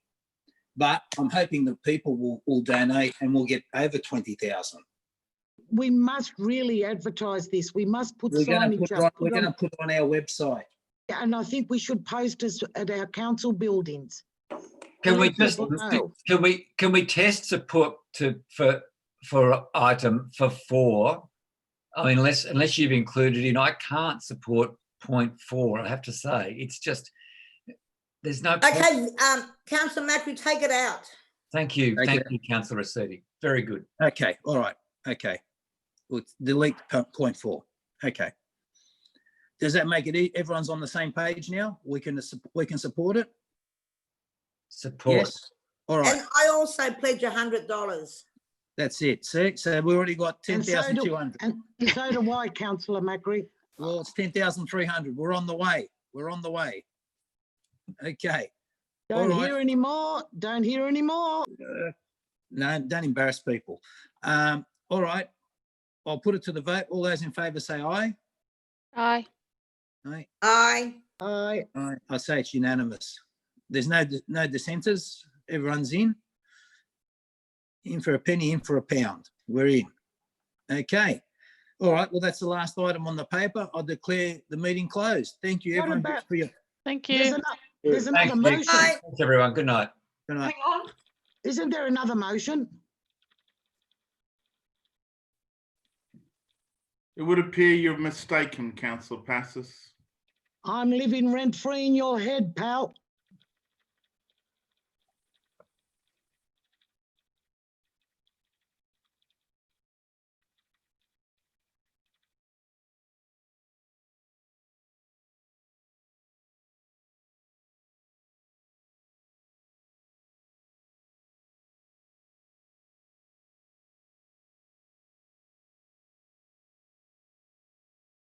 Speaker 18: But I'm hoping that people will donate and we'll get over 20,000.
Speaker 5: We must really advertise this. We must put
Speaker 18: We're going
Speaker 5: signage
Speaker 18: to
Speaker 5: up.
Speaker 18: put it on our website.
Speaker 5: And I think we should post us at our council buildings.
Speaker 7: Can we
Speaker 5: Let
Speaker 7: just
Speaker 5: people know.
Speaker 7: can we test to put for item for 4? I mean, unless you've included in, I can't support point 4. I have to say, it's just there's no.
Speaker 17: Okay, Councillor Macri, take it out.
Speaker 7: Thank you,
Speaker 18: Okay.
Speaker 7: thank you, Councillor Rescind. Very good.
Speaker 18: Okay, all right, okay. We'll delete point 4. Okay. Does that make it? Everyone's on the same page now. We can support it.
Speaker 7: Support.
Speaker 18: Yes. All right.
Speaker 17: And I also pledge $100.
Speaker 18: That's it. See, so we've already got 10,200.
Speaker 5: And so do I, Councillor Macri.
Speaker 18: Well, it's 10,300. We're on the way. We're on the way. Okay.
Speaker 5: Don't
Speaker 18: All right.
Speaker 5: hear any more. Don't hear any more.
Speaker 18: No, don't embarrass people. All right. I'll put it to the vote. All those in favour say aye.
Speaker 12: Aye.
Speaker 18: Aye.
Speaker 17: Aye.
Speaker 5: Aye.
Speaker 18: Aye. I say it's unanimous. There's no dissenters. Everyone's in. In for a penny, in for a pound. We're in. Okay. All right. Well, that's the last item on the paper. I declare the meeting closed. Thank you,
Speaker 5: What
Speaker 18: everyone,
Speaker 5: about-
Speaker 18: for your.
Speaker 12: Thank
Speaker 5: There's
Speaker 12: you.
Speaker 5: there's another
Speaker 7: Thanks,
Speaker 5: motion.
Speaker 7: Thanks, everyone. Good night.
Speaker 18: Good night.
Speaker 15: Hang on.
Speaker 5: Isn't there another motion?
Speaker 8: It would appear you're mistaken, Councillor Passos.
Speaker 5: I'm living rent free in your head, pal.